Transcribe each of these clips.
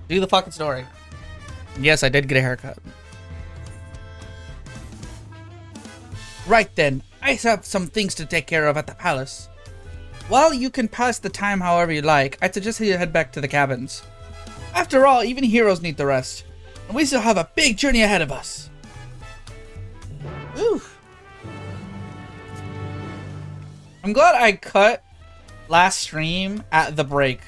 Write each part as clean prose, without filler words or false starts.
Do the fucking story. Yes, I did get a haircut. Right then, I have some things to take care of at the palace. While you can pass the time however you like, I'd suggest you head back to the cabins. After all, even heroes need the rest. And we still have a big journey ahead of us. Ooh. I'm glad I cut last stream at the break.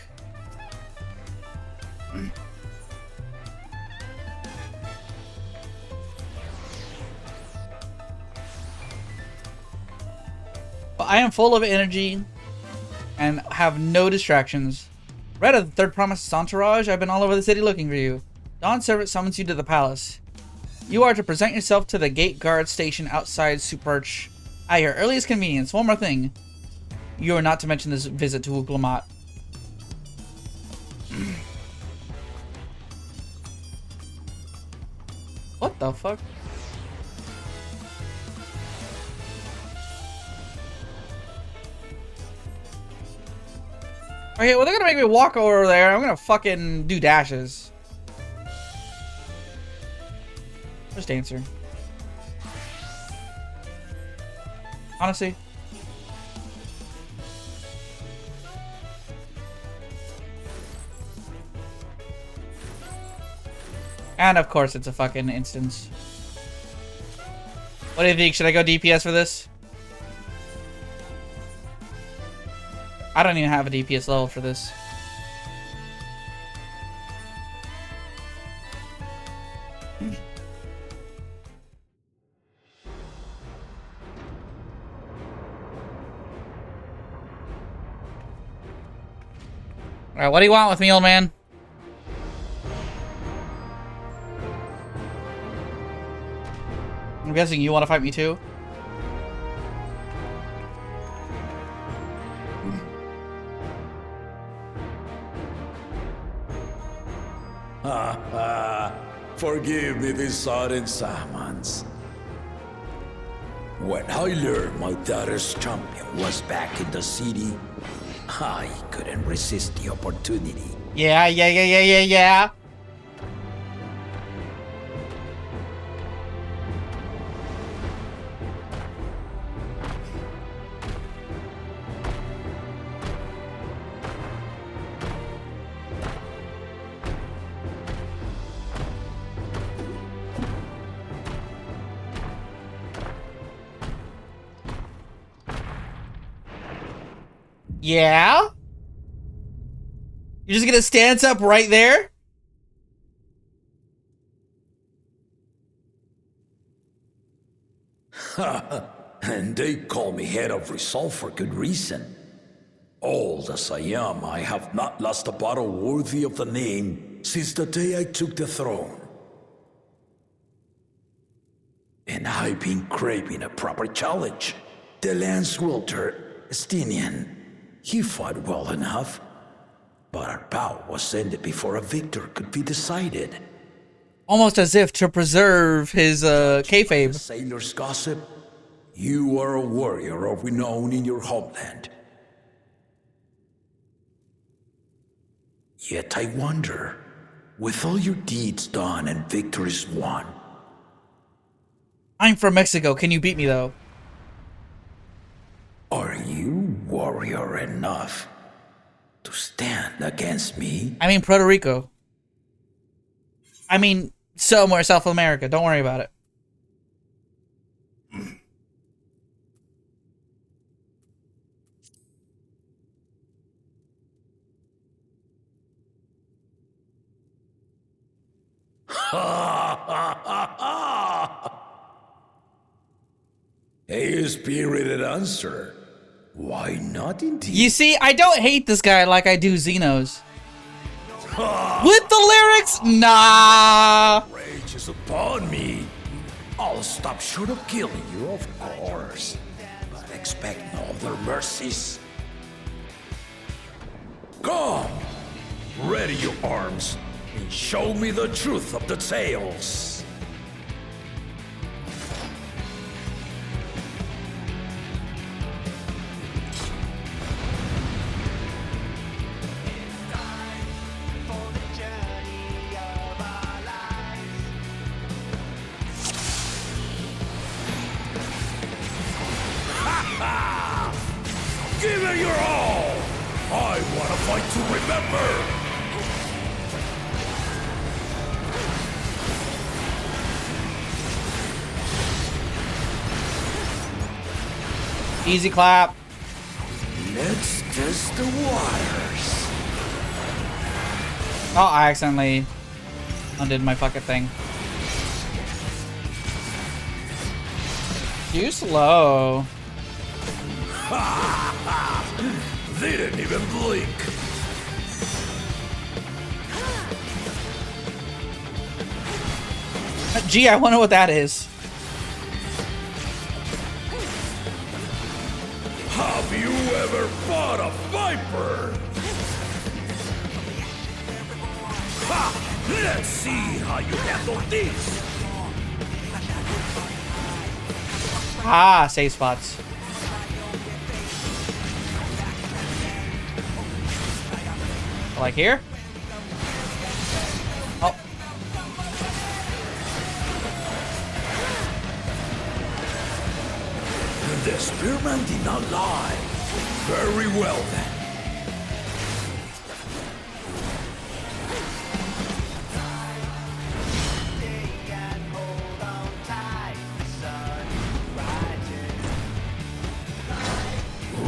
But I am full of energy and have no distractions. Retta, the third promised entourage, I've been all over the city looking for you. Dawn's servant summons you to the palace. You are to present yourself to the gate guard station outside Superch at your earliest convenience. One more thing. You are not to mention this visit to Uklamat. What the fuck? Okay, well, they're gonna make me walk over there. I'm gonna fucking do dashes. Just answer. Honestly. And of course, it's a fucking instance. What do you think? Should I go DPS for this? I don't even have a DPS level for this. Alright, what do you want with me, old man? I'm guessing you want to fight me too? Forgive me this sudden summons. When I learned my daughter's champion was back in the city, I couldn't resist the opportunity. Yeah. Yeah? You're just gonna stance up right there? And they call me head of resolve for good reason. Old as I am, I have not lost a battle worthy of the name since the day I took the throne. And I've been craving a proper challenge. The Lance Wielder, Estinian, he fought well enough, but our bout was ended before a victor could be decided. Almost as if to preserve his kayfabe. Sailor's gossip, you are a warrior of renown in your homeland. Yet I wonder, with all your deeds done and victories won. I'm from Mexico. Can you beat me though? Are you warrior enough to stand against me? I mean Puerto Rico. I mean somewhere South America. Don't worry about it. A spirited answer. Why not indeed? You see, I don't hate this guy like I do Xenos. With the lyrics? Nah. Rage is upon me. I'll stop short of killing you, of course. But expect no other mercies. Come! Ready your arms and show me the truth of the tales. to remember. Easy clap. Let's test the waters. Oh, I accidentally undid my fucking thing. Too slow. They didn't even blink. Gee, I wonder what that is. Have you ever fought a viper? Ha! Let's see how you handle this. Ah, safe spots. Like here? Oh. The spearman did not lie. Very well then.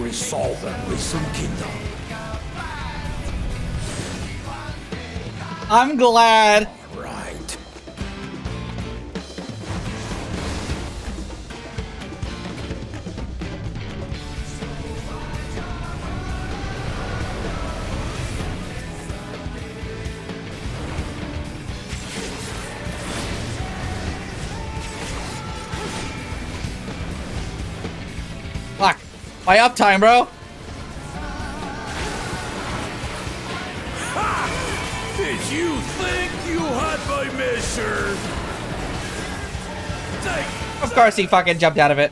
Resolve and Risen Kingdom. I'm glad. Right. Fuck. My uptime, bro. Did you think you had my measure? Of course he fucking jumped out of it.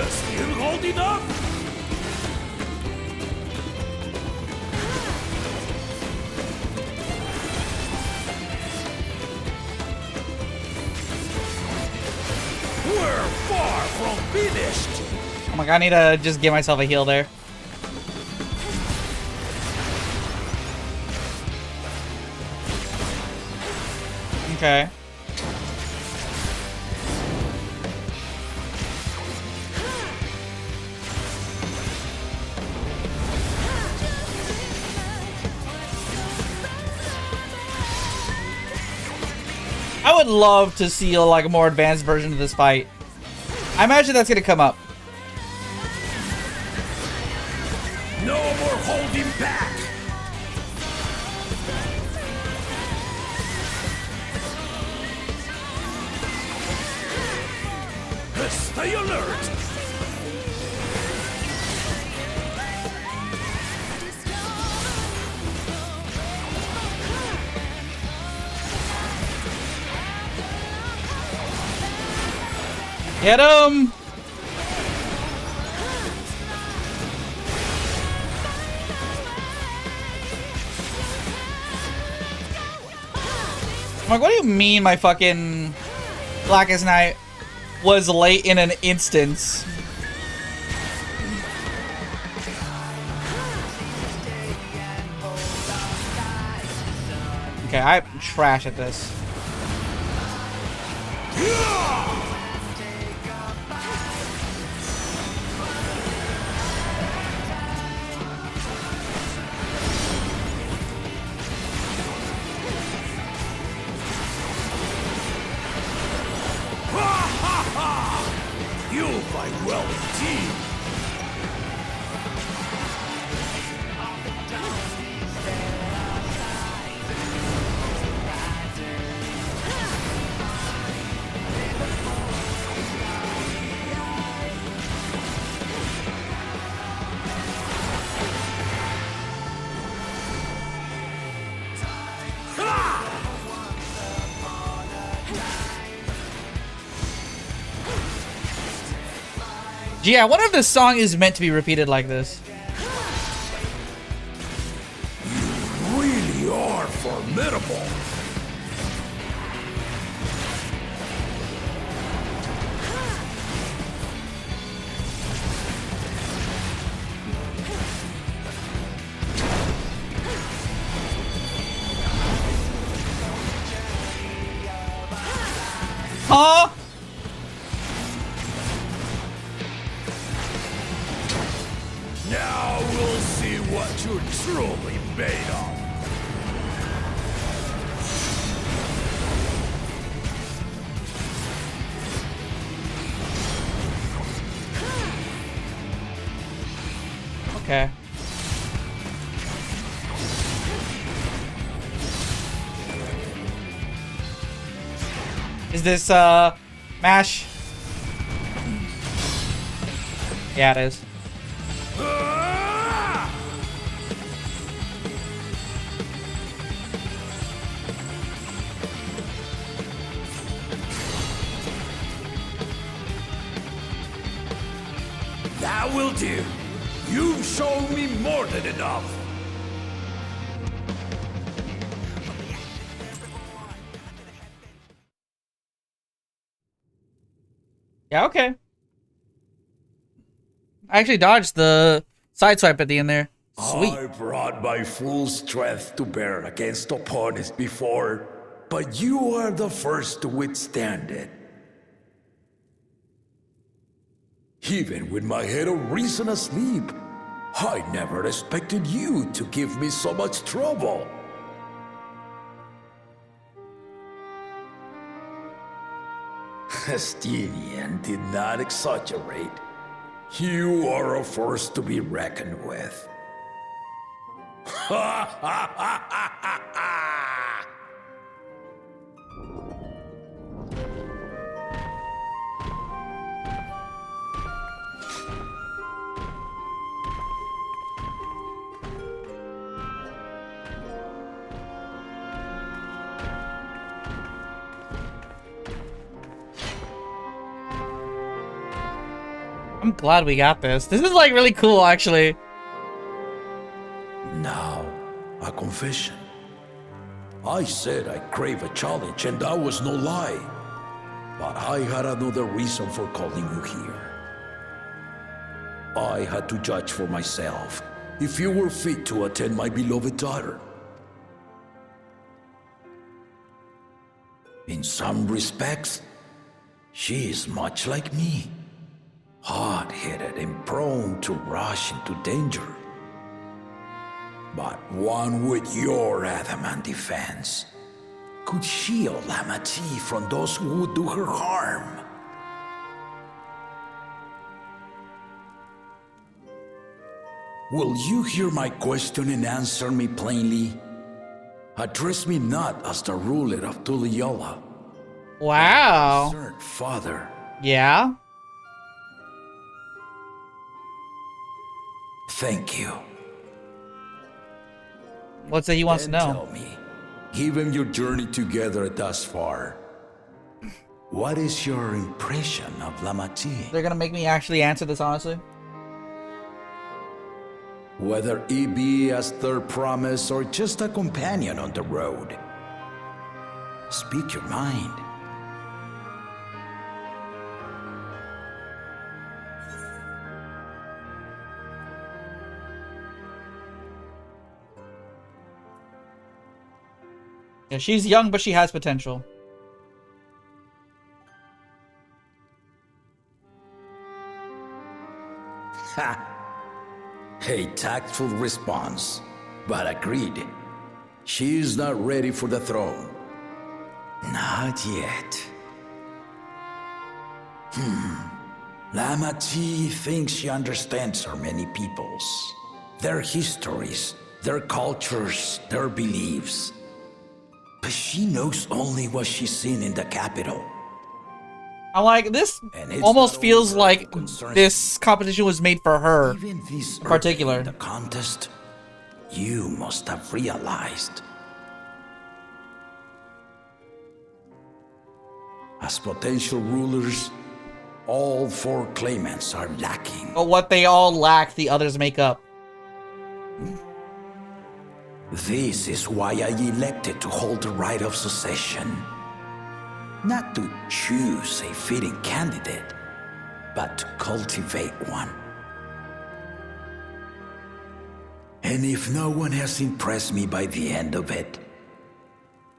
Still holding up? We're far from finished. Oh my god, I need to just give myself a heal there. Okay. I would love to see like a more advanced version of this fight. I imagine that's gonna come up. No more holding back. Stay alert. Get him! I'm like, what do you mean my fucking Blackest Night was late in an instance? Okay, I'm trash at this. You fight well indeed. Gee, I wonder if this song is meant to be repeated like this. You really are formidable. Huh? Now we'll see what you're truly made of. Okay. Is this, MASH? Yeah, it is. That will do. You've shown me more than enough. Yeah, okay. I actually dodged the side swipe at the end there. Sweet. I brought my full strength to bear against opponents before, but you are the first to withstand it. Even with my head of reason asleep, I never expected you to give me so much trouble. Estinian did not exaggerate. You are a force to be reckoned with. Ha ha ha ha ha ha! I'm glad we got this. This is like really cool, actually. Now, a confession. I said I crave a challenge, and that was no lie. But I had another reason for calling you here. I had to judge for myself if you were fit to attend my beloved daughter. In some respects, she is much like me. Hard-headed and prone to rush into danger. But one with your adamant defense could shield Lamati from those who would do her harm. Will you hear my question and answer me plainly? Address me not as the ruler of Tuliyola. Wow. Third father. Yeah? Thank you. What's it he wants to Then know? tell me, given your journey together thus far, what is your impression of Lamati? They're gonna make me actually answer this honestly. Whether it be as third promise or just a companion on the road. Speak your mind. Yeah, she's young, but she has potential. Ha! A tactful response, but agreed. She is not ready for the throne. Not yet. Lamati thinks she understands her many peoples, their histories, their cultures, their beliefs. But she knows only what she's seen in the capital. I'm like, this And it's almost not feels only like her concerns- this competition was made for her. Even this particular. early in the contest, you must have realized. As potential rulers, all four claimants are lacking. But what they all lack, the others make up. This is why I elected to hold the right of succession. Not to choose a fitting candidate, but to cultivate one. And if no one has impressed me by the end of it,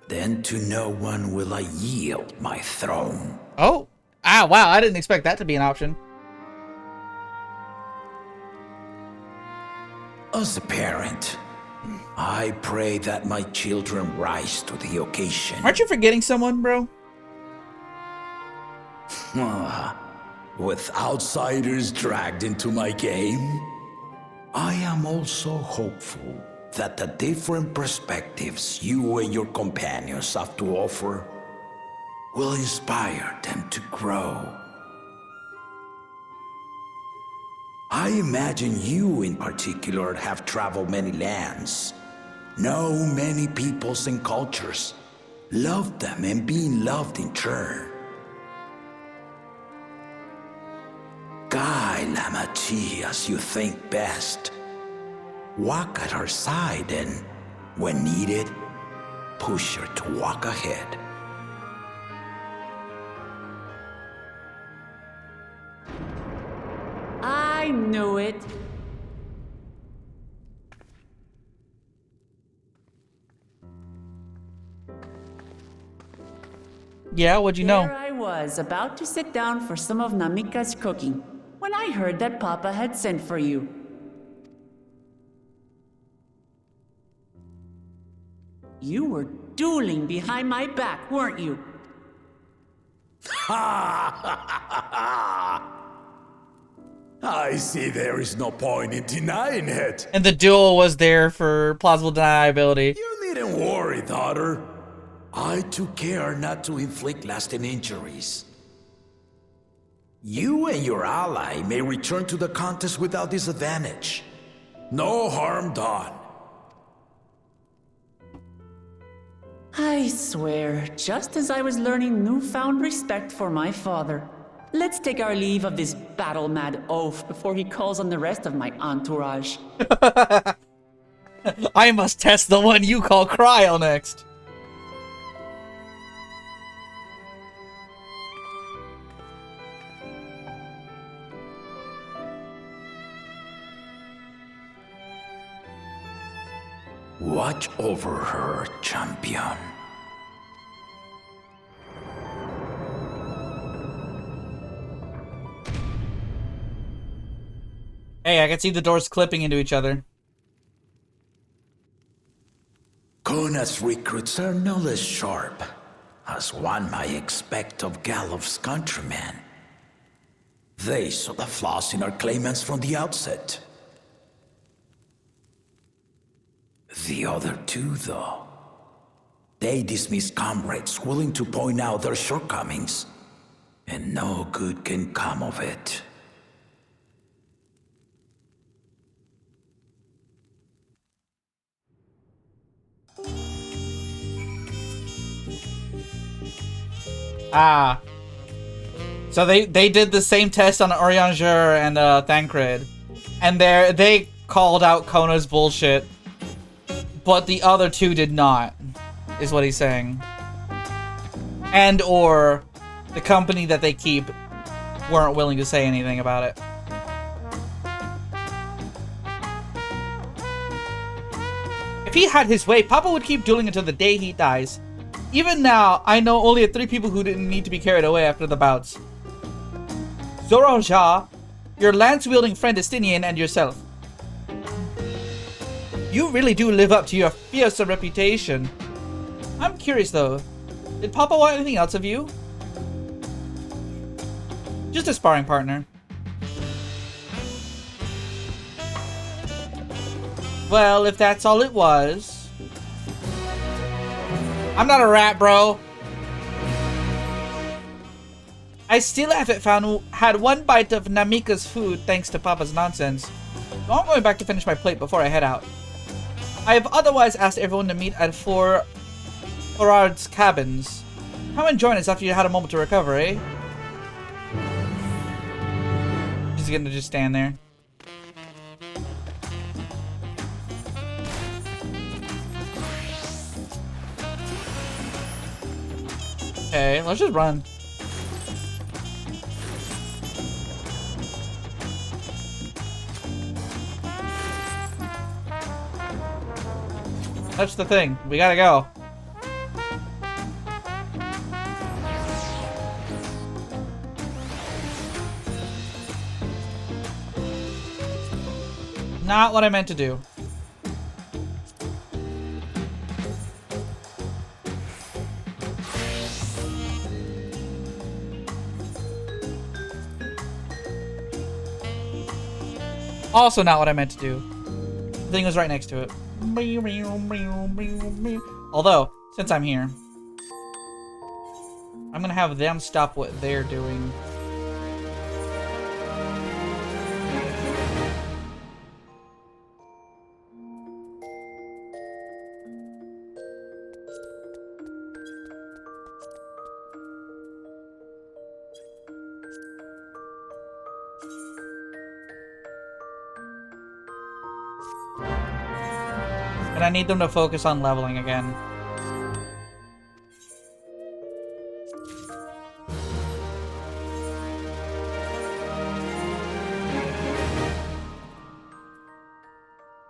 then to no one will I yield my throne. Oh. Ah, wow. I didn't expect that to be an option. As a parent, I pray that my children rise to the occasion. Aren't you forgetting someone, bro? With outsiders dragged into my game, I am also hopeful that the different perspectives you and your companions have to offer will inspire them to grow. I imagine you in particular have traveled many lands, know many peoples and cultures, loved them and being loved in turn. Guide Lamachi as you think best. Walk at her side and, when needed, push her to walk ahead. I knew it. Yeah, what'd you know? There I was, about to sit down for some of Namika's cooking, when I heard that Papa had sent for you. You were dueling behind my back, weren't you? I see there is no point in denying it. And the duel was there for plausible deniability. You needn't worry, daughter. I took care not to inflict lasting injuries. You and your ally may return to the contest without disadvantage. No harm done. I swear, just as I was learning newfound respect for my father. Let's take our leave of this battle-mad oaf before he calls on the rest of my entourage. I must test the one you call Cryo next. Watch over her, champion. Hey, I can see the doors clipping into each other. Kona's recruits are no less sharp, as one might expect of Galof's countrymen. They saw the flaws in our claimants from the outset. The other two, though, they dismiss comrades willing to point out their shortcomings, and no good can come of it. Ah. So they did the same test on Orianger and Thancred. And they called out Kona's bullshit. But the other two did not, is what he's saying. And or the company that they keep weren't willing to say anything about it. If he had his way, Papa would keep dueling until the day he dies. Even now, I know only 3 people who didn't need to be carried away after the bouts. Zoroja, your lance-wielding friend Estinian, and yourself. You really do live up to your fearsome reputation. I'm curious though, did Papa want anything else of you? Just a sparring partner. Well, if that's all it was. I'm not a rat, bro. I still haven't had one bite of Namika's food thanks to Papa's nonsense. So I'm going back to finish my plate before I head out. I have otherwise asked everyone to meet at Forard's cabins. Come and join us after you had a moment to recover, eh? He's gonna just stand there. Okay, let's just run. That's the thing. We gotta go. Not what I meant to do. Also not what I meant to do. The thing was right next to it. Although, since I'm here, I'm gonna have them stop what they're doing. And I need them to focus on leveling again.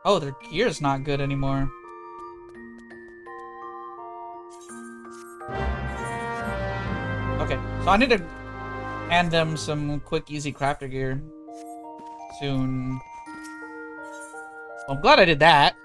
Oh, their gear's not good anymore. Okay, so I need to hand them some quick, easy crafter gear soon. Well, I'm glad I did that.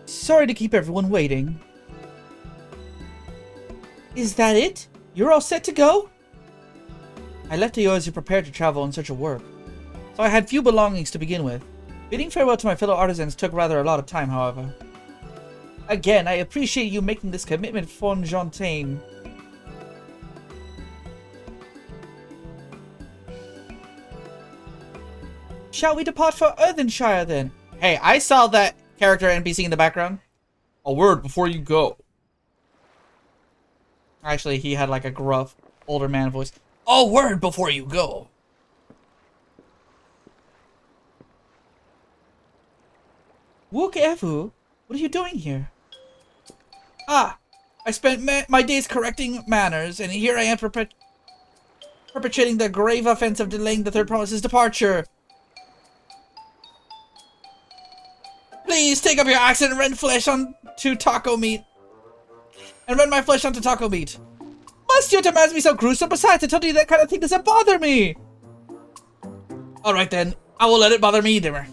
Sorry to keep everyone waiting. Is that it? You're all set to go? I left you as you prepared to travel in search of work, so I had few belongings to begin with. Bidding farewell to my fellow artisans took rather a lot of time, however. Again, I appreciate you making this commitment, Fontaine. Shall we depart for Earthenshire then? Hey, I saw that character NPC in the background. A word before you go. Actually, he had like a gruff, older man voice. A word before you go. Wook Evu, what are you doing here? Ah, I spent my days correcting manners, and here I am perpetrating the grave offense of delaying the third promise's departure. Please take up your axe and rend flesh onto taco meat. And rend my flesh onto taco meat. Must your demands be so gruesome? Besides, I told you that kind of thing doesn't bother me. Alright then, I will let it bother me, dimmer.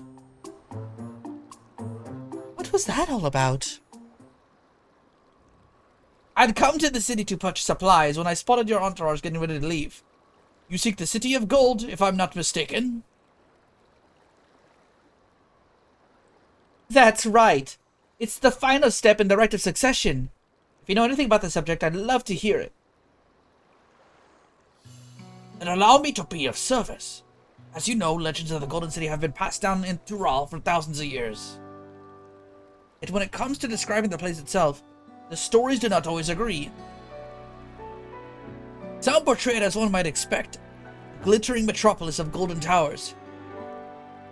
What was that all about? I'd come to the city to purchase supplies when I spotted your entourage getting ready to leave. You seek the City of Gold, if I'm not mistaken. That's right. It's the final step in the rite of succession. If you know anything about the subject, I'd love to hear it. Then allow me to be of service. As you know, legends of the Golden City have been passed down in Tural for thousands of years. Yet when it comes to describing the place itself, the stories do not always agree. Some portray it as one might expect, a glittering metropolis of golden towers.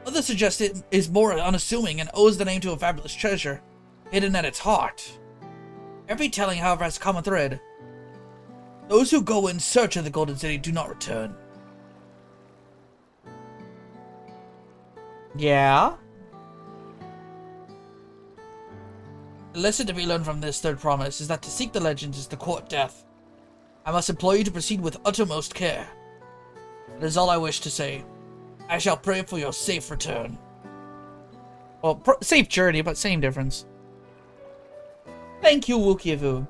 Others suggest it is more unassuming and owes the name to a fabulous treasure, hidden at its heart. Every telling, however, has a common thread. Those who go in search of the Golden City do not return. Yeah? The lesson to be learned from this third promise is that to seek the legends is to court death. I must implore you to proceed with uttermost care. That is all I wish to say. I shall pray for your safe return. Well, safe journey, but same difference. Thank you, Wukievu.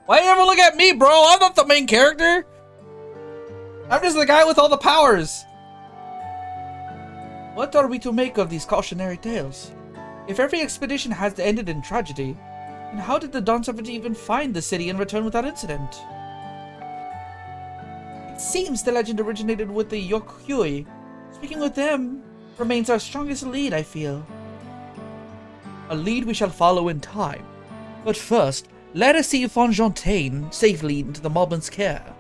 Why you ever look at me, bro? I'm not the main character. I'm just the guy with all the powers. What are we to make of these cautionary tales? If every expedition has ended in tragedy, then how did the Dawn Servant even find the city and return without incident? It seems the legend originated with the Yokhui. Speaking with them remains our strongest lead, I feel. a lead we shall follow in time. But first, let us see Fontaine safely into the Moblin's care.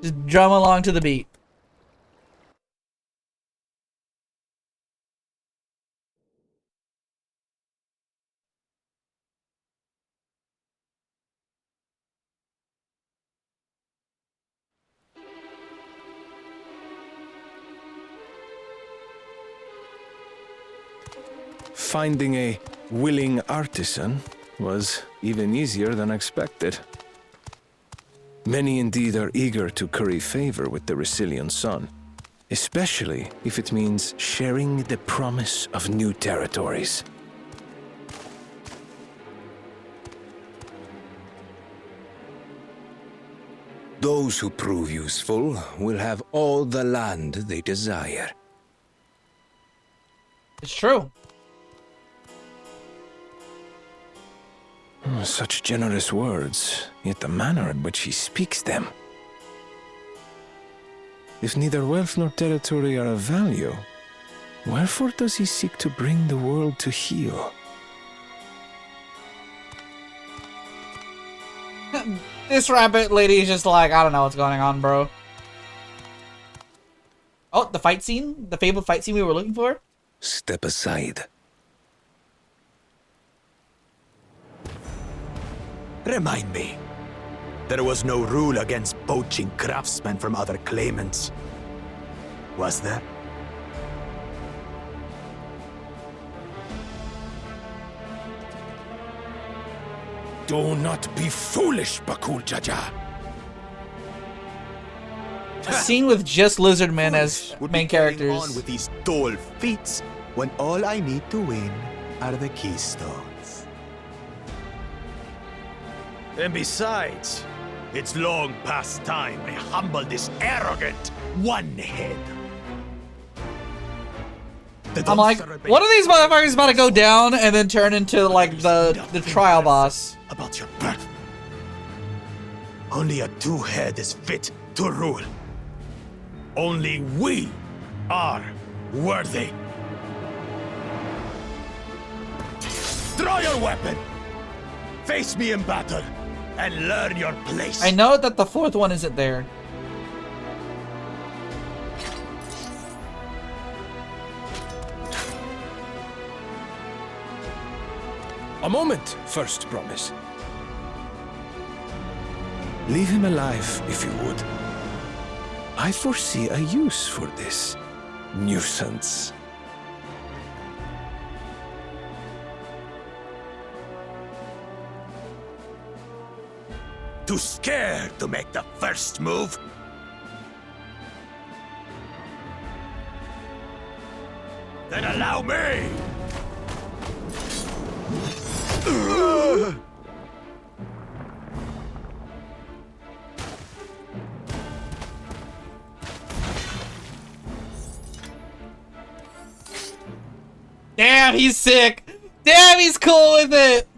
Just drum along to the beat. Finding a willing artisan was even easier than expected. Many indeed are eager to curry favor with the Resilient Sun, especially if it means sharing the promise of new territories. Those who prove useful will have all the land they desire. It's true. Such generous words, yet the manner in which he speaks them. If neither wealth nor territory are of value, wherefore does he seek to bring the world to heel? This rabbit lady is just like, I don't know what's going on, bro. Oh, the fight scene? The fabled fight scene we were looking for? Step aside. Remind me. There was no rule against poaching craftsmen from other claimants. Was there? Do not be foolish, Bakul Jaja. A scene with just lizard men as Would main be carrying characters. on with these dull feats when all I need to win are the keystones. And besides, it's long past time I humble this arrogant one-head. I'm like, what are these motherfuckers about to go down and then turn into like the trial boss? About your birth. Only a two-head is fit to rule. Only we are worthy. Draw your weapon. Face me in battle and learn your place. I know that the fourth one isn't there. A moment, first promise. Leave him alive, if you would. I foresee a use for this nuisance. Too scared to make the first move? Then allow me! Damn, he's sick. Damn, he's cool with it.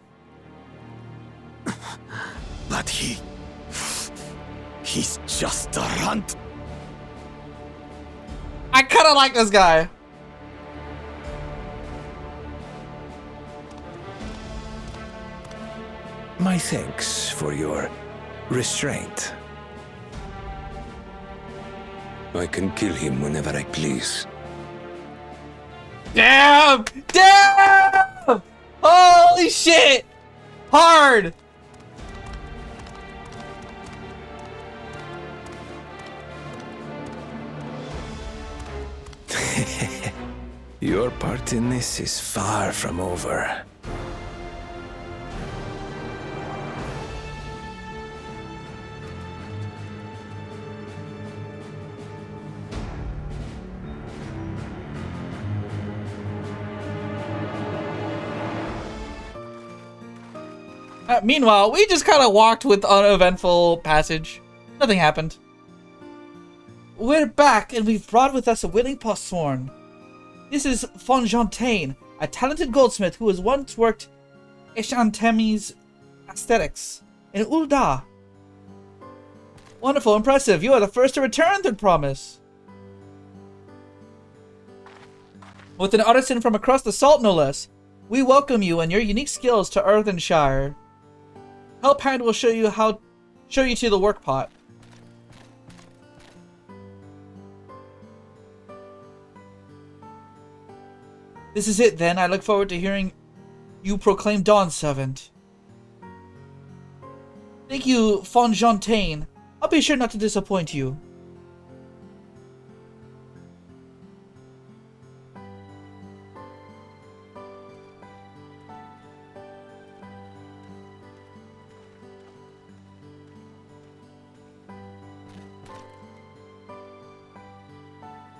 But he's just a runt. I kind of like this guy. My thanks for your restraint. I can kill him whenever I please. Damn! Damn! Holy shit! Hard! Your part in this is far from over. Meanwhile, we just kind of walked with uneventful passage. Nothing happened. We're back, and we've brought with us a willing postsworn. This is Fontaine, a talented goldsmith who has once worked Eshantemi's aesthetics in Ul'dah. Wonderful, impressive. You are the first to return, third promise. With an artisan from across the salt, no less. We welcome you and your unique skills to Earthenshire. Helphand will show you to the work pot. This is it then. I look forward to hearing you proclaim Dawn Servant. Thank you, Fonjontaine. I'll be sure not to disappoint you.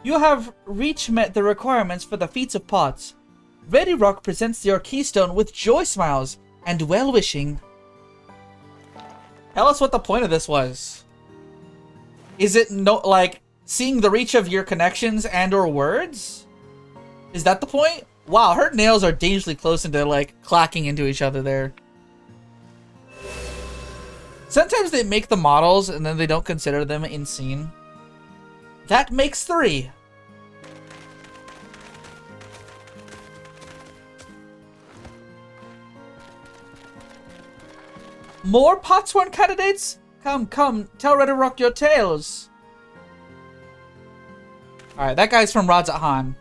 You have met the requirements for the feats of pots. Ready Rock presents your keystone with joy smiles and well-wishing. Tell us what the point of this was. Is it like seeing the reach of your connections and or words? Is that the point? Wow, her nails are dangerously close into like clacking into each other there. Sometimes they make the models and then they don't consider them in scene. That makes 3. More Potsworn candidates? Come, tell Red Rock your tales. Alright, that guy's from Radz-at-Han.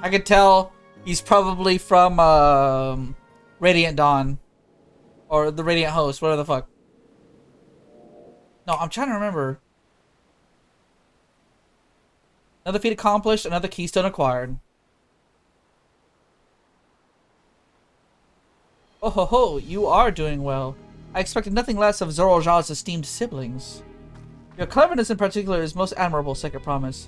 I could tell he's probably from Radiant Dawn. Or the Radiant Host, whatever the fuck. No, I'm trying to remember. Another feat accomplished, another keystone acquired. Oh ho ho, you are doing well. I expected nothing less of Zoroljal's esteemed siblings. Your cleverness in particular is most admirable, Second Promise.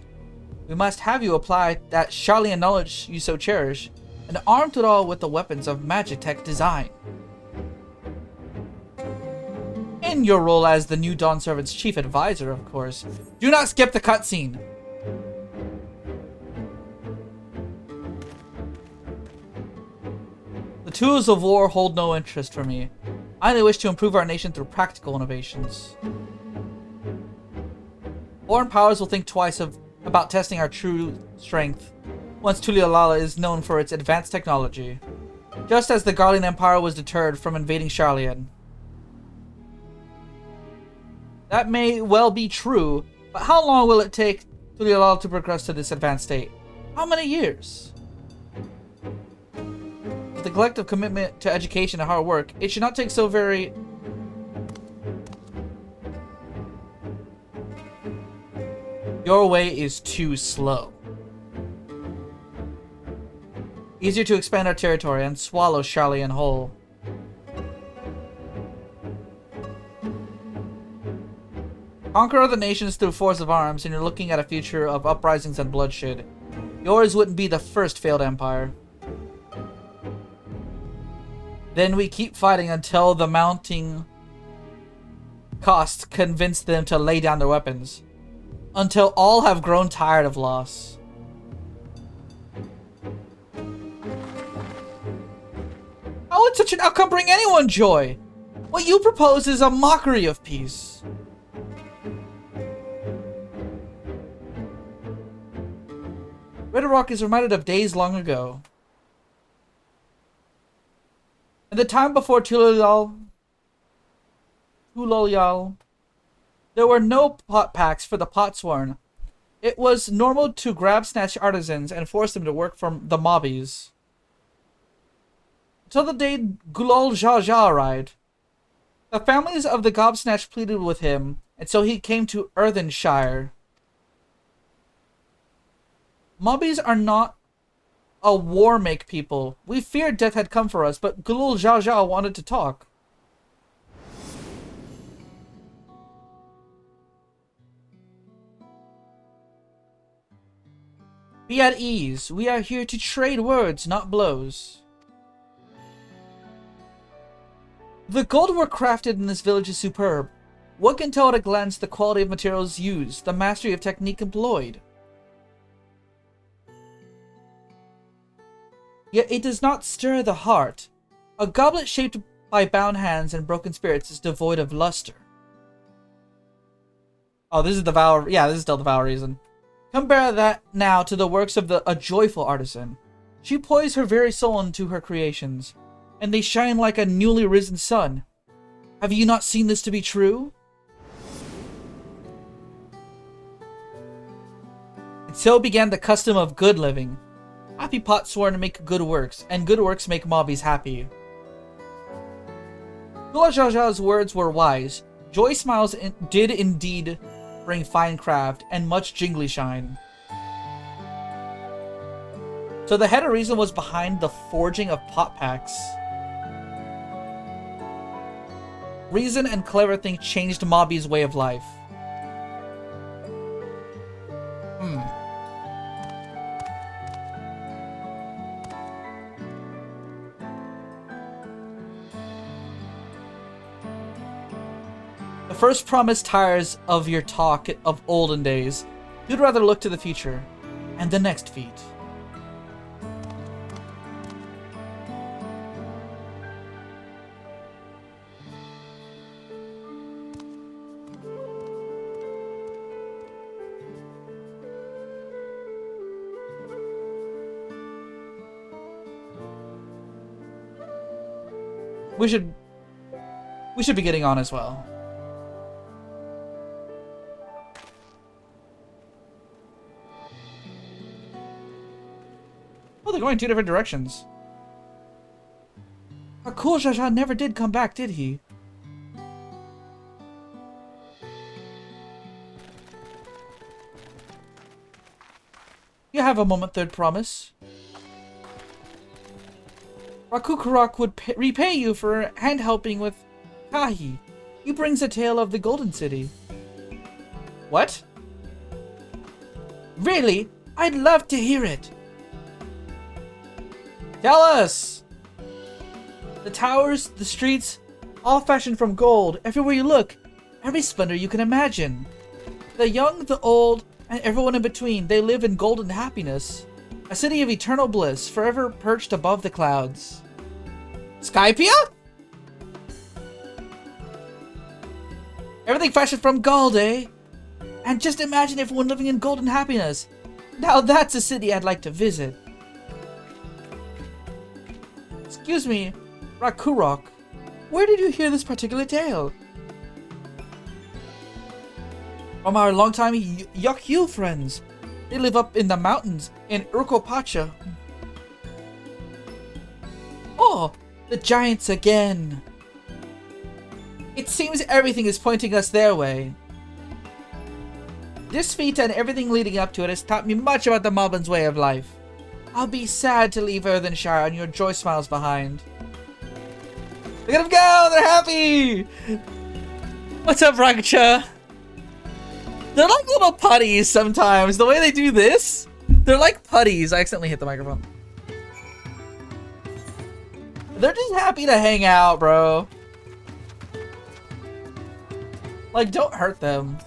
We must have you apply that Sharlayan knowledge you so cherish, and armed it all with the weapons of Magitech design. In your role as the new Dawn Servant's chief advisor, of course. Do not skip the cutscene. The tools of war hold no interest for me. I only wish to improve our nation through practical innovations. Foreign powers will think twice about testing our true strength once Tuliolala is known for its advanced technology, just as the Garlean Empire was deterred from invading Sharlayan. That may well be true, but how long will it take Tuliolala to progress to this advanced state? How many years? With the collective commitment to education and hard work, it should not take so very... Your way is too slow. Easier to expand our territory and swallow Sharlayan whole. Conquer other nations through force of arms, and you're looking at a future of uprisings and bloodshed. Yours wouldn't be the first failed empire. Then we keep fighting until the mounting cost convince them to lay down their weapons. Until all have grown tired of loss. How would such an outcome bring anyone joy? What you propose is a mockery of peace. Red Rock is reminded of days long ago. In the time before Tuloyal, there were no pot packs for the Potsworn. It was normal to grab snatch artisans and force them to work for the mobbies. Until the day Gulal Jaja arrived. The families of the Gobsnatch pleaded with him, and so he came to Earthenshire. Mobbies are not a war-make people. We feared death had come for us, but Gulal Jaja wanted to talk. Be at ease. We are here to trade words, not blows. The goldwork crafted in this village is superb. One can tell at a glance the quality of materials used, the mastery of technique employed. Yet it does not stir the heart. A goblet shaped by bound hands and broken spirits is devoid of luster. Oh, this is the vow. Yeah, this is still the vow reason. Compare that now to the works of a joyful artisan. She pours her very soul into her creations, and they shine like a newly risen sun. Have you not seen this to be true? And so began the custom of good living. Happy Pot swore to make good works, and good works make mobbies happy. Gula Jaja's words were wise. Joy smiles did indeed bring fine craft and much jingly shine. So the head of reason was behind the forging of pot packs. Reason and clever thing changed Mobby's way of life. The first promise tires of your talk of olden days. You'd rather look to the future and the next feat. We should be getting on as well. Oh, they're going two different directions. Cool Jaja never did come back, did he? You have a moment, third promise. Rakukurok would repay you for hand-helping with Kahi. He brings a tale of the Golden City. What? Really? I'd love to hear it. Tell us! The towers, the streets, all fashioned from gold. Everywhere you look, every splendor you can imagine. The young, the old, and everyone in between, they live in golden happiness. A city of eternal bliss, forever perched above the clouds. Skypia? Everything fashioned from gold, eh? And just imagine everyone living in golden happiness. Now that's a city I'd like to visit. Excuse me, Rakurok, where did you hear this particular tale? From our longtime Yakyu friends. They live up in the mountains in Urkopacha. Oh, the giants again. It seems everything is pointing us their way. This feat and everything leading up to it has taught me much about the Moblins' way of life. I'll be sad to leave Earthenshire and your joy smiles behind. Look at them go! They're happy! What's up, Raksha? They're like little putties sometimes. The way they do this, they're like putties. I accidentally hit the microphone. They're just happy to hang out, bro. Like, don't hurt them.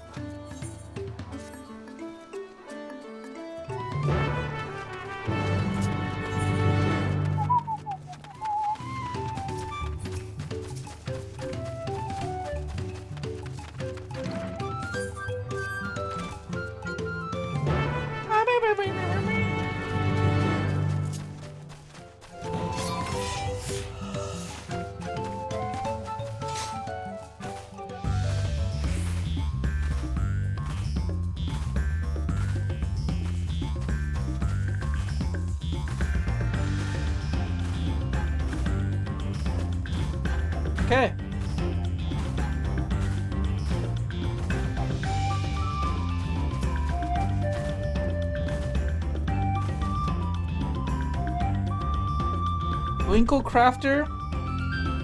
Okay. Winkle Crafter?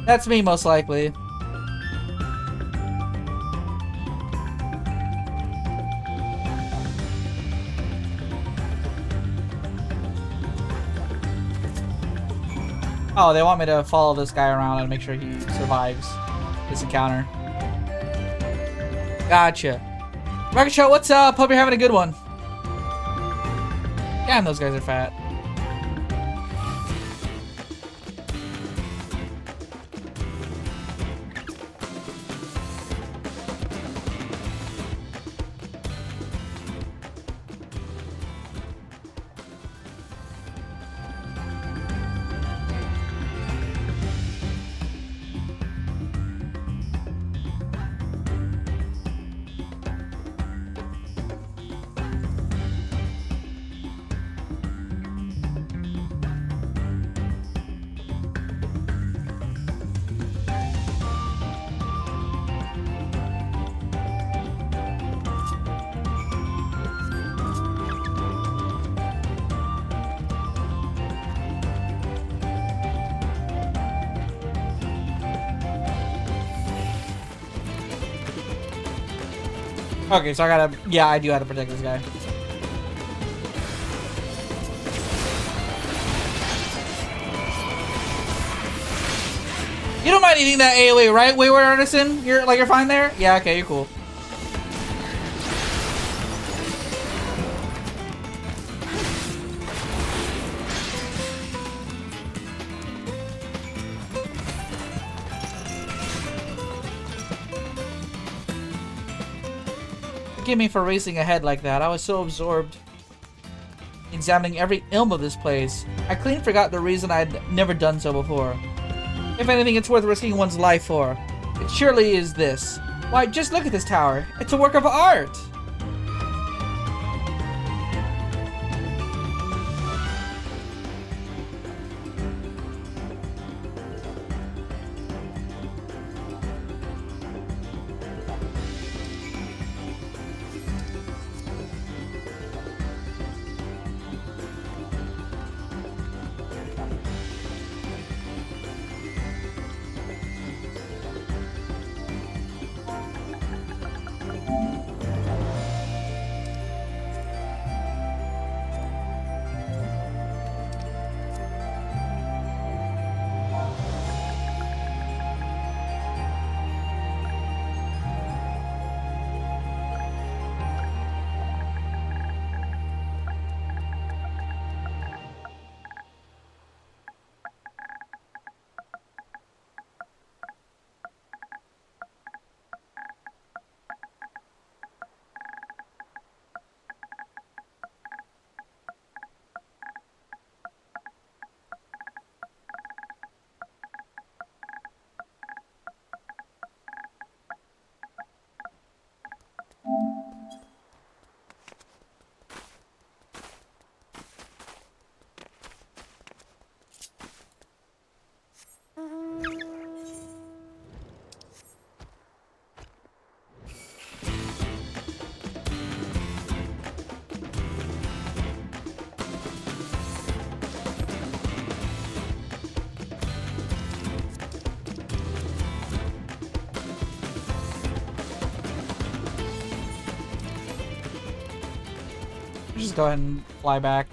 That's me, most likely. Oh, they want me to follow this guy around and make sure he survives this encounter. Gotcha. Rocket Show, what's up? Hope you're having a good one. Damn, those guys are fat. Okay, so I gotta... Yeah, I do have to protect this guy. You don't mind eating that AoE, right, Wayward Artisan? You're fine there? Yeah, okay, you're cool. Forgive me for racing ahead like that. I was so absorbed examining every ilm of this place. I clean forgot the reason I'd never done so before. If anything, it's worth risking one's life for. It surely is this. Why, just look at this tower. It's a work of art. Just go ahead and fly back.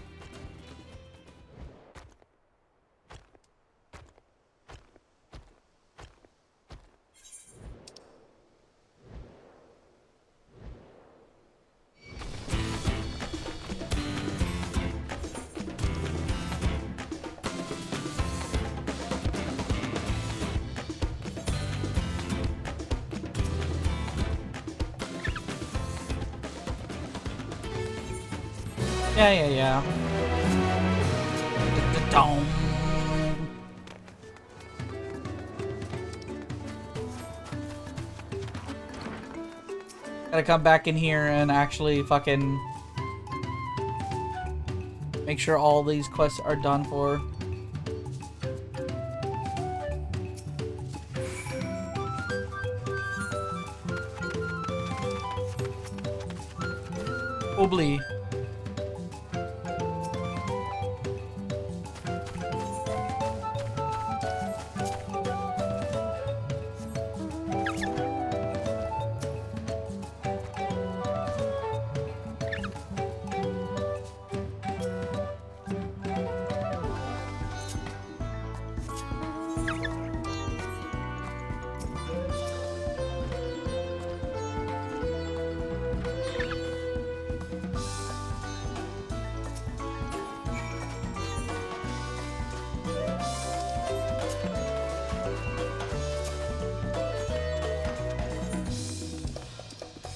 Yeah. Dome. Gotta come back in here and actually fucking make sure all these quests are done for. Obli.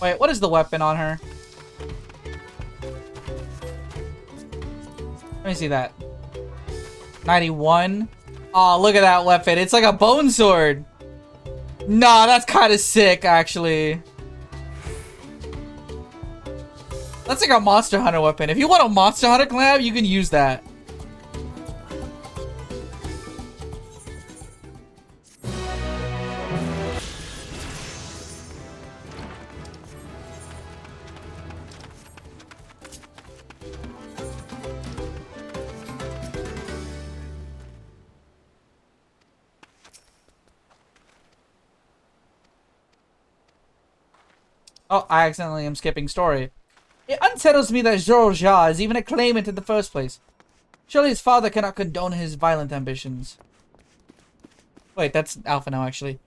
Wait, what is the weapon on her? Let me see that. 91? Oh, look at that weapon. It's like a bone sword. Nah, that's kind of sick, actually. That's like a Monster Hunter weapon. If you want a Monster Hunter collab, you can use that. Oh, I accidentally am skipping story. It unsettles me that Georgia is even a claimant in the first place. Surely his father cannot condone his violent ambitions. Wait, that's Alpha now, actually.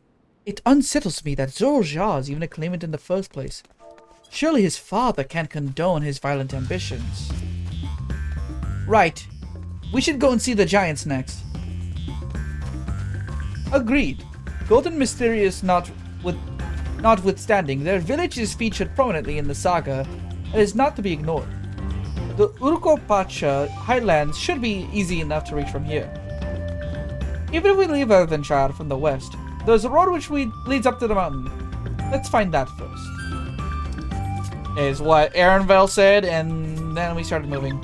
It unsettles me that Georgia is even a claimant in the first place. Surely his father can't condone his violent ambitions. Right. We should go and see the giants next. Agreed. Golden Mysterious notwithstanding, their village is featured prominently in the saga and is not to be ignored. The Urkopacha highlands should be easy enough to reach from here. Even if we leave Earthenshire from the west, there's a road which leads up to the mountain. Let's find that first. Is what Aaronvale said, and then we started moving.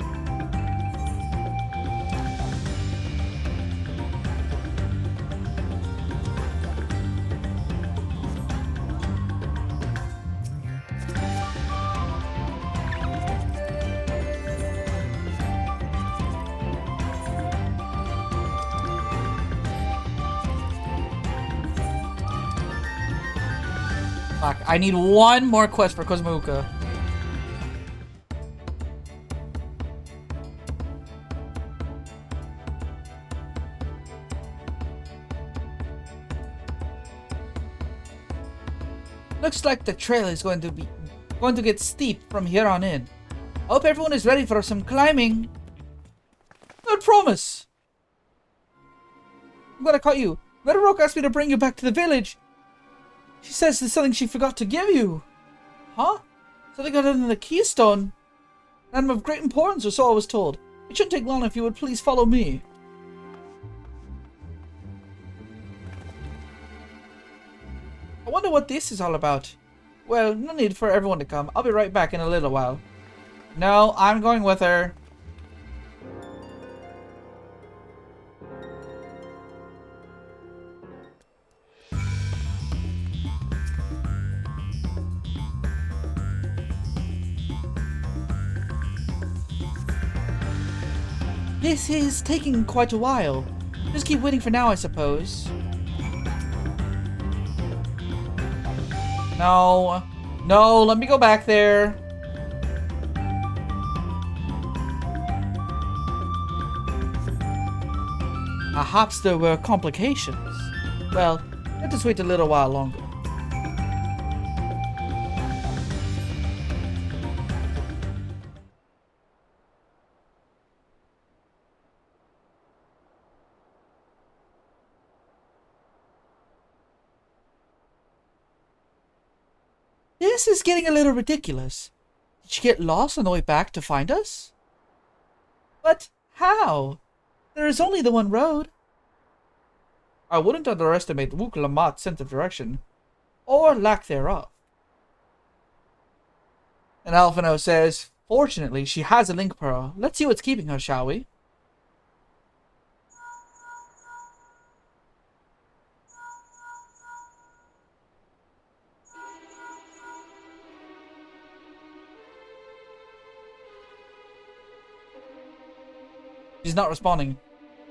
Fuck, I need one more quest for Kozmauka. Looks like the trail is going to get steep from here on in. I hope everyone is ready for some climbing. I promise. I'm gonna cut you. Meadowrock asked me to bring you back to the village. She says there's something she forgot to give you. Huh? Something other than the keystone? And of great importance, or so I was told. It shouldn't take long if you would please follow me. I wonder what this is all about. Well, no need for everyone to come. I'll be right back in a little while. No, I'm going with her. This is taking quite a while. Just keep waiting for now, I suppose. No. No, let me go back there. Perhaps there were complications. Well, let us wait a little while longer. This is getting a little ridiculous. Did she get lost on the way back to find us? But how? There is only the one road. I wouldn't underestimate Wukalamat's sense of direction, or lack thereof. And Alphino says, fortunately, she has a link pearl. Let's see what's keeping her, shall we? She's not responding.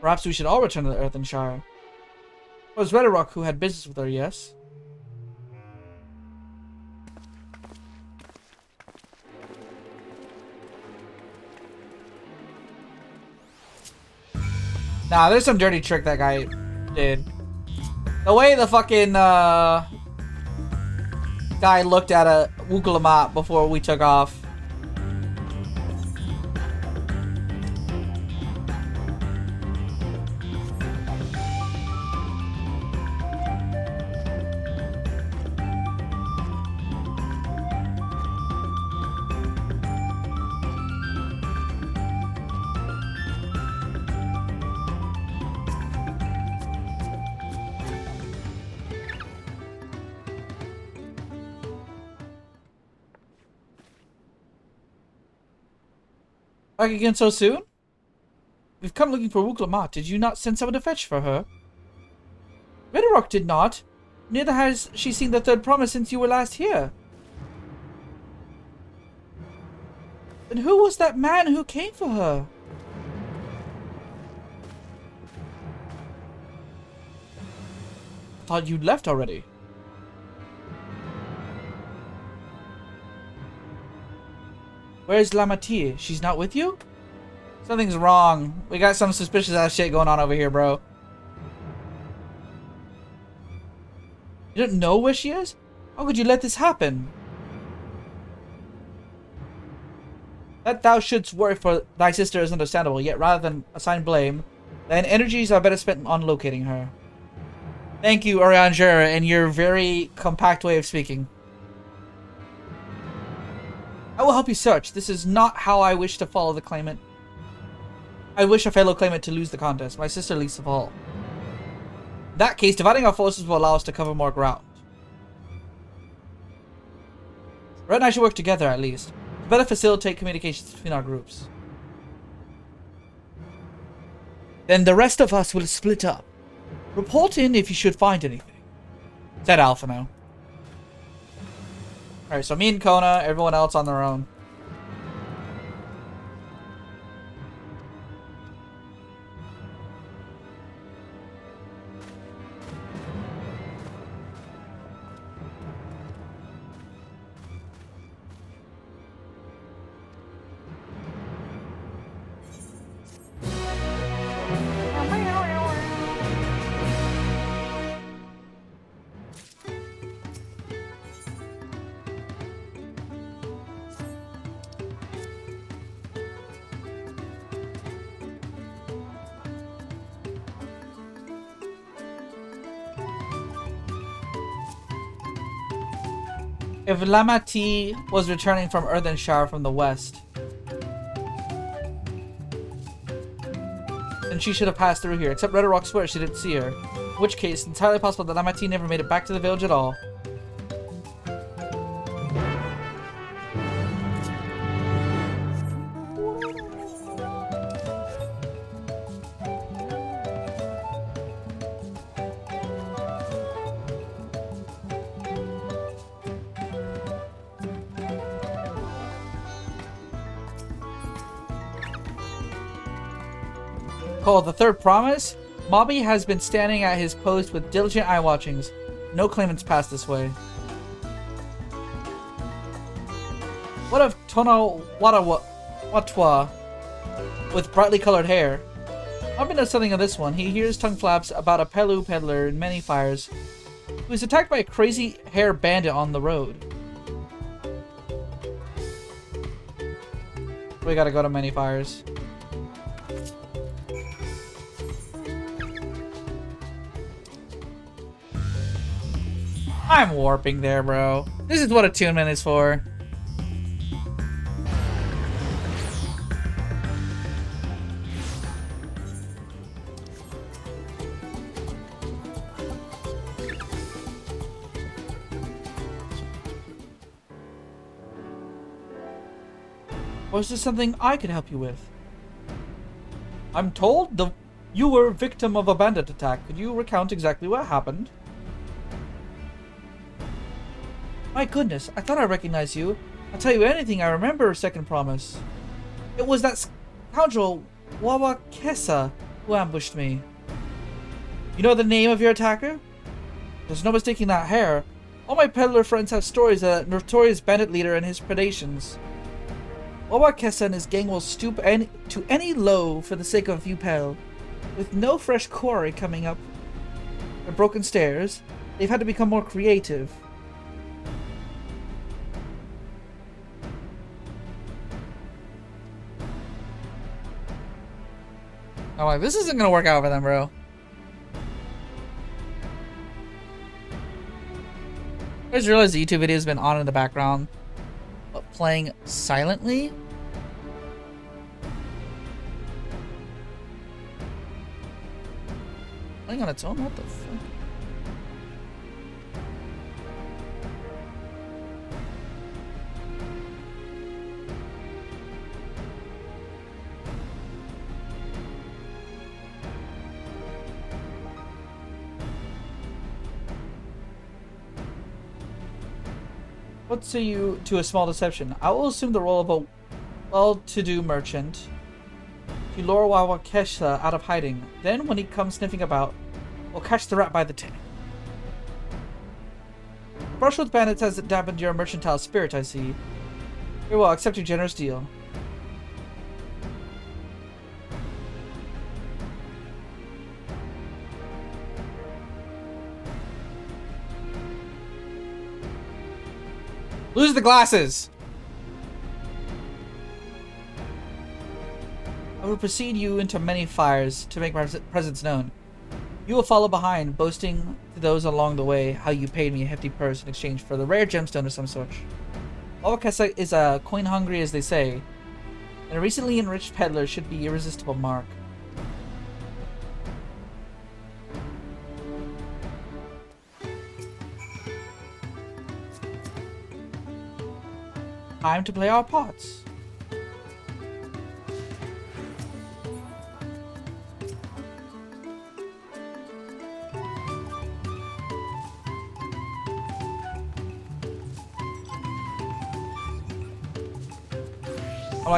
Perhaps we should all return to the Earthenshire. It was Redderock who had business with her, yes? Nah, there's some dirty trick that guy did. The way the fucking guy looked at a Wukalamat before we took off. Back again so soon? We've come looking for Wukalamat. Did you not send someone to fetch for her? Redderock did not. Neither has she seen the third promise since you were last here. Then who was that man who came for her? I thought you'd left already. Where's Lamati? She's not with you? Something's wrong. We got some suspicious ass shit going on over here, bro. You don't know where she is? How could you let this happen? That thou shouldst worry for thy sister is understandable, yet rather than assign blame, thine energies are better spent on locating her. Thank you, Oriangera, and your very compact way of speaking. I will help you search. This is not how I wish to follow the claimant. I wish a fellow claimant to lose the contest, my sister least of all. In that case, dividing our forces will allow us to cover more ground. Red and I should work together, at least, to better facilitate communications between our groups. Then the rest of us will split up. Report in if you should find anything. Said Alpha now. Alright, so me and Kona, everyone else on their own. If Lamati was returning from Earthenshire from the west, then she should have passed through here, except Red Rock swears she didn't see her. In which case, it's entirely possible that Lamati never made it back to the village at all. Called the Third Promise, Mobby has been standing at his post with diligent eye watchings. No claimants pass this way. What of Tono Watwa with brightly colored hair? Mobby knows something of this one. He hears tongue flaps about a Pelu peddler in many fires who was attacked by a crazy hair bandit on the road. We gotta go to many fires. I'm warping there, bro. This is what attunement is for. Was there something I could help you with? I'm told you were victim of a bandit attack. Could you recount exactly what happened? My goodness, I thought I recognized you. I'll tell you anything I remember, Second Promise. It was that scoundrel Wawakesa who ambushed me. You know the name of your attacker? There's no mistaking that hair. All my peddler friends have stories of that notorious bandit leader and his predations. Wawakesa and his gang will stoop to any low for the sake of a few pel. With no fresh quarry coming up the broken stairs, they've had to become more creative. I'm like, this isn't gonna work out for them, bro. I just realized the YouTube video has been on in the background, but playing silently. Playing on its own? What the fuck? What say you to a small deception? I will assume the role of a well-to-do merchant to lure Wawakesha out of hiding. Then, when he comes sniffing about, we'll catch the rat by the tail. Brush with bandits has dampened your mercantile spirit, I see. Very well, accept your generous deal. Lose the glasses! I will precede you into many fires to make my presence known. You will follow behind, boasting to those along the way how you paid me a hefty purse in exchange for the rare gemstone of some sort. Wawakesa is coin-hungry as they say, and a recently enriched peddler should be an irresistible mark. Time to play our parts.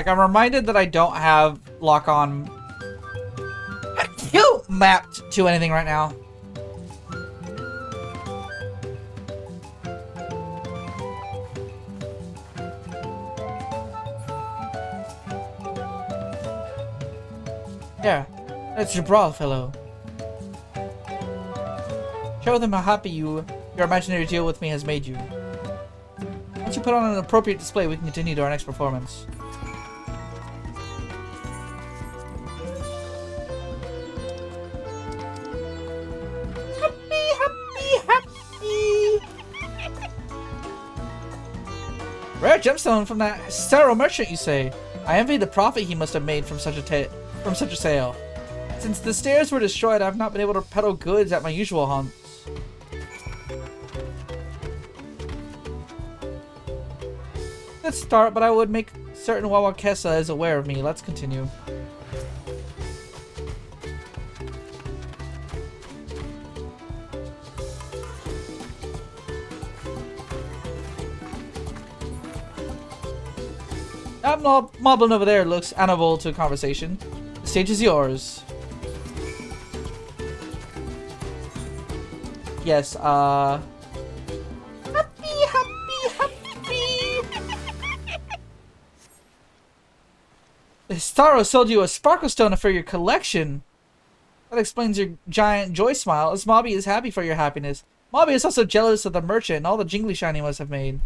I'm reminded that I don't have lock on mapped to anything right now. Yeah, that's your brawl, fellow. Show them how happy your imaginary deal with me has made you. Once you put on an appropriate display, we can continue to our next performance. Rare gemstone from that Sarrow merchant, you say? I envy the profit he must have made from such a sale. Since the stairs were destroyed, I've not been able to peddle goods at my usual haunts. Good start, but I would make certain Wawakesa is aware of me. Let's continue. That moblin over there looks amenable to conversation. The stage is yours. Yes, Happy. Starro sold you a sparkle stone for your collection. That explains your giant joy smile, as Mobby is happy for your happiness. Mobby is also jealous of the merchant and all the jingly shine he must have made.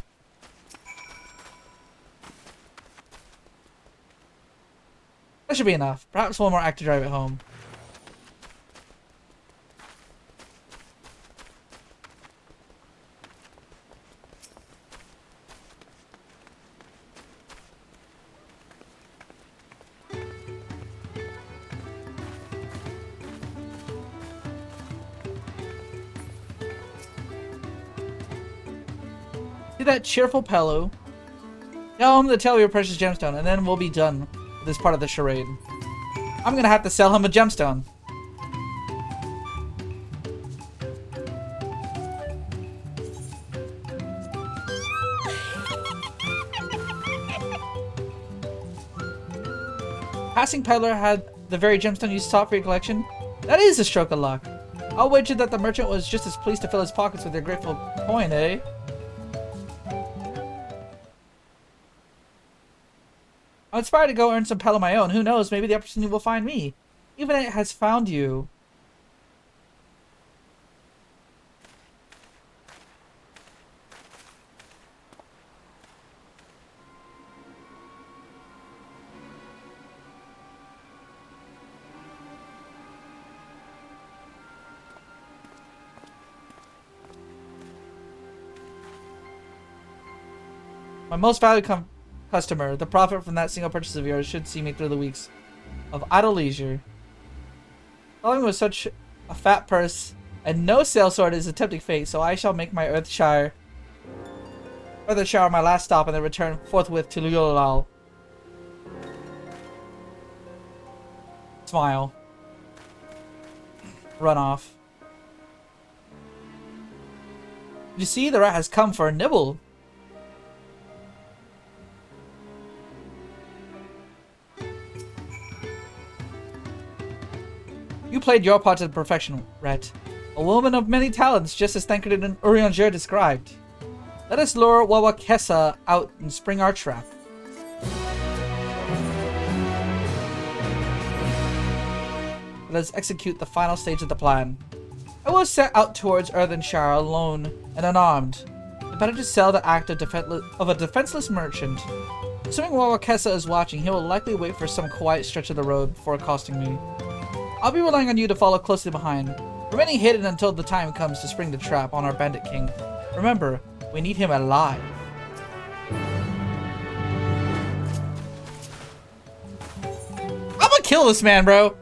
That should be enough. Perhaps one more act to drive it home. See that cheerful Pello? Tell him to tell your precious gemstone, and then we'll be done. This part of the charade. I'm gonna have to sell him a gemstone. Passing peddler had the very gemstone you sought for your collection. That is a stroke of luck. I'll wager that the merchant was just as pleased to fill his pockets with your grateful coin, eh? I'm inspired to go earn some Pel of my own. Who knows, maybe the opportunity will find me. Even it has found you. My most valued customer, the profit from that single purchase of yours should see me through the weeks of idle leisure. Following with such a fat purse and no sale sword is a tempting fate, so I shall make my Earthshire my last stop and then return forthwith to Lulal. Smile. Run off. You see, the rat has come for a nibble. You played your part to perfection, Ret. A woman of many talents, just as Thancred and Urianger described. Let us lure Wawakesa out and spring our trap. let us execute the final stage of the plan. I will set out towards Earthenshire alone and unarmed. It better to sell the act of a defenseless merchant. Assuming Wawakesa is watching, he will likely wait for some quiet stretch of the road before accosting me. I'll be relying on you to follow closely behind, remaining hidden until the time comes to spring the trap on our bandit king. Remember, we need him alive. I'm gonna kill this man, bro.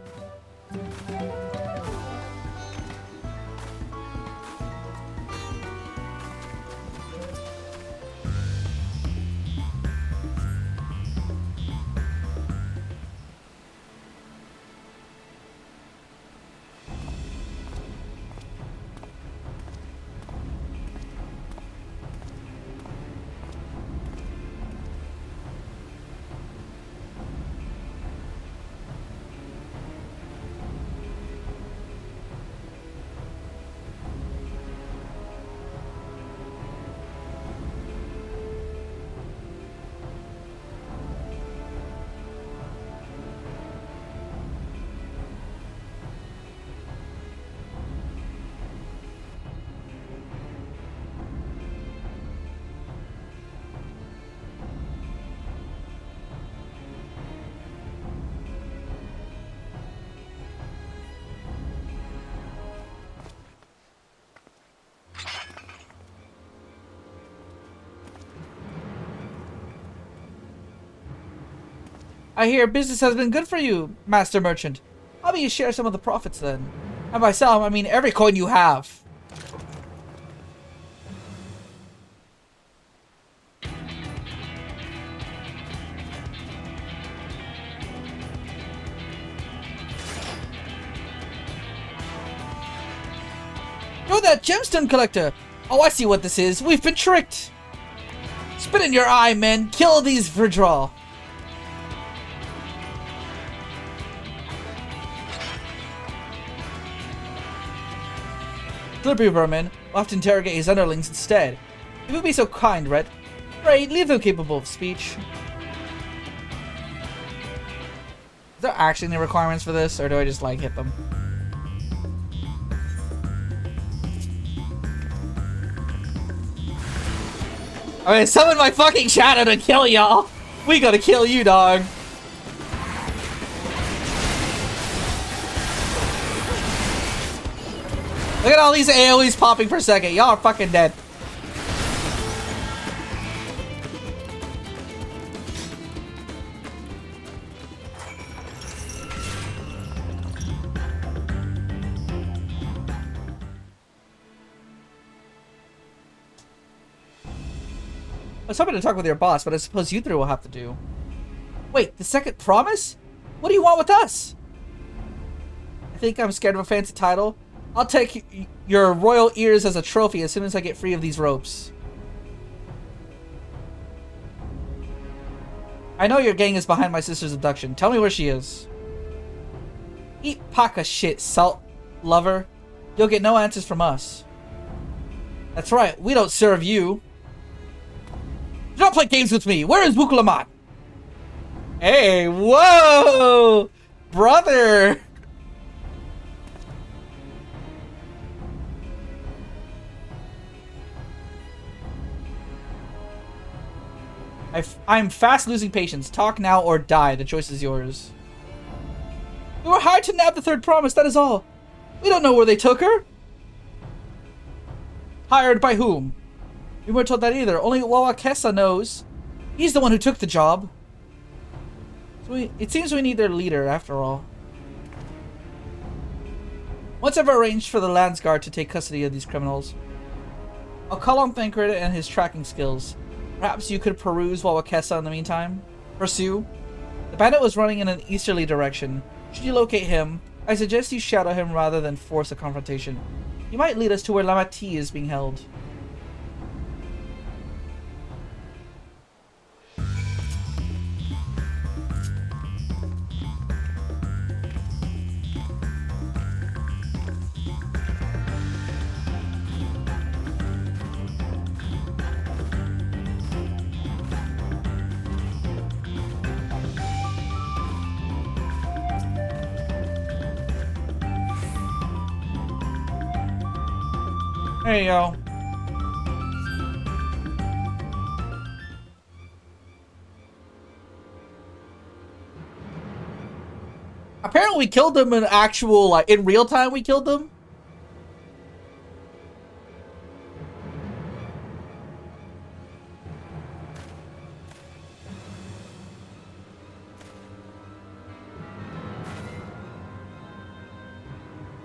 I hear business has been good for you, Master Merchant. How about you share some of the profits then? And by some, I mean every coin you have. You're that gemstone collector! Oh, I see what this is. We've been tricked! Spit in your eye, men! Kill these for draw! Slippery vermin. We'll have to interrogate his underlings instead. If you would be so kind, Red. Ray, leave them capable of speech. Is there actually any requirements for this, or do I just like hit them? Okay, summon my fucking shadow to kill y'all! We gotta kill you, dog! Look at all these AoEs popping per second. Y'all are fucking dead. I was hoping to talk with your boss, but I suppose you three will have to do. Wait, the second promise? What do you want with us? I think I'm scared of a fancy title. I'll take your royal ears as a trophy as soon as I get free of these ropes. I know your gang is behind my sister's abduction. Tell me where she is. Eat paka shit, salt lover. You'll get no answers from us. That's right, we don't serve you. Do not play games with me. Where is Bukulamat? Hey, whoa! Brother! I'm fast losing patience. Talk now or die. The choice is yours. We were hired to nab the third promise, that is all. We don't know where they took her. Hired by whom? We weren't told that either. Only Wawakesa knows. He's the one who took the job. So it seems we need their leader, after all. Once I've arranged for the Landsguard to take custody of these criminals, I'll call on Thancred and his tracking skills. Perhaps you could peruse Wawakesa in the meantime? Pursue? The bandit was running in an easterly direction. Should you locate him, I suggest you shadow him rather than force a confrontation. He might lead us to where Lamati is being held. There you go. Apparently we killed them in actual, like, in real time we killed them.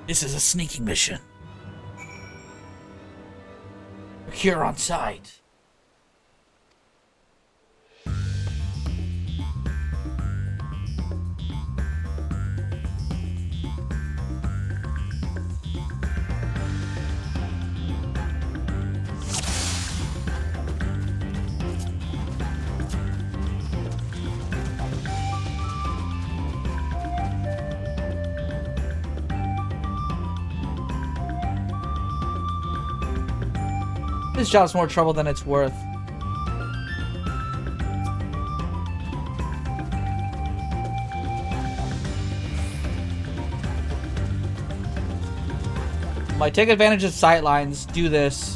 This is a sneaking mission. We're here on site. This job's more trouble than it's worth. Might take advantage of sightlines. Do this.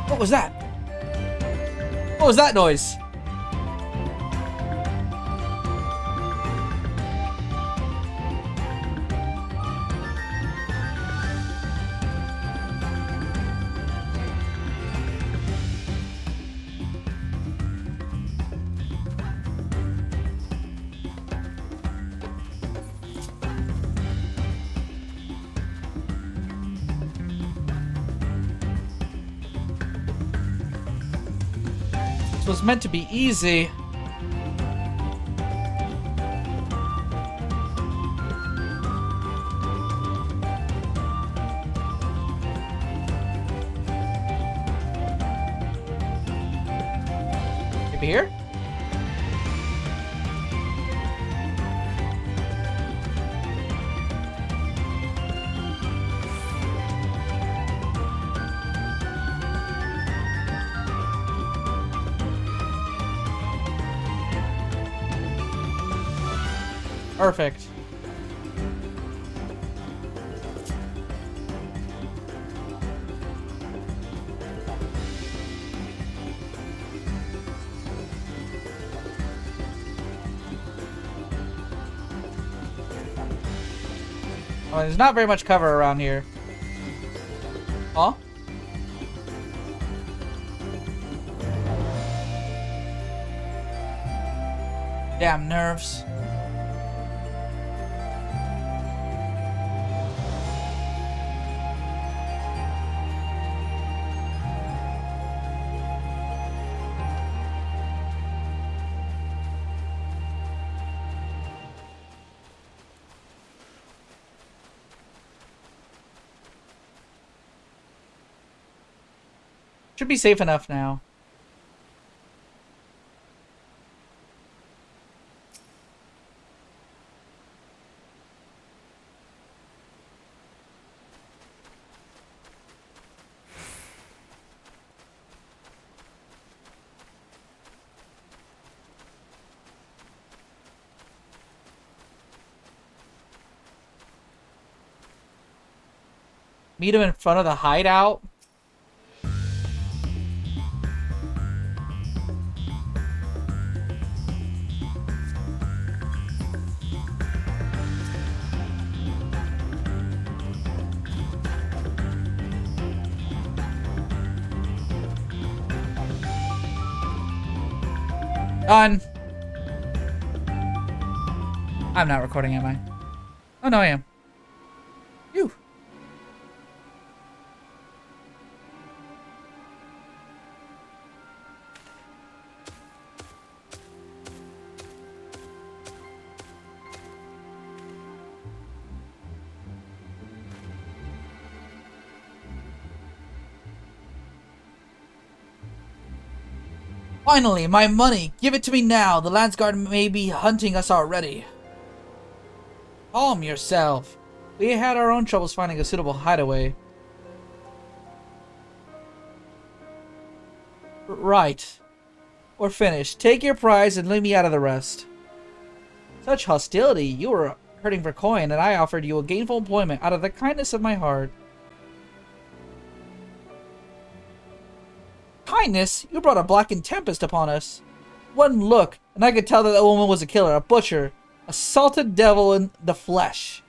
What was that? What was that noise? This was meant to be easy. Maybe here? Perfect. Oh, there's not very much cover around here. Huh? Damn nerves. Should be safe enough now. Meet him in front of the hideout. Done. I'm not recording, am I? Oh, no, I am. Phew. Finally, my money! Give it to me now! The Landsguard may be hunting us already. Calm yourself. We had our own troubles finding a suitable hideaway. Right. We're finished. Take your prize and leave me out of the rest. Such hostility. You were hurting for coin, and I offered you a gainful employment out of the kindness of my heart. Kindness? You brought a blackened tempest upon us. One look, and I could tell that the woman was a killer, a butcher, a salted devil in the flesh.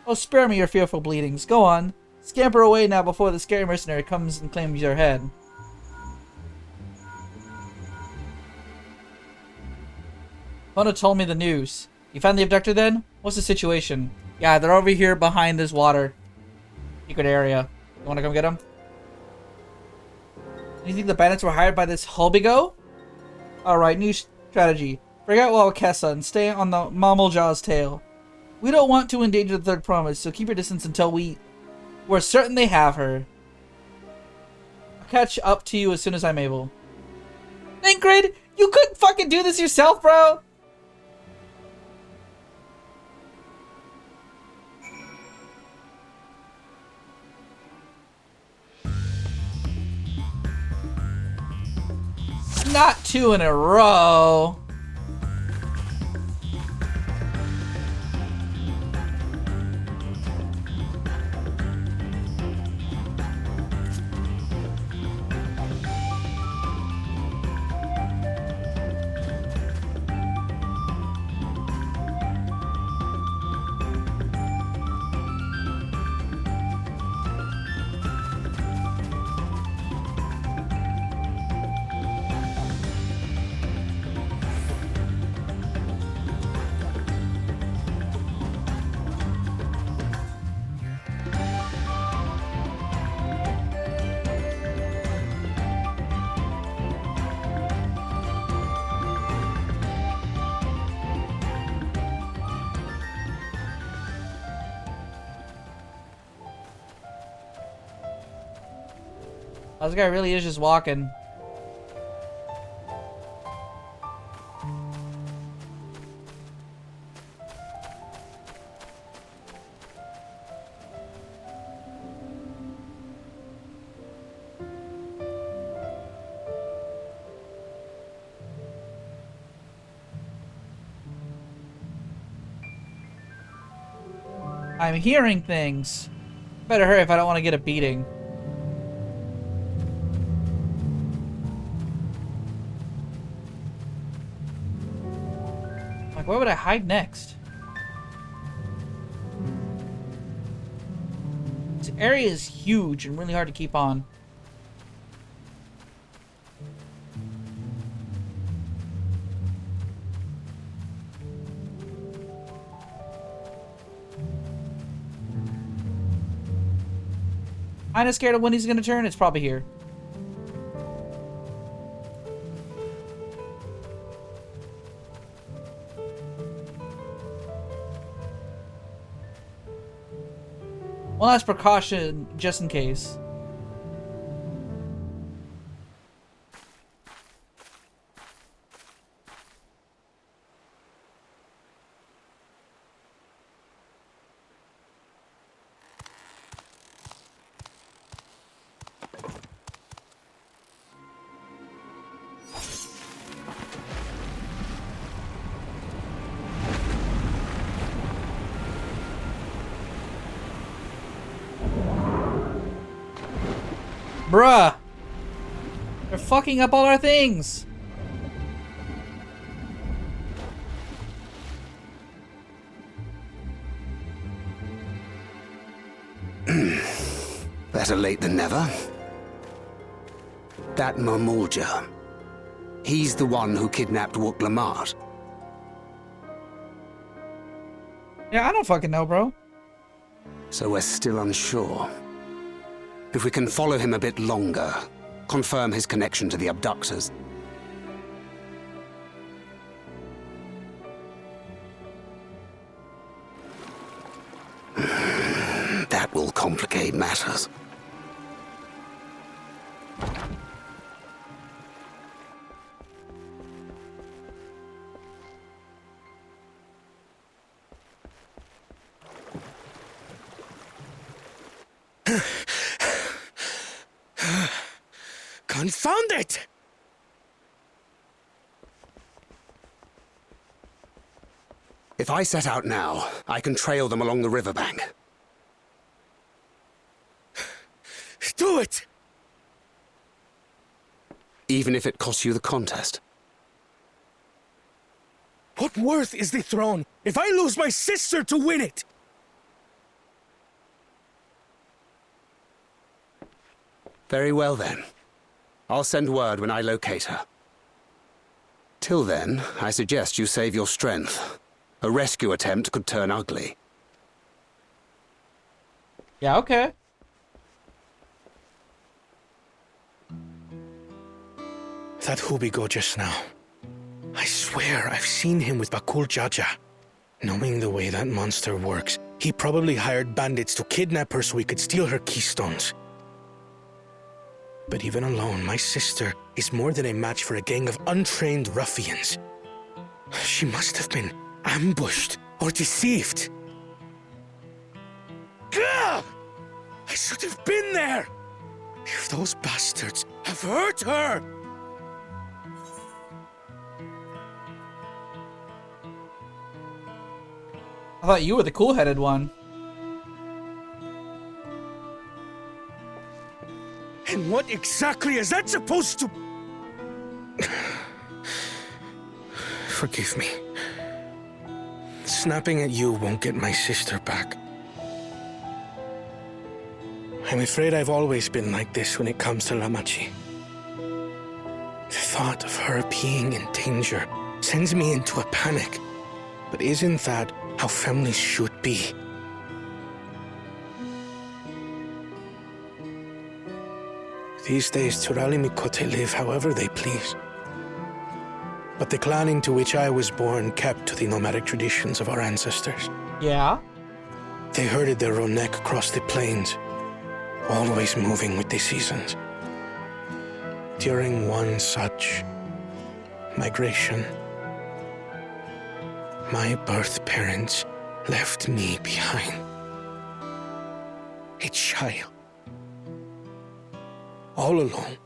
Oh, spare me your fearful bleedings. Go on. Scamper away now before the scary mercenary comes and claims your head. Mona told me the news. You found the abductor then? What's the situation? Yeah, they're over here behind this water. Secret area. You wanna come get them? You think the bandits were hired by this Holbigo? Alright, new strategy. Forget Wawakessa and stay on the Mamuljaw's tail. We don't want to endanger the third promise, so keep your distance until we're certain they have her. I'll catch up to you as soon as I'm able. Ingrid, you couldn't fucking do this yourself, bro! Not 2 in a row. Oh, this guy really is just walking. I'm hearing things. Better hurry if I don't want to get a beating. Like, where would I hide next? This area is huge and really hard to keep on. Kinda scared of when he's gonna turn. It's probably here. One last precaution, just in case. Bruh! They're fucking up all our things! Better late than never. That Mamulja. He's the one who kidnapped Wook Lamart. Yeah, I don't fucking know, bro. So we're still unsure. If we can follow him a bit longer, confirm his connection to the abductors. That will complicate matters. Confound it! If I set out now, I can trail them along the riverbank. Do it! Even if it costs you the contest. What worth is the throne if I lose my sister to win it? Very well then. I'll send word when I locate her. Till then, I suggest you save your strength. A rescue attempt could turn ugly. Yeah, okay. That Hubigo just now. I swear I've seen him with Bakul Jaja. Knowing the way that monster works, he probably hired bandits to kidnap her so he could steal her keystones. But even alone, my sister is more than a match for a gang of untrained ruffians. She must have been ambushed or deceived. Gah! I should have been there! If those bastards have hurt her! I thought you were the cool-headed one. And what exactly is that supposed to... Forgive me. Snapping at you won't get my sister back. I'm afraid I've always been like this when it comes to Lamachi. The thought of her being in danger sends me into a panic. But isn't that how families should be? These days, Turali Mikote live however they please. But the clan into which I was born kept to the nomadic traditions of our ancestors. Yeah? They herded their own neck across the plains, always moving with the seasons. During one such migration, my birth parents left me behind. A child. All alone.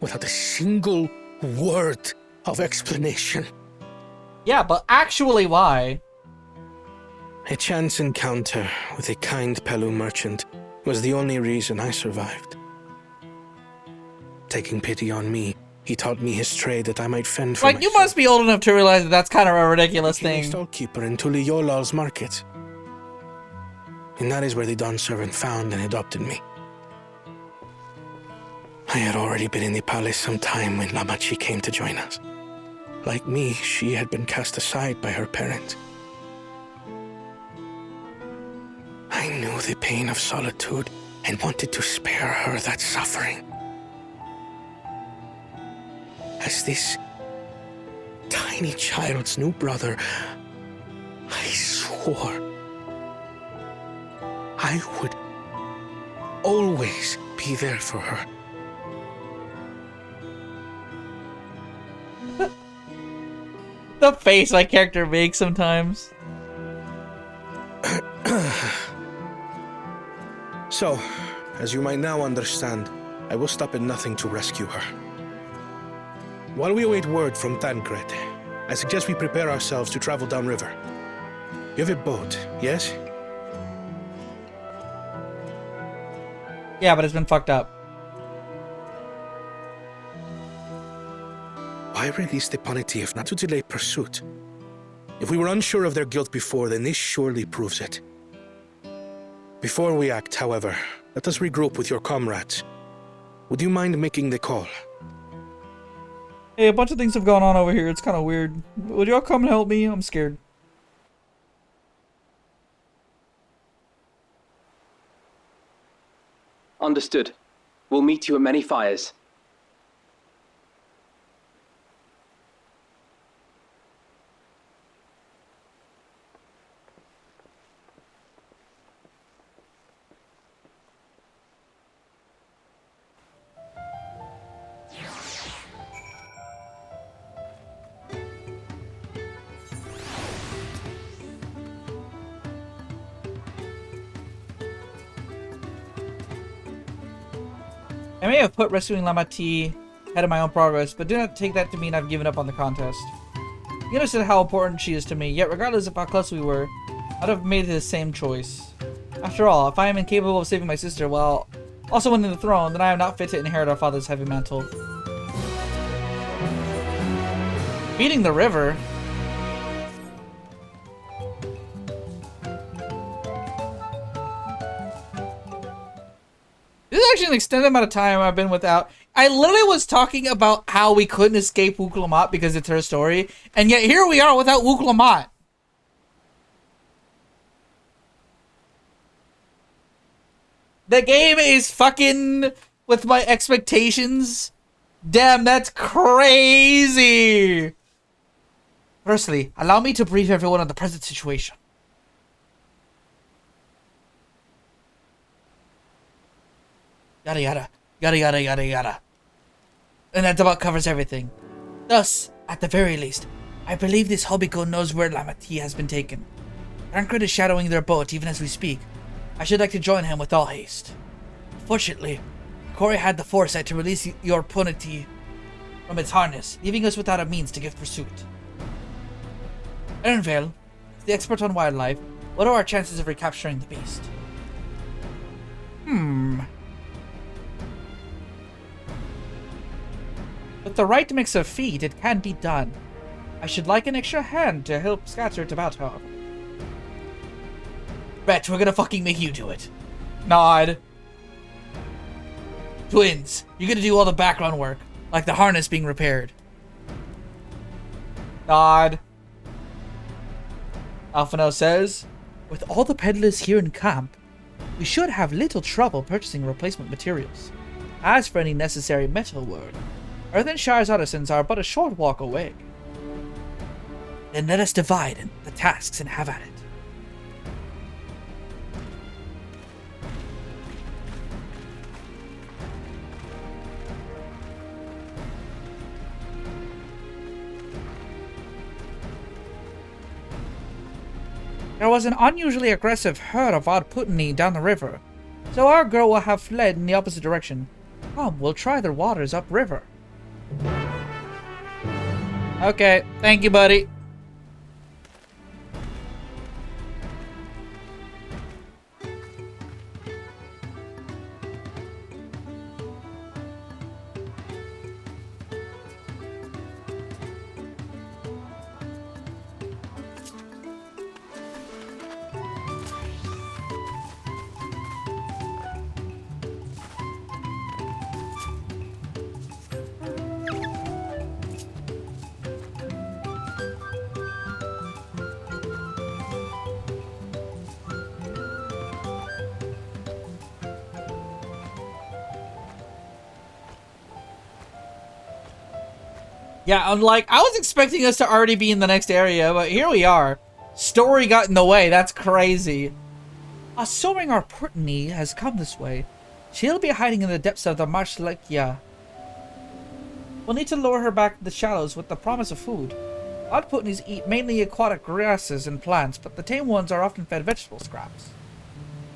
Without a single word of explanation. Yeah, but actually why? A chance encounter with a kind Pelu merchant was the only reason I survived. Taking pity on me, he taught me his trade that I might fend for Like, you must be old enough to realize that that's kind of a ridiculous thing. thing. Stallkeeper in Tuliyolal's market. And that is where the Dawn servant found and adopted me. I had already been in the palace some time when Lamachi came to join us. Like me, she had been cast aside by her parents. I knew the pain of solitude and wanted to spare her that suffering. As this tiny child's new brother, I swore I would always be there for her. The face my character makes sometimes. So, as you might now understand, I will stop at nothing to rescue her. While we await word from Tancred, I suggest we prepare ourselves to travel downriver. You have a boat, yes? Yeah, but it's been fucked up. Why release the Poniti not to delay pursuit? If we were unsure of their guilt before, then this surely proves it. Before we act, however, let us regroup with your comrades. Would you mind making the call? Hey, a bunch of things have gone on over here. It's kind of weird. Would y'all come and help me? I'm scared. Understood. We'll meet you at many fires. I may have put rescuing Lamati ahead of my own progress, but do not take that to mean I've given up on the contest. You understood how important she is to me, yet regardless of how close we were, I'd have made the same choice. After all, if I am incapable of saving my sister while also winning the throne, then I am not fit to inherit our father's heavy mantle. Beating the river? This is actually an extended amount of time I've been without. I literally was talking about how we couldn't escape Wuk-Lamat because it's her story, and yet here we are without Wuk-Lamat. The game is fucking with my expectations. Damn, that's crazy. Firstly, allow me to brief everyone on the present situation. Yada yada, yada yada yada yada. And that about covers everything. Thus, at the very least, I believe this Hobiko knows where Lamati has been taken. Tancred is shadowing their boat even as we speak. I should like to join him with all haste. Fortunately, Corey had the foresight to release your punity from its harness, leaving us without a means to give pursuit. Ernvale, the expert on wildlife, what are our chances of recapturing the beast? With the right mix of feed, it can be done. I should like an extra hand to help scatter it about, however. Bet, we're gonna fucking make you do it. Nod. Twins, you're gonna do all the background work, like the harness being repaired. Nod. Alphino says, with all the peddlers here in camp, we should have little trouble purchasing replacement materials. As for any necessary metal work, Earthenshire's artisans are but a short walk away. Then let us divide the tasks and have at it. There was an unusually aggressive herd of odd Putney down the river, so our girl will have fled in the opposite direction. Come, we'll try their waters upriver. Okay, thank you, buddy. Yeah, I'm like, I was expecting us to already be in the next area, but here we are. Story got in the way, that's crazy. Assuming our Putney has come this way, she'll be hiding in the depths of the Marshlekia. We'll need to lure her back to the shallows with the promise of food. Odd Putneys eat mainly aquatic grasses and plants, but the tame ones are often fed vegetable scraps.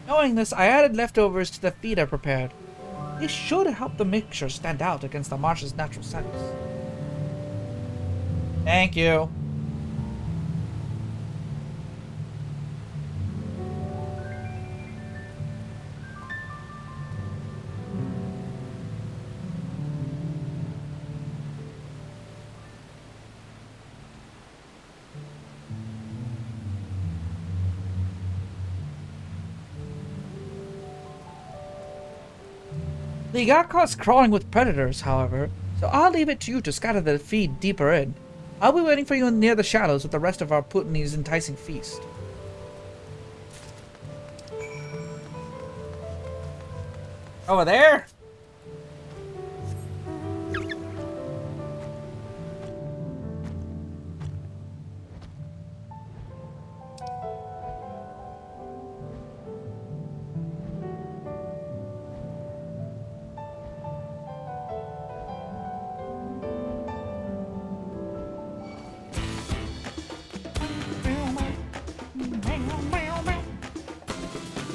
Knowing this, I added leftovers to the feed I prepared. This should help the mixture stand out against the marsh's natural scents. Thank you. They got caught crawling with predators, however, so I'll leave it to you to scatter the feed deeper in. I'll be waiting for you near the shallows with the rest of our Putney's enticing feast. Over there?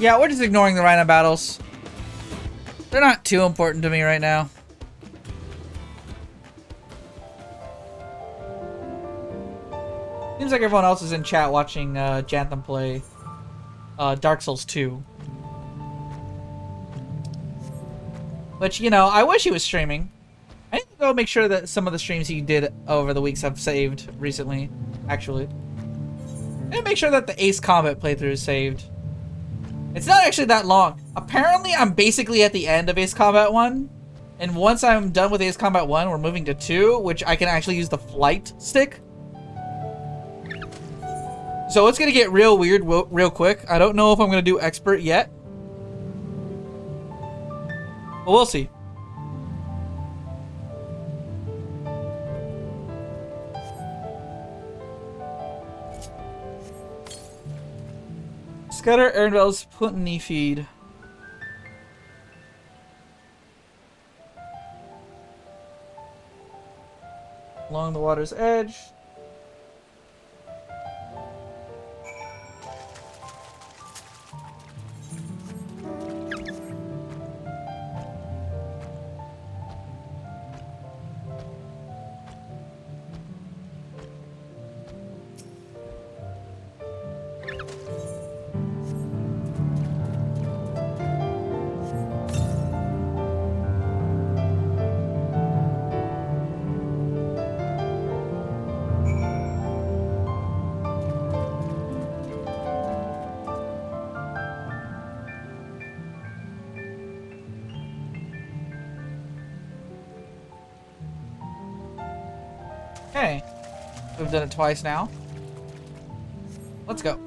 Yeah, we're just ignoring the rhino battles. They're not too important to me right now. seems like everyone else is in chat watching Jantham play Dark Souls 2. Which, you know, I wish he was streaming. I need to go make sure that some of the streams he did over the weeks I've saved recently, actually. And make sure that the Ace Combat playthrough is saved. It's not actually that long. Apparently, I'm basically at the end of Ace Combat 1. And once I'm done with Ace Combat 1, we're moving to 2, which I can actually use the flight stick. So it's gonna get real weird real quick. I don't know if I'm gonna do expert yet. But we'll see. Scudder Ernvel's Puntney feed. Along the water's edge. Okay. We've done it twice now. Let's go.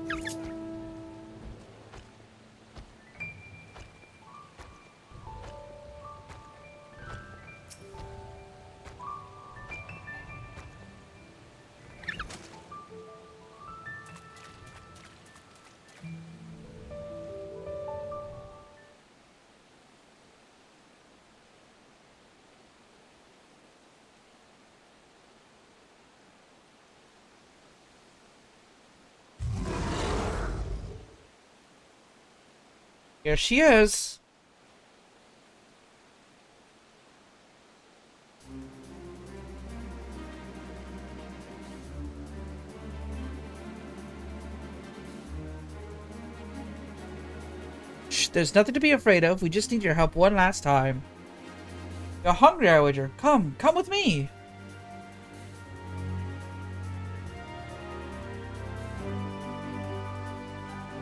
Here she is. Shh, there's nothing to be afraid of. We just need your help one last time. You're hungry, I wager. Come with me.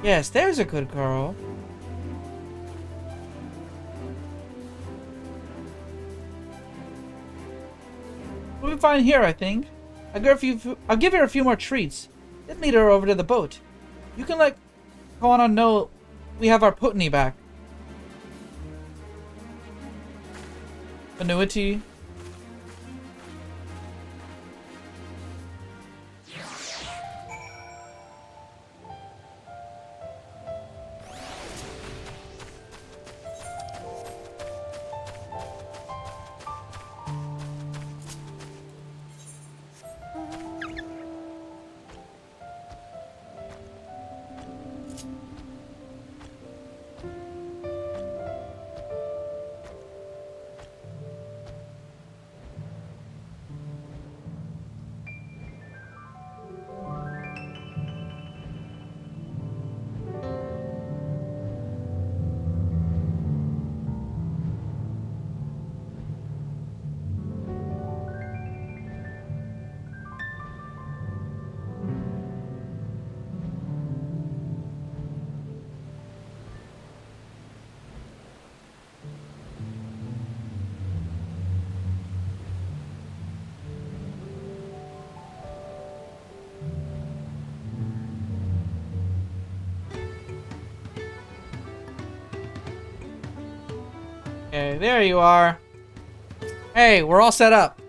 Yes, there's a good girl. We'll be fine here, I think. I'll give her a few more treats. Then lead her over to the boat. You can let Kekon know we have our Putney back. Annuity. Okay, there you are. Hey, we're all set up.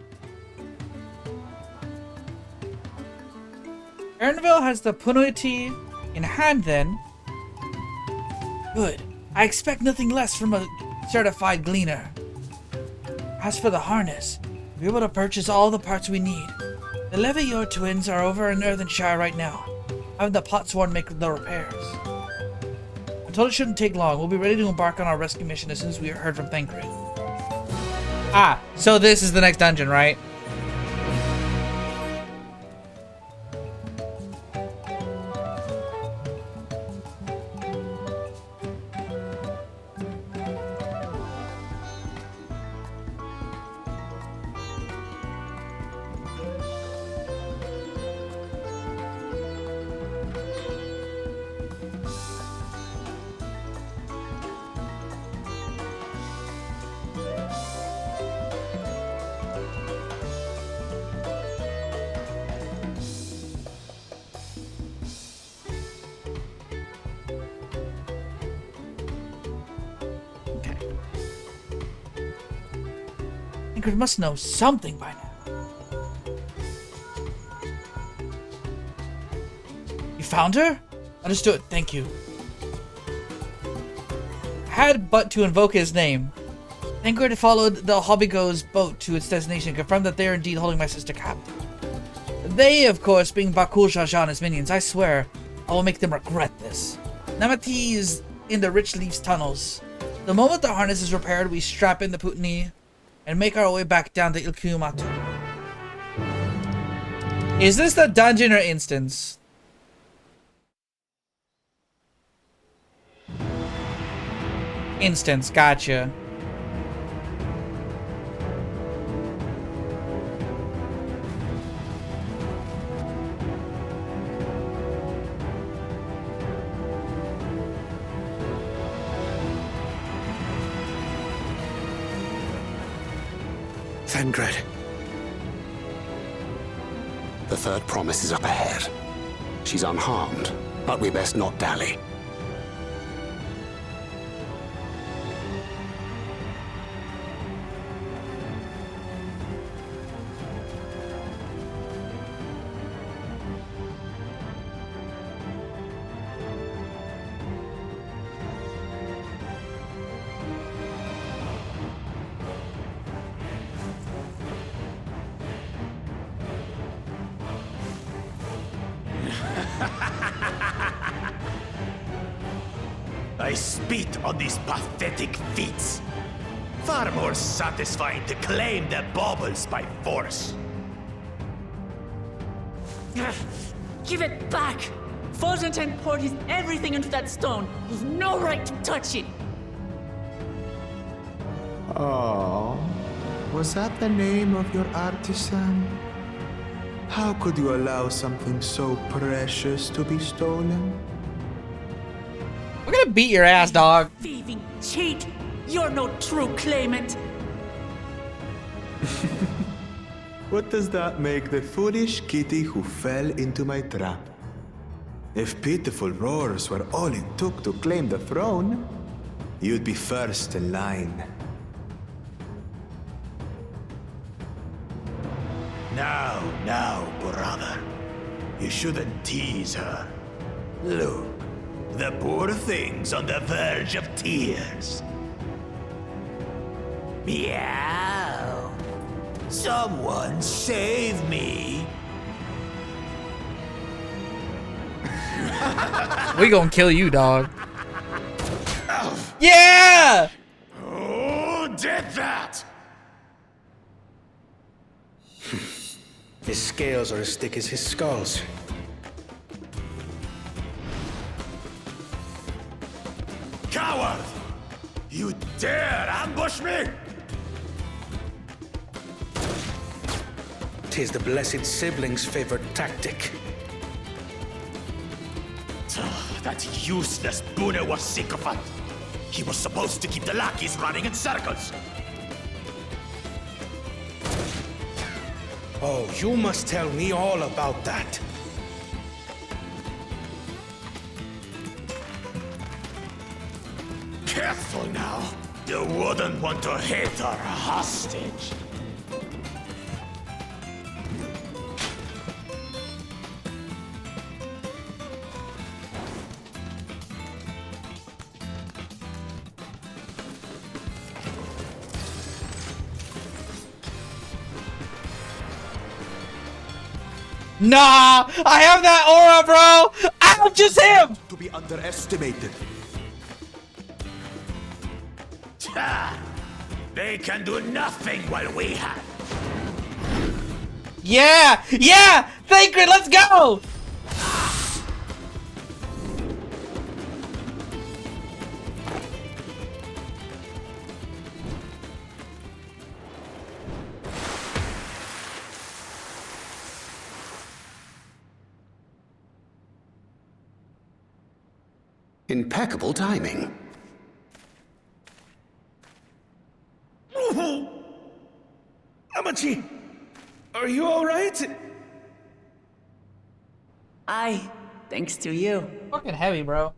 Ernville has the Punuity in hand then. Good. I expect nothing less from a certified gleaner. As for the harness, we're able to purchase all the parts we need. The Levior twins are over in Earthenshire right now, having the Potsworn make the repairs. I'm told it shouldn't take long. We'll be ready to embark on our rescue mission as soon as we heard from Thancred. Ah, so this is the next dungeon, right? Ingrid must know something by now. You found her? Understood, thank you. I had but to invoke his name. Ingrid followed the Hobbigo's boat to its destination and confirmed that they are indeed holding my sister captive. They, of course, being Bakul Shasha and his minions, I swear, I will make them regret this. Namati is in the Rich Leaf's tunnels. The moment the harness is repaired, we strap in the Putni and make our way back down to Ilkumatu. Is this the dungeon or instance? Instance, gotcha. Thangred. The third promise is up ahead. She's unharmed, but we best not dally. I spit on these pathetic feats. Far more satisfying to claim their baubles by force. Give it back! Fosuntan poured his everything into that stone. You've no right to touch it! Oh, was that the name of your artisan? How could you allow something so precious to be stolen? We're gonna beat your ass, dog. Thieving cheat! You're no true claimant! What does that make the foolish kitty who fell into my trap? If pitiful roars were all it took to claim the throne, you'd be first in line. Now, brother. You shouldn't tease her. Look, the poor thing's on the verge of tears. Meow. Someone save me. We gonna kill you, dog. Yeah! Who did that? His scales are as thick as his skulls. Coward! You dare ambush me? 'Tis the blessed sibling's favorite tactic. That useless Bune was sycophant. He was supposed to keep the lackeys running in circles. Oh, you must tell me all about that. Careful now. You wouldn't want to hit her hostage. Nah! I have that aura, bro! Ouch, just him! To be underestimated. They can do nothing while we have. Yeah! Yeah! Thancred, let's go! Impeccable timing. Amachi, are you all right? Aye, thanks to you. Fucking heavy, bro.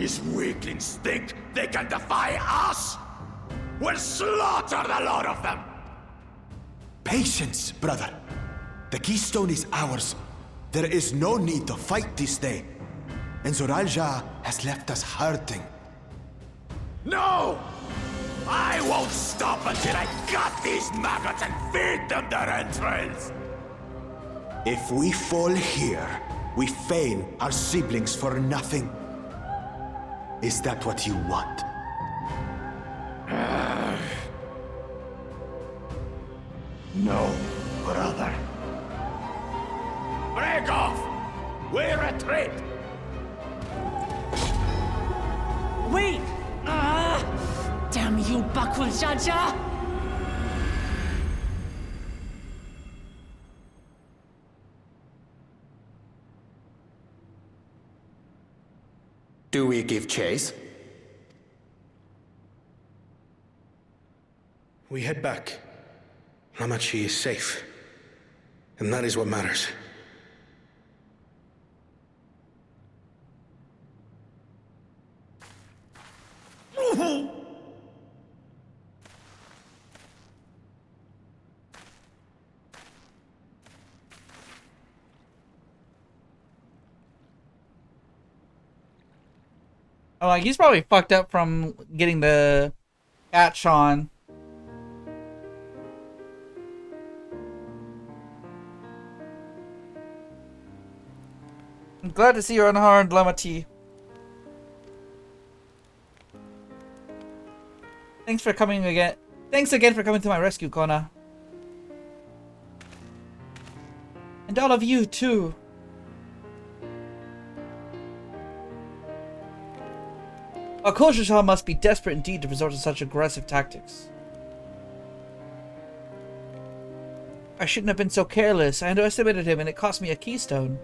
These weaklings think they can defy us? We'll slaughter the lot of them! Patience, brother. The keystone is ours. There is no need to fight this day. And Zoralja has left us hurting. No! I won't stop until I gut these maggots and feed them their entrails! If we fall here, we fail our siblings for nothing. Is that what you want? No, brother. Break off! We retreat! Wait! Damn you, Bakul Jaja! Do we give chase? We head back. Hamachi is safe. And that is what matters. Oh, like he's probably fucked up from getting the catch on. I'm glad to see you're unharmed, Lamati. Thanks for coming again. Thanks again for coming to my rescue, Kona. And all of you, too. Akosha must be desperate indeed to resort to such aggressive tactics. I shouldn't have been so careless. I underestimated him and it cost me a keystone.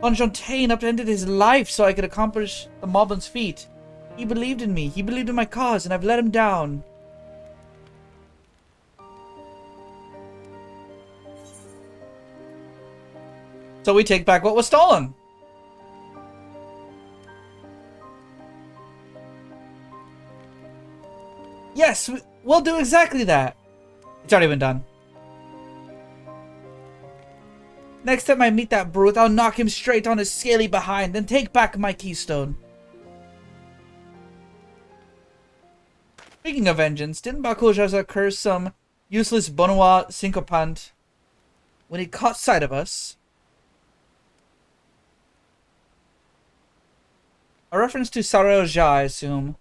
Fontaine upended his life so I could accomplish the Moblin's feat. He believed in me. He believed in my cause, and I've let him down. So we take back what was stolen. Yes, we'll do exactly that. It's already been done. Next time I meet that brute, I'll knock him straight on his scaly behind, then take back my keystone. Speaking of vengeance, didn't Bakujaza curse some useless Bonoa sycophant when he caught sight of us? A reference to Saraoja, I assume.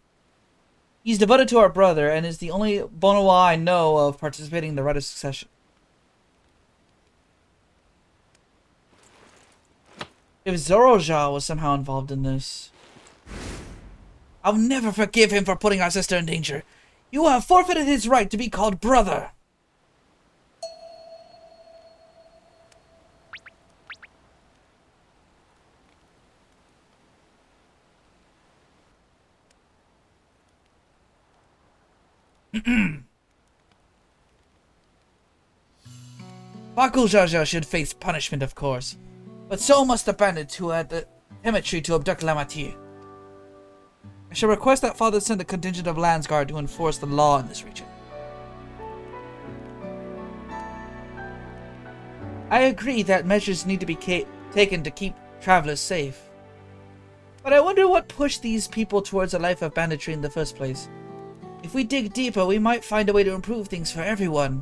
He's devoted to our brother and is the only Bonoa I know of participating in the Rite of Succession. If Zoroja was somehow involved in this, I'll never forgive him for putting our sister in danger. You have forfeited his right to be called brother. Bakujaja should face punishment, of course. But so must the bandits who had the temerity to abduct Lamati. I shall request that Father send a contingent of Landsguard to enforce the law in this region. I agree that measures need to be taken to keep travelers safe. But I wonder what pushed these people towards a life of banditry in the first place. If we dig deeper, we might find a way to improve things for everyone.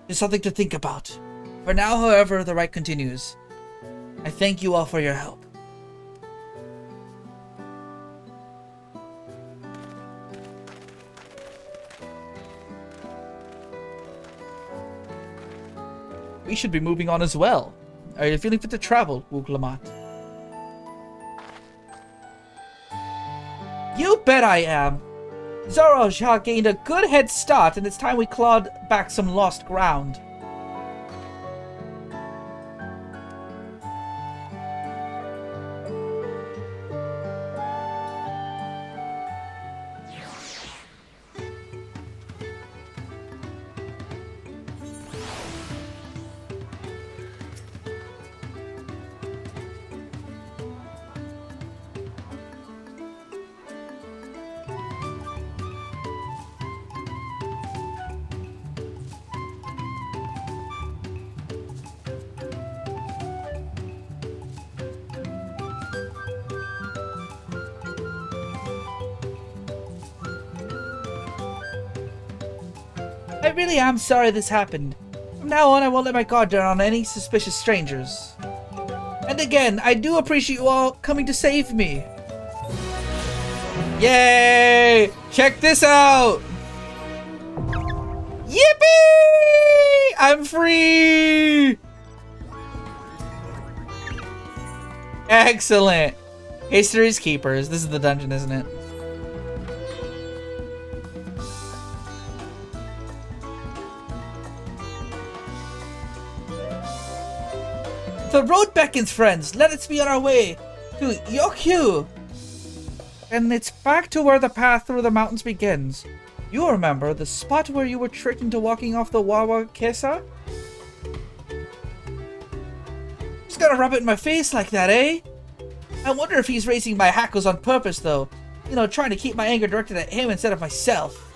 It's something to think about. For now, however, the rite continues. I thank you all for your help. We should be moving on as well. Are you feeling fit to travel, Wuglamat? You bet I am! Zoroja gained a good head start, and it's time we clawed back some lost ground. I really am sorry this happened. From now on, I won't let my guard down on any suspicious strangers. And again, I do appreciate you all coming to save me. Yay! Check this out! Yippee! I'm free! Excellent. History's Keepers. This is the dungeon, isn't it? The road beckons, friends. Let us be on our way to Yokyu. And it's back to where the path through the mountains begins. You remember the spot where you were tricked into walking off the Wawa Kesa? Just gonna rub it in my face like that, eh? I wonder if he's raising my hackles on purpose, though. You know, trying to keep my anger directed at him instead of myself.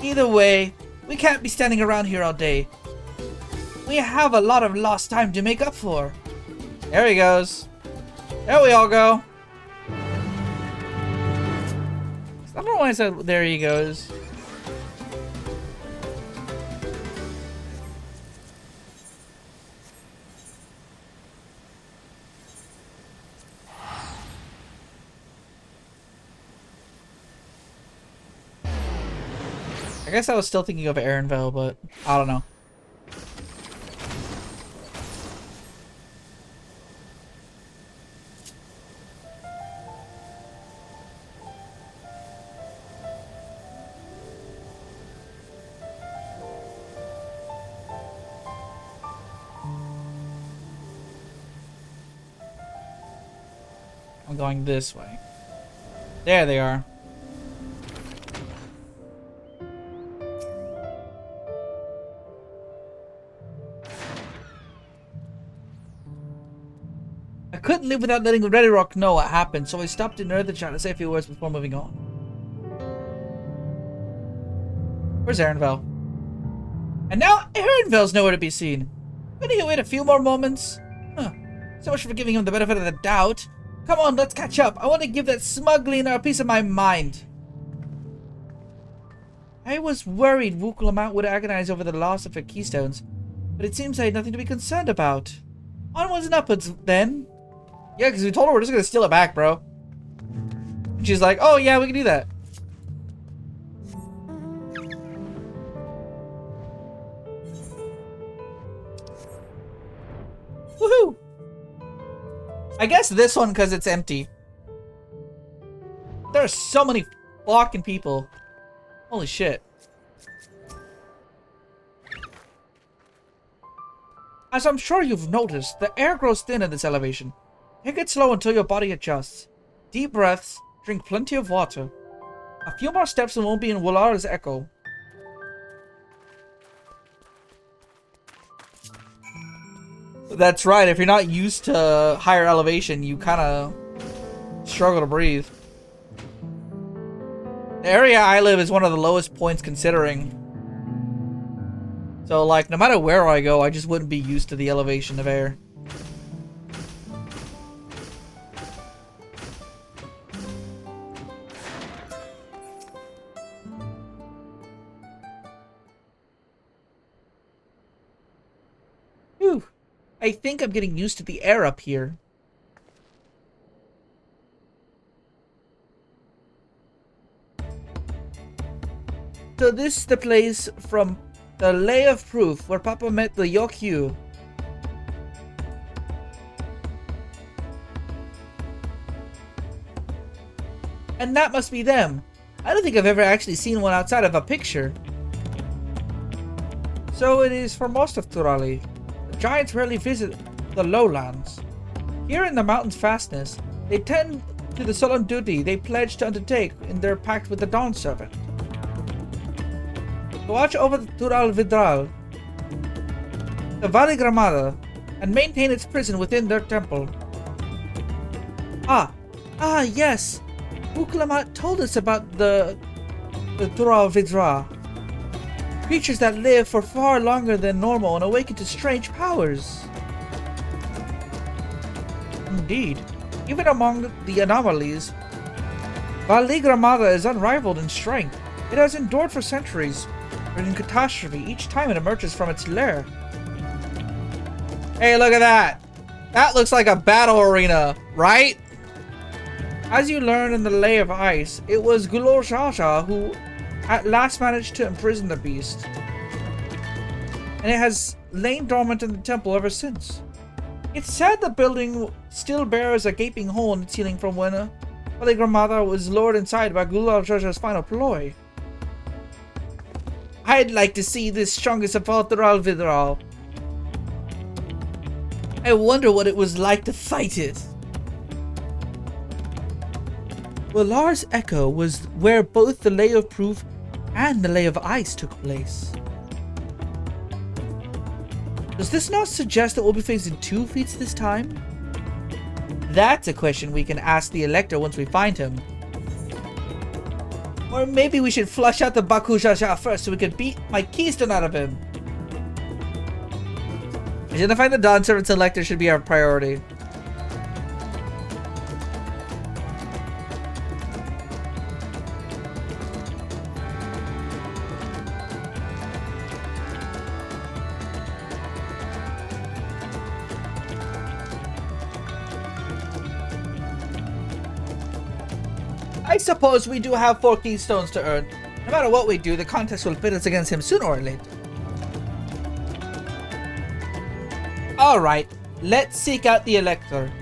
Either way, we can't be standing around here all day. We have a lot of lost time to make up for. There he goes. There we all go. I don't know why I said there he goes. I guess I was still thinking of Aaronville, but I don't know. I'm going this way. There they are. I couldn't live without letting Ready Rock know what happened, so I stopped in the chat to say a few words before moving on. Where's Aaronville? And now Aaronville's nowhere to be seen. Couldn't he wait a few more moments? Huh. So much for giving him the benefit of the doubt. Come on, let's catch up. I want to give that smug leaner a piece of my mind. I was worried Wuklamat would agonize over the loss of her keystones, but it seems I had nothing to be concerned about. Onwards and upwards, then. Yeah, because we told her we're just going to steal it back, bro. And she's like, oh yeah, we can do that. Woohoo! I guess this one because it's empty. There are so many fucking people. Holy shit. As I'm sure you've noticed, the air grows thin in this elevation. Take it slow until your body adjusts. Deep breaths, drink plenty of water. A few more steps and we'll be in Wulara's Echo. That's right, if you're not used to higher elevation, you kind of struggle to breathe. The area I live is one of the lowest points considering. So, like, no matter where I go, I just wouldn't be used to the elevation of air. Whew. I think I'm getting used to the air up here. So this is the place from the Lay of Proof where Papa met the Yokyu. And that must be them. I don't think I've ever actually seen one outside of a picture. So it is for most of Turali. The giants rarely visit the lowlands. Here in the mountain's fastness, they tend to the solemn duty they pledge to undertake in their pact with the Dawn Servant. To watch over the Tural Vidral, the Valley Gramada, and maintain its prison within their temple. Ah, yes! Wuklamat told us about the Tural Vidra. Creatures that live for far longer than normal and awaken to strange powers. Indeed, even among the anomalies, Valley Gramada is unrivaled in strength. It has endured for centuries, bringing catastrophe each time it emerges from its lair. Hey, look at that! That looks like a battle arena, right? As you learn in the Lay of Ice, it was Gulor Shasha who at last managed to imprison the beast. And it has lain dormant in the temple ever since. It's said the building still bears a gaping hole in its ceiling from when Holy Grandmother was lured inside by Gulor Shasha's final ploy. I'd like to see this strongest of all Vidral. I wonder what it was like to fight it. Well, Lars Echo was where both the Lay of Proof and the Lay of Ice took place. Does this not suggest that we'll be facing 2 feats this time? That's a question we can ask the Elector once we find him. Or maybe we should flush out the Baku Shasha first so we can beat my keystone out of him. Identifying the Dawn Servant Selector should be our priority. I suppose we do have 4 keystones to earn. No matter what we do, the contest will pit us against him sooner or later. Alright, let's seek out the Elector.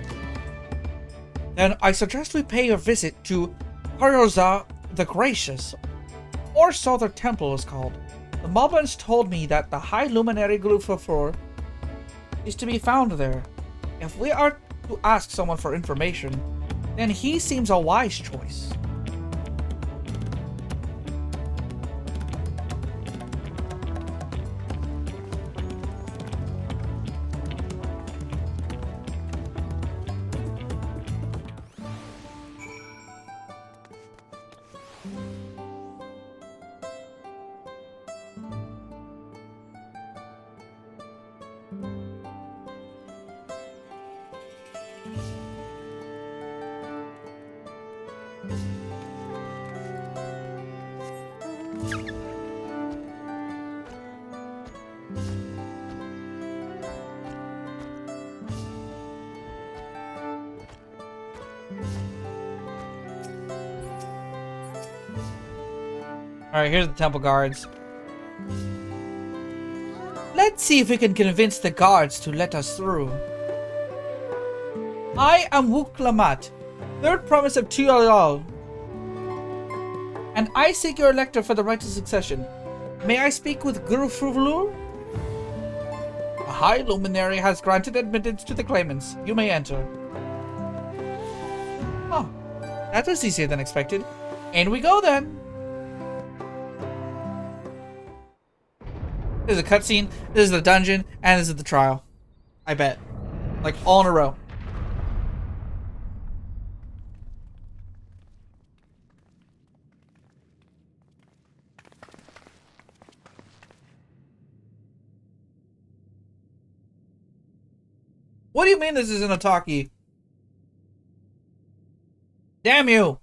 Then I suggest we pay a visit to Haryoza the Gracious, or so their temple is called. The Moblins told me that the High Luminary Glufafor is to be found there. If we are to ask someone for information, then he seems a wise choice. Alright, here's the temple guards. Let's see if we can convince the guards to let us through. I am Wuklamat, 3rd promise of Tualal, and I seek your elector for the right to succession. May I speak with Guru Fruvlur? A high luminary has granted admittance to the claimants. You may enter. Oh, that was easier than expected. In we go then. This is a cutscene, this is the dungeon, and this is the trial. I bet. Like, all in a row. What do you mean this isn't a talkie? Damn you!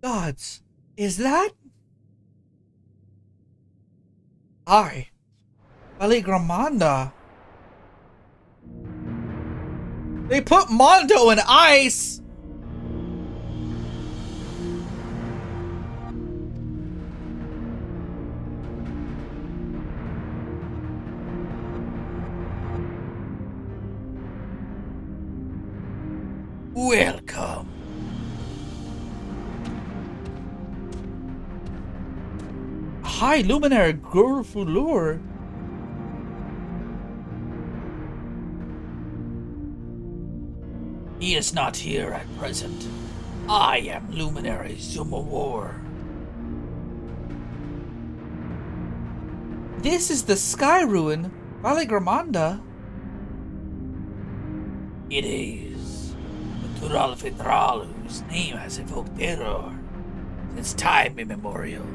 Gods, is that? Aligramanda. They put Mondo in ice! Welcome. High Luminary Gurfulur. He is not here at present. I am Luminary Zumawar. This is the Sky Ruin, Valigramanda. It is the Tural Fedral whose name has evoked terror since time immemorial.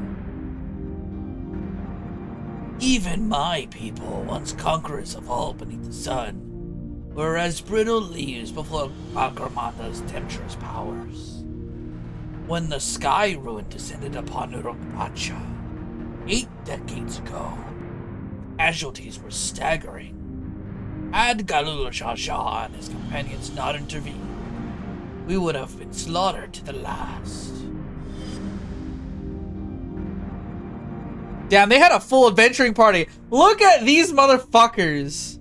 Even my people, once conquerors of all beneath the sun, were as brittle leaves before Agramanda's tempestuous powers. When the Sky Ruin descended upon Urukpacha 8 decades ago, casualties were staggering. Had Galul Jaja and his companions not intervened, we would have been slaughtered to the last. Damn, they had a full adventuring party. Look at these motherfuckers.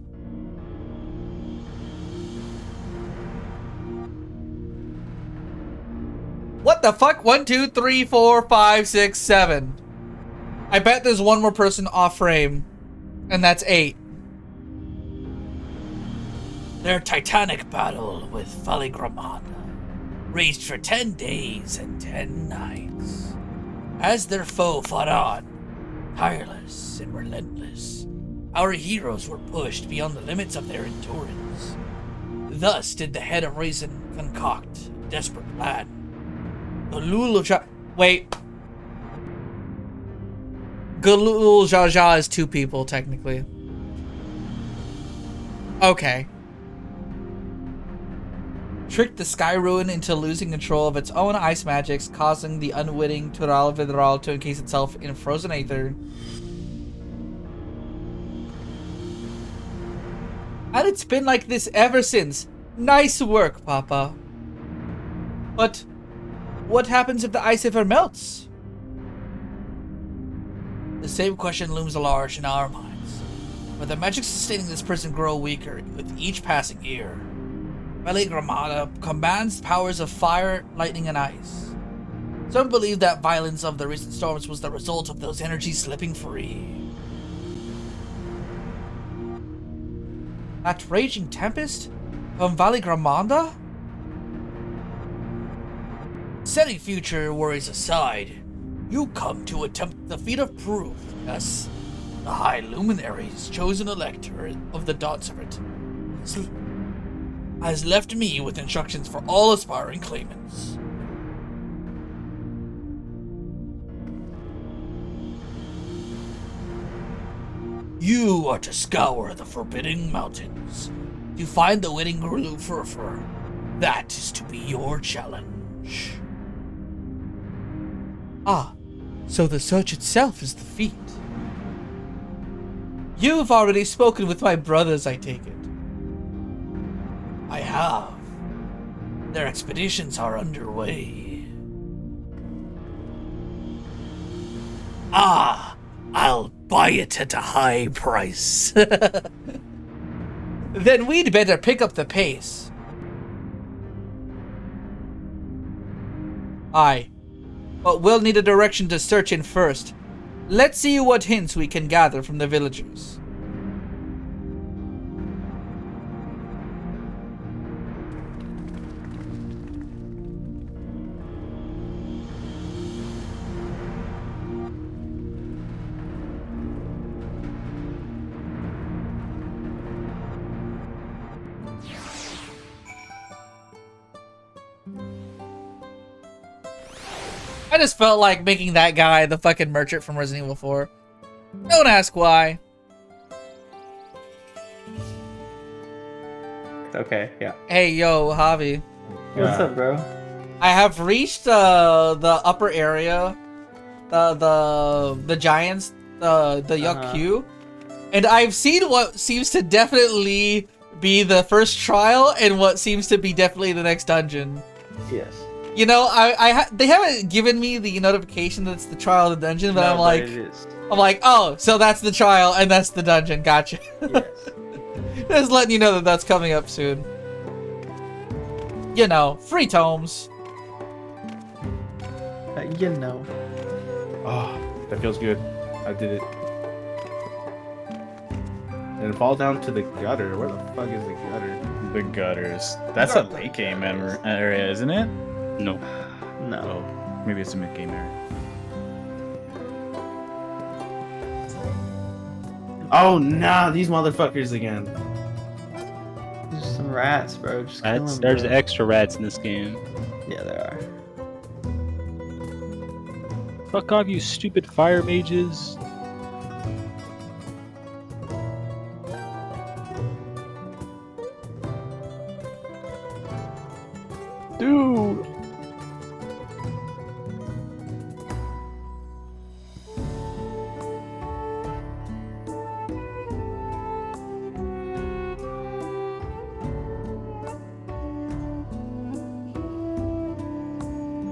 What the fuck? 1, 2, 3, 4, 5, 6, 7. I bet there's one more person off frame. And that's 8. Their titanic battle with Valigramanda raged for 10 days and 10 nights. As their foe fought on, tireless and relentless, our heroes were pushed beyond the limits of their endurance. Thus did the head of reason concoct a desperate plan. Galul Jaja. Wait. Galul Jaja is 2 people, technically. Okay. Tricked the Sky Ruin into losing control of its own ice magics, causing the unwitting Tural Vidral to encase itself in frozen aether. And it's been like this ever since. Nice work, Papa. But what happens if the ice ever melts? The same question looms large in our minds. But the magic sustaining this prison grow weaker with each passing year. Valigramanda commands powers of fire, lightning, and ice. Some believe that violence of the recent storms was the result of those energies slipping free. That raging tempest from Valigramanda? Setting future worries aside, you come to attempt the feat of proof. Yes, the High Luminary's chosen elector of the DawnTrail has left me with instructions for all aspiring claimants. You are to scour the Forbidding Mountains to find the winning Gurlu Furfur. That is to be your challenge. Ah, so the search itself is the feat. You've already spoken with my brothers, I take it. I have. Their expeditions are underway. Ah, I'll buy it at a high price. Then we'd better pick up the pace. Aye, but we'll need a direction to search in first. Let's see what hints we can gather from the villagers. I just felt like making that guy the fucking merchant from Resident Evil 4. Don't ask why. Okay, yeah. Hey, yo, Javi. What's up, bro? I have reached the upper area, the giants, the Yuck Q, and I've seen what seems to definitely be the first trial and what seems to be definitely the next dungeon. Yes. You know, they haven't given me the notification that it's the trial of the dungeon, but No, I'm but it is. like, oh, so that's the trial and that's the dungeon. Gotcha. Yes. Just letting you know that that's coming up soon. You know, free tomes. You know. Oh, that feels good. I did it. And fall down to the gutter. Where the fuck is the gutter? The gutters. That's a late game area, isn't it? No. Oh, maybe it's a mid game area. Oh, nah, these motherfuckers again. There's some rats, bro. Just kill them, There's bro. extra rats in this game. Yeah, there are. Fuck off, you stupid fire mages.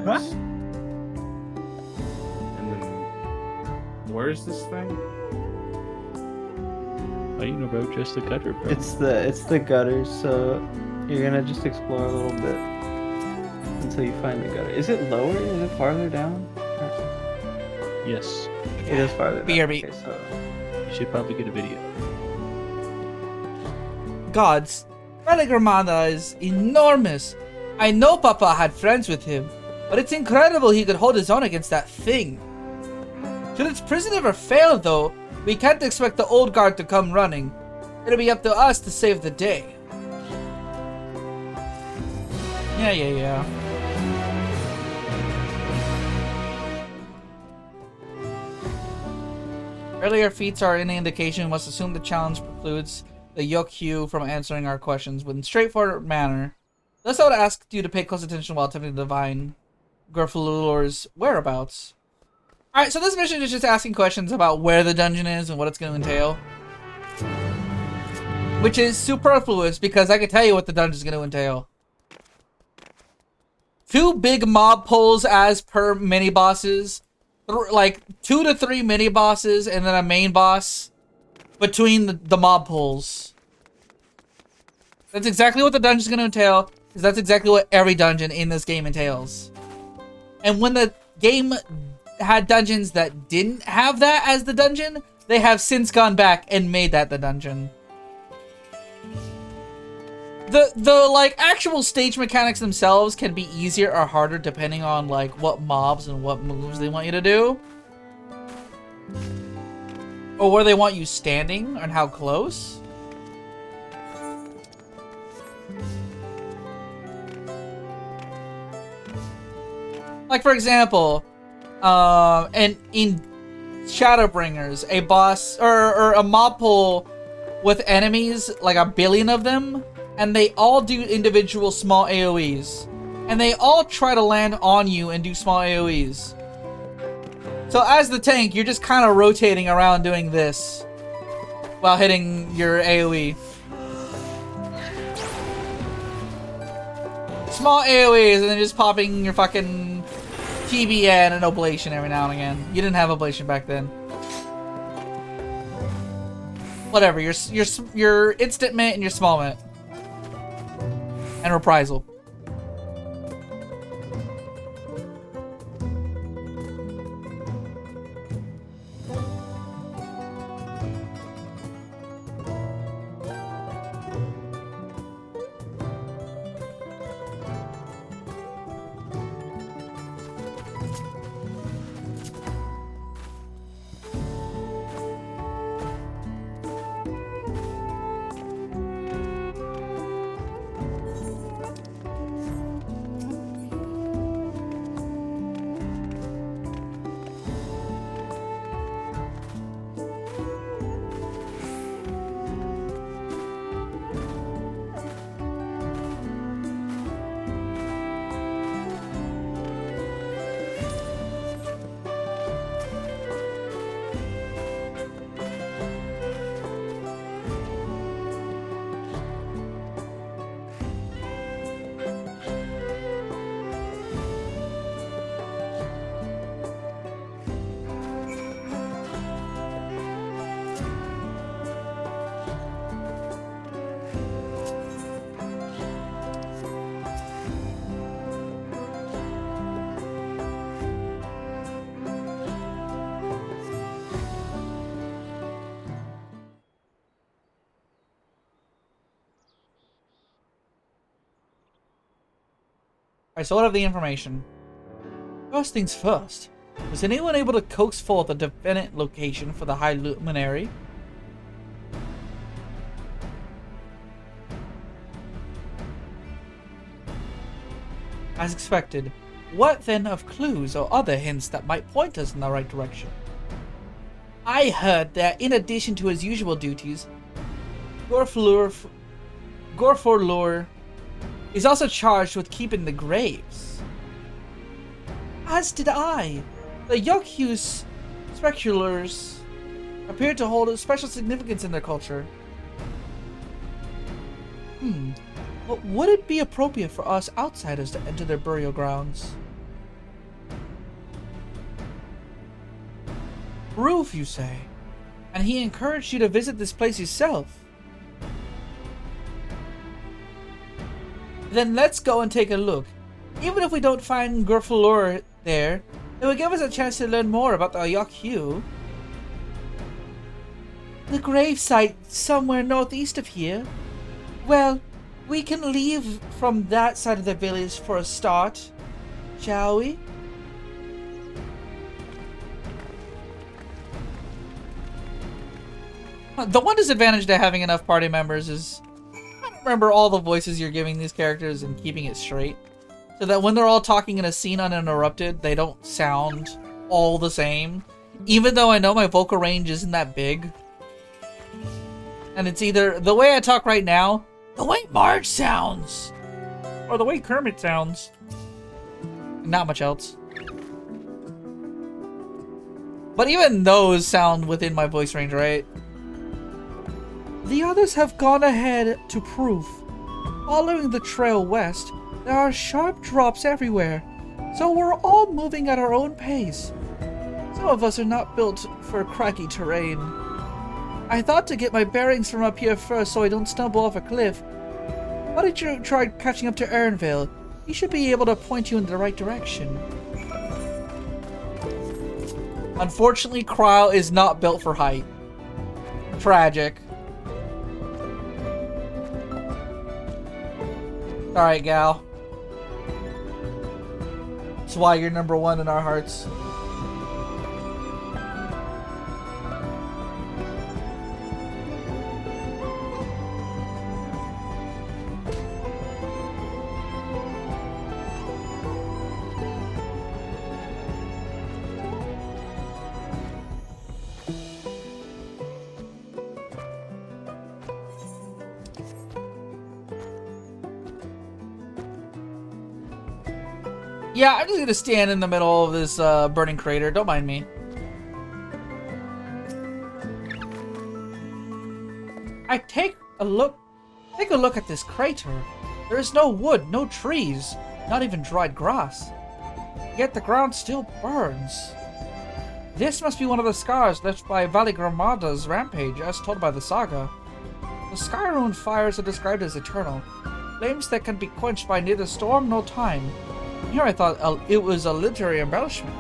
gutters. And then, where's this thing? How you know about just the gutter, bro? It's the gutters, so you're gonna just explore a little bit until you find the gutter. Is it lower? Is it farther down? Yes. It is farther down. BRB. Okay, so You should probably get a video. Gods, Gramada is enormous. I know Papa had friends with him, but it's incredible he could hold his own against that thing. Should its prison ever fail, though, we can't expect the old guard to come running. It'll be up to us to save the day. Yeah. Earlier feats are any indication. We must assume the challenge precludes the Yokyu from answering our questions in a straightforward manner. Thus, I would ask you to pay close attention while attempting to divine Gorfulur's whereabouts. Alright, so this mission is just asking questions about where the dungeon is and what it's going to entail. Which is superfluous because I can tell you what the dungeon is going to entail. 2 big mob pulls as per mini bosses. Like 2 to 3 mini bosses and then a main boss between the mob pulls. That's exactly what the dungeon is going to entail. Because that's exactly what every dungeon in this game entails. And when the game had dungeons that didn't have that as the dungeon, they have since gone back and made that the dungeon. The like actual stage mechanics themselves can be easier or harder depending on like what mobs and what moves they want you to do. Or where they want you standing and how close. Like for example, and in Shadowbringers, a boss or a mob pull with enemies, like 1 billion of them, and they all do individual small AoEs. And they all try to land on you and do small AoEs. So as the tank, you're just kind of rotating around doing this while hitting your AoE. Small AoEs and then just popping your fucking TBN and Oblation every now and again. You didn't have Oblation back then. Whatever, your instant mint and your small mint. And reprisal. Alright, so what of the information? First things first. Was anyone able to coax forth a definite location for the High Luminary? As expected, what then of clues or other hints that might point us in the right direction? I heard that in addition to his usual duties, Gorfulur is also charged with keeping the graves. As did I. The Yokyu's speculars appear to hold a special significance in their culture. But would it be appropriate for us outsiders to enter their burial grounds? Proof, you say? And he encouraged you to visit this place yourself. Then let's go and take a look. Even if we don't find Gurfalur there, it will give us a chance to learn more about the Ayok. The gravesite somewhere northeast of here. Well, we can leave from that side of the village for a start, shall we? The one disadvantage to having enough party members is I don't remember all the voices you're giving these characters and keeping it straight. So that when they're all talking in a scene uninterrupted, they don't sound all the same. Even though I know my vocal range isn't that big. And it's either the way I talk right now, the way Marge sounds, or the way Kermit sounds. Not much else. But even those sound within my voice range, right? The others have gone ahead to proof. Following the trail west, there are sharp drops everywhere, so we're all moving at our own pace. Some of us are not built for craggy terrain. I thought to get my bearings from up here first so I don't stumble off a cliff. Why don't you try catching up to Ernville? He should be able to point you in the right direction. Unfortunately, Krile is not built for height. Tragic. Alright, gal. That's why you're number one in our hearts. Yeah, I'm just gonna stand in the middle of this burning crater. Don't mind me. Take a look at this crater. There is no wood, no trees, not even dried grass. Yet the ground still burns. This must be one of the scars left by Valigramada's rampage, as told by the saga. The Skyruin fires are described as eternal, flames that can be quenched by neither storm nor time. Here I thought it was a literary embellishment.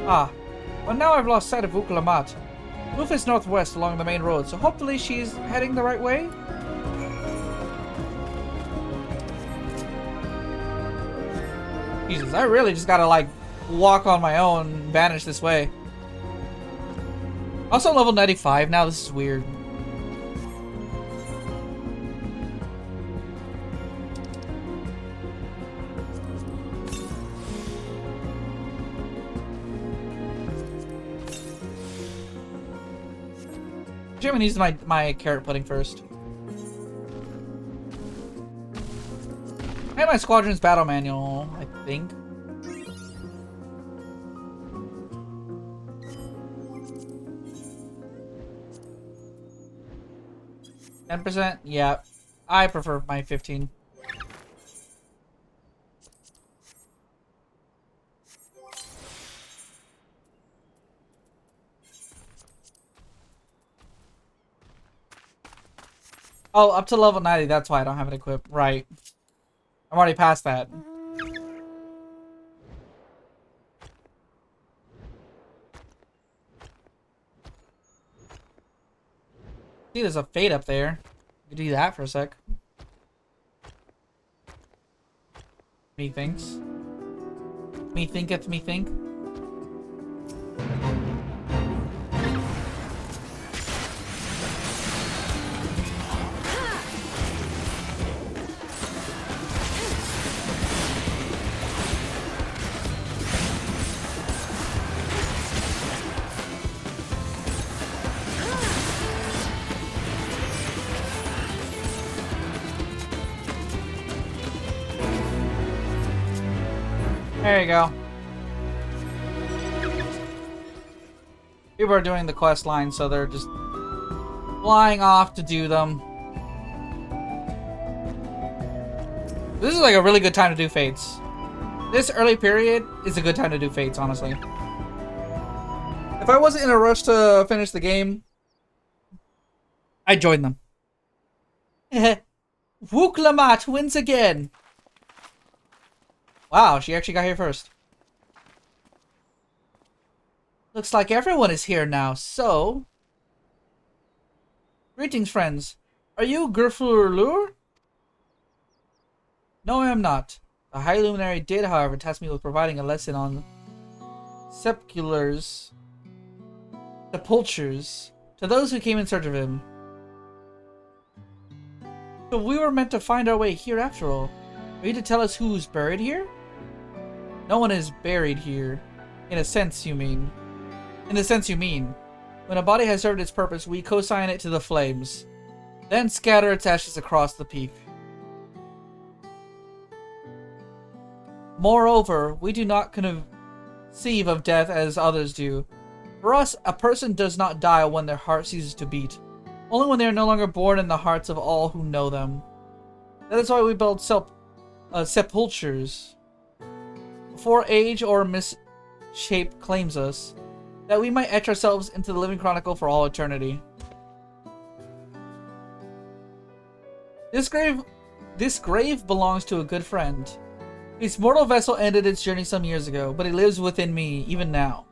Ah, but now I've lost sight of Uklamat. Roof is northwest along the main road, so hopefully she's heading the right way? Jesus, I really just gotta like walk on my own and vanish this way. Also level 95 now, this is weird. Jimmy needs my carrot pudding first. And my squadron's battle manual, I think. %? Yeah. I prefer my 15. Oh, up to level 90, that's why I don't have it equipped. Right. I'm already past that. See, there's a fade up there. You can do that for a sec. Methinks. Methinketh me think. There you go. People are doing the quest line, so they're just flying off to do them. This is like a really good time to do fates. This early period is a good time to do fates, honestly. The If I wasn't in a rush to finish the game, I'd join them. Wooklamat wins again. Wow, she actually got here first. Looks like everyone is here now, so... Greetings, friends. Are you Gerflur? No, I am not. The High Luminary did, however, task me with providing a lesson on sepulchres to those who came in search of him. So we were meant to find our way here after all. Are you to tell us who's buried here? No one is buried here. In a sense, you mean. In the sense you mean. When a body has served its purpose, we co-sign it to the flames. Then scatter its ashes across the peak. Moreover, we do not conceive of death as others do. For us, a person does not die when their heart ceases to beat. Only when they are no longer born in the hearts of all who know them. That is why we build sepulchres. Before age or misshape claims us, that we might etch ourselves into the living chronicle for all eternity. This grave belongs to a good friend. His mortal vessel ended its journey some years ago, but he lives within me, even now.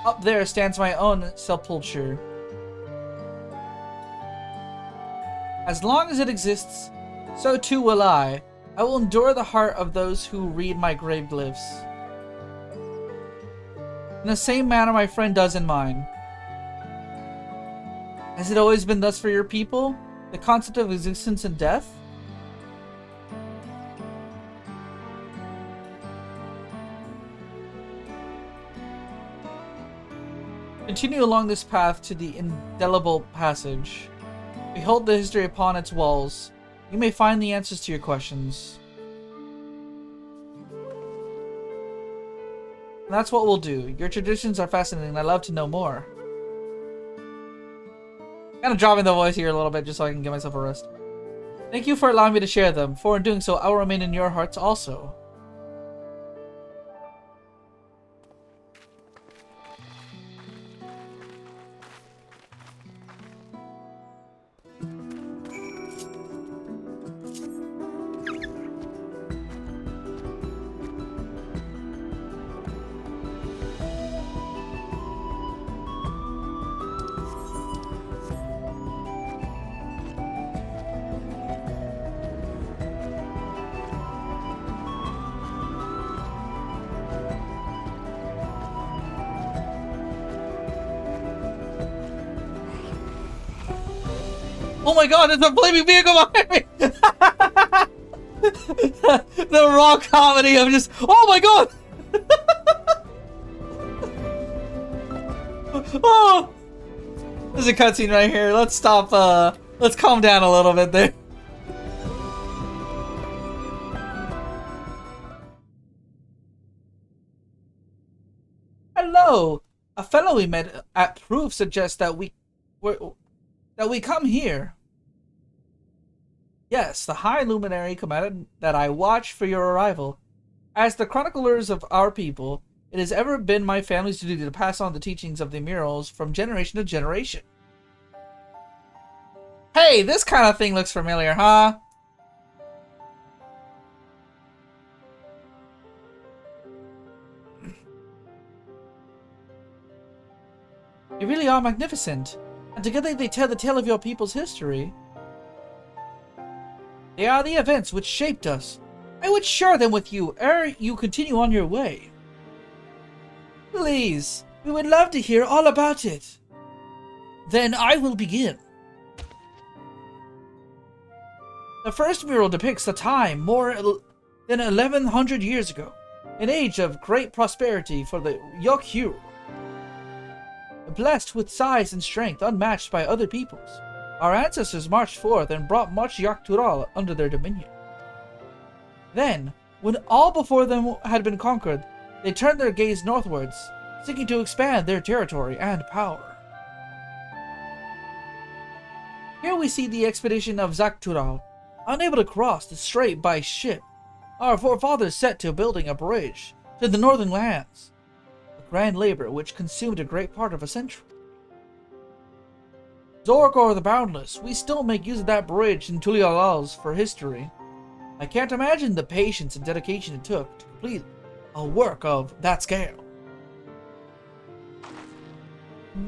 Up there stands my own sepulchre. As long as it exists, so too will I. I will endure the heart of those who read my grave glyphs. In the same manner my friend does in mine. Has it always been thus for your people? The concept of existence and death? Continue along this path to the indelible passage. Behold the history upon its walls. You may find the answers to your questions. And that's what we'll do. Your traditions are fascinating and I'd love to know more. Kind of dropping the voice here a little bit just so I can give myself a rest. Thank you for allowing me to share them, for in doing so I will remain in your hearts also. Oh my god, there's a flaming vehicle behind me! The raw comedy of just, oh my god! Oh! There's a cutscene right here. Let's stop, let's calm down a little bit there. Hello! A fellow we met at Proof suggests that we come here. Yes, the High Luminary commanded that I watch for your arrival. As the chroniclers of our people, it has ever been my family's duty to pass on the teachings of the murals from generation to generation. Hey, this kind of thing looks familiar, huh? You really are magnificent. And together they tell the tale of your people's history. They are the events which shaped us. I would share them with you ere you continue on your way. Please, we would love to hear all about it. Then I will begin. The first mural depicts a time more than 1100 years ago, an age of great prosperity for the Yokyu. Blessed with size and strength unmatched by other peoples, our ancestors marched forth and brought much Yaktural under their dominion. Then, when all before them had been conquered, they turned their gaze northwards, seeking to expand their territory and power. Here we see the expedition of Zaktural, unable to cross the strait by ship. Our forefathers set to building a bridge to the northern lands. A grand labor which consumed a great part of a century. Zorgor the Boundless, we still make use of that bridge in Tulialals for history. I can't imagine the patience and dedication it took to complete a work of that scale.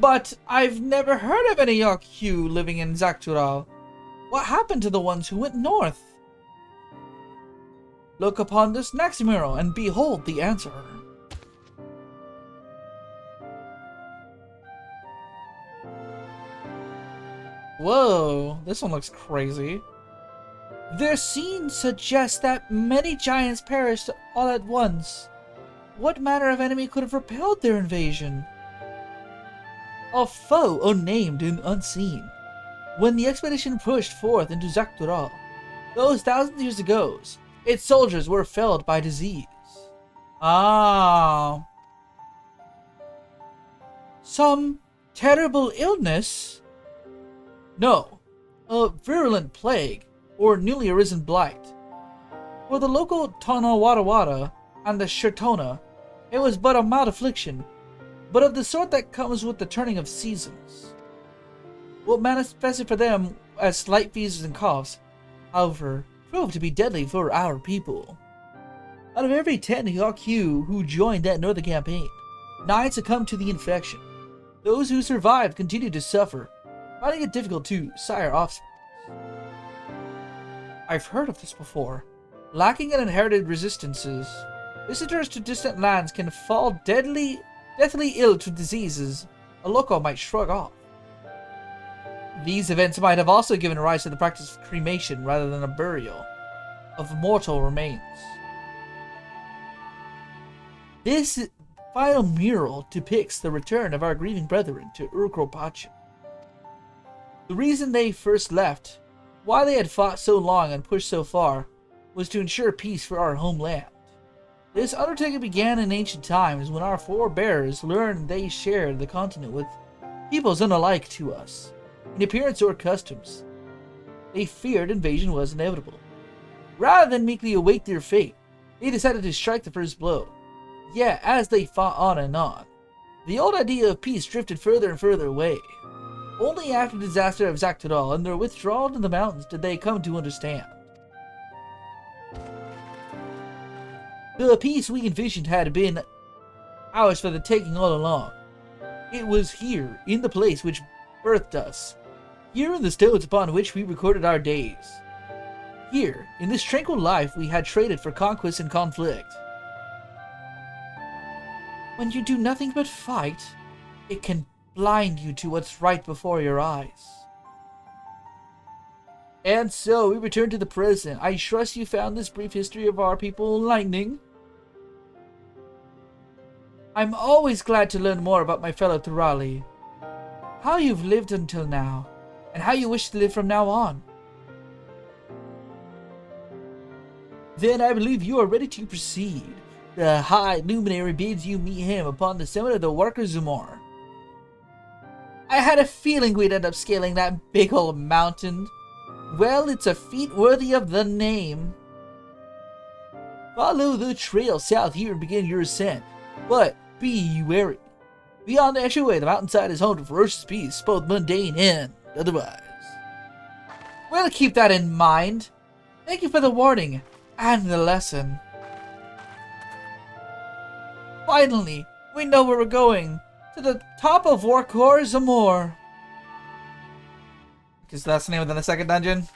But I've never heard of any Yakyu living in Zaktural. What happened to the ones who went north? Look upon this next mural and behold the answer. Whoa, this one looks crazy. Their scene suggests that many giants perished all at once. What manner of enemy could have repelled their invasion? A foe unnamed and unseen. When the expedition pushed forth into Zaktural, those thousands of years ago, its soldiers were felled by disease. Ah. Some terrible illness? No, a virulent plague, or newly arisen blight. For the local Tonawatawata and the Shirtona, it was but a mild affliction, but of the sort that comes with the turning of seasons. What manifested for them as slight fevers and coughs, however, proved to be deadly for our people. Out of every 10 Yakyu who joined that northern campaign, 9 succumbed to the infection. Those who survived continued to suffer, finding it difficult to sire offspring. I've heard of this before. Lacking in inherited resistances, visitors to distant lands can fall deathly ill to diseases a local might shrug off. These events might have also given rise to the practice of cremation rather than a burial of mortal remains. This final mural depicts the return of our grieving brethren to Urukropachi. The reason they first left, why they had fought so long and pushed so far, was to ensure peace for our homeland. This undertaking began in ancient times when our forebears learned they shared the continent with peoples unalike to us, in appearance or customs. They feared invasion was inevitable. Rather than meekly await their fate, they decided to strike the first blow. Yet, as they fought on and on, the old idea of peace drifted further and further away. Only after the disaster of Zaktural and their withdrawal to the mountains did they come to understand. The peace we envisioned had been ours for the taking all along. It was here, in the place which birthed us. Here in the stones upon which we recorded our days. Here, in this tranquil life we had traded for conquest and conflict. When you do nothing but fight, it can blind you to what's right before your eyes. And so, we return to the present. I trust you found this brief history of our people enlightening. I'm always glad to learn more about my fellow Thurali. How you've lived until now, and how you wish to live from now on. Then I believe you are ready to proceed. The High Luminary bids you meet him upon the summit of the Workers' Zumor. I had a feeling we'd end up scaling that big old mountain. Well, it's a feat worthy of the name. Follow the trail south here and begin your ascent, but be wary. Beyond the entryway, the mountainside is home to ferocious beasts, both mundane and otherwise. We'll keep that in mind. Thank you for the warning and the lesson. Finally, we know where we're going. To the top of Workor Zamor. Because that's the name of the second dungeon.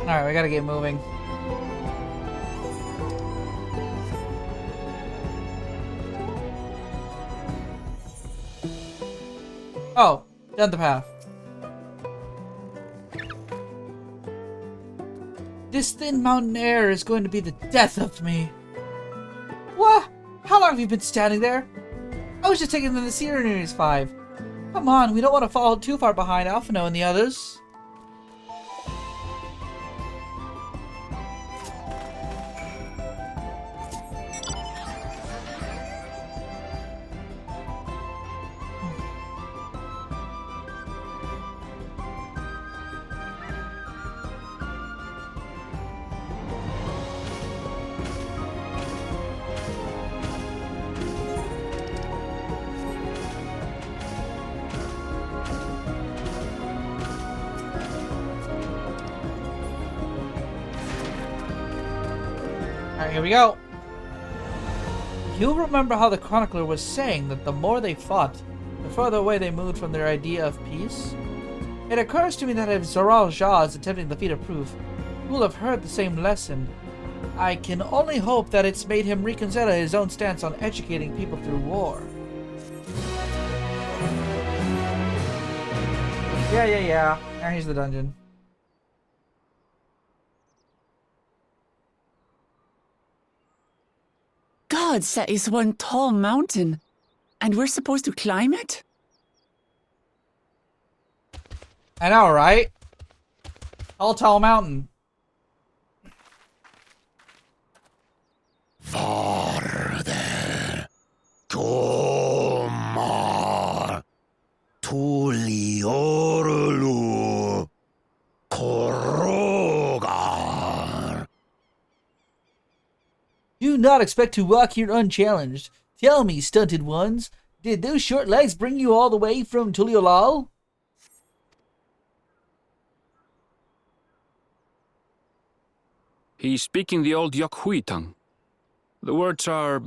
Alright, we gotta get moving. Oh, down the path. This thin mountain air is going to be the death of me. What? How long have you been standing there? I was just taking them to Series 5. Come on, we don't want to fall too far behind Alphino and the others. Alright, here we go. You'll remember how the chronicler was saying that the more they fought, the further away they moved from their idea of peace? It occurs to me that if Zoral Jah is attempting the feat of proof, he will have heard the same lesson. I can only hope that it's made him reconsider his own stance on educating people through war. Yeah. Now here's the dungeon. God, that is one tall mountain. And we're supposed to climb it? I know, right? Tall mountain. Farther. Komar. Tuliorlu. Korogar. Do not expect to walk here unchallenged. Tell me, stunted ones, did those short legs bring you all the way from Tuliolal? He's speaking the old Yokhui tongue. The words are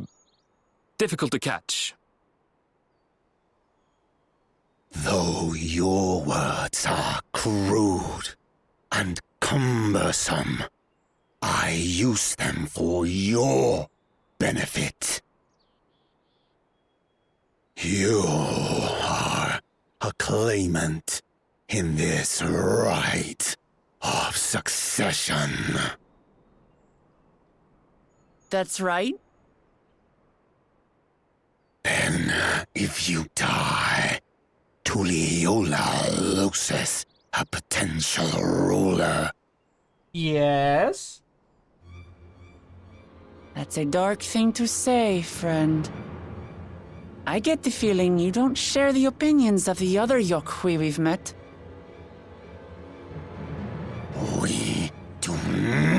difficult to catch. Though your words are crude and cumbersome, I use them for your benefit. You are a claimant in this right of succession. That's right. Then, if you die, Tuliola loses a potential ruler. Yes? That's a dark thing to say, friend. I get the feeling you don't share the opinions of the other Yokhui we've met. We do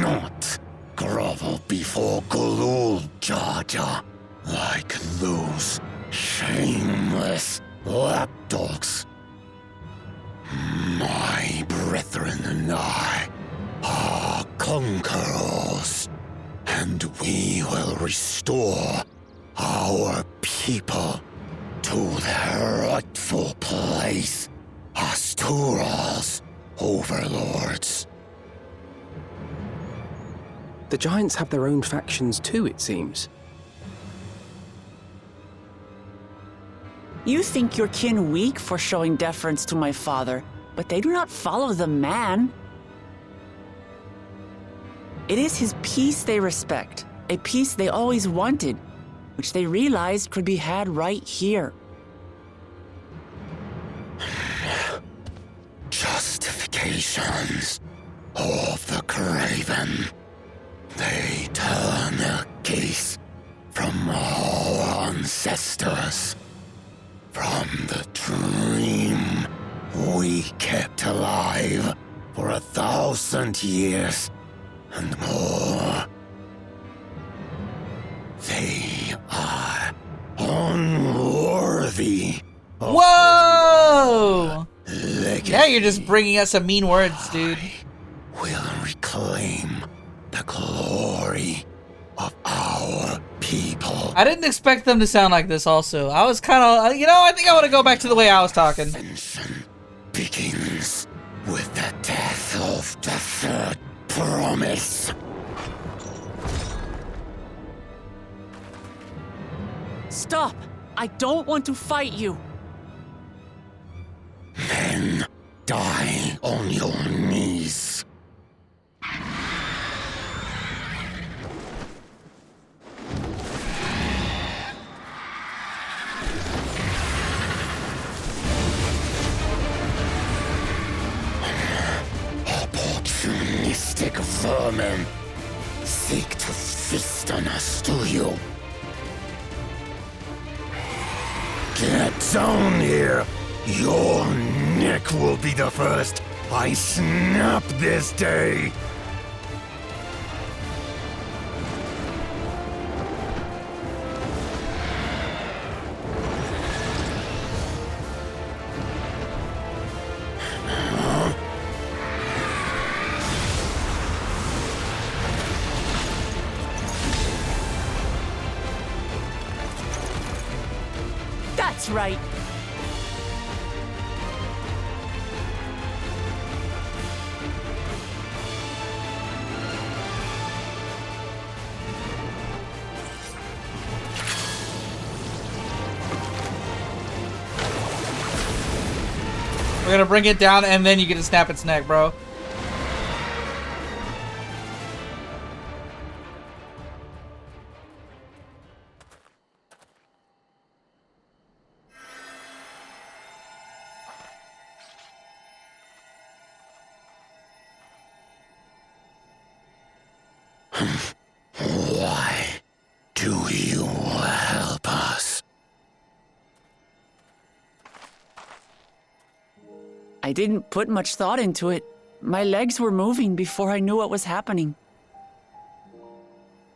not grovel before Gulul Jaja like those shameless lapdogs. My brethren and I are conquerors, and we will restore our people to their rightful place as Tural's overlords. The Giants have their own factions too, it seems. You think your kin weak for showing deference to my father, but they do not follow the man. It is his peace they respect, a peace they always wanted, which they realized could be had right here. Justifications of the craven. They turn their gaze from our ancestors, from the dream we kept alive for 1,000 years and more. They are unworthy. Whoa! Yeah, you're just bringing us some mean words, dude. Will reclaim the glory of our people. I didn't expect them to sound like this also. I was kind of, you know, I think I want to go back to the way I was talking. Ascension begins with the death of the third promise. Stop! I don't want to fight you. Then die on your knees. Opportunistic vermin seek to feast on us, do you? Get down here! Your neck will be the first I snap this day! That's right. We're gonna bring it down and then you get to snap its neck, bro. Why do you help us? I didn't put much thought into it. My legs were moving before I knew what was happening.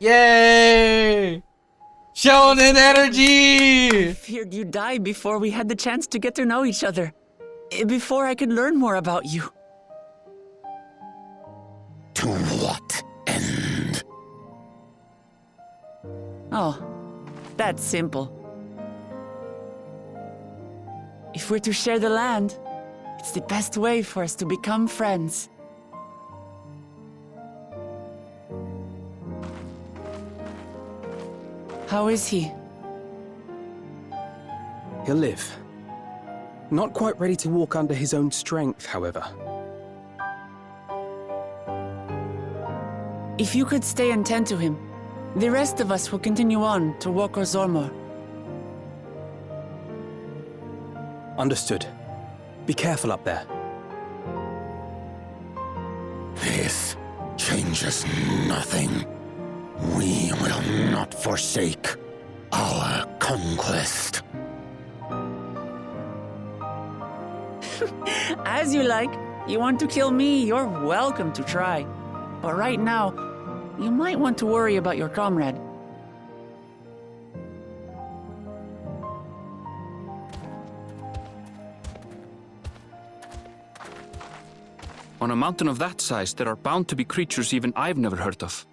Yay! Shonen energy! I feared you'd die before we had the chance to get to know each other. Before I could learn more about you. To what end? Oh, that's simple. If we're to share the land, it's the best way for us to become friends. How is he? He'll live. Not quite ready to walk under his own strength, however. If you could stay and tend to him, the rest of us will continue on to Woko Zormor. Understood. Be careful up there. This changes nothing. We will not forsake our conquest. As you like. You want to kill me, you're welcome to try. But right now, you might want to worry about your comrade. On a mountain of that size, there are bound to be creatures even I've never heard of.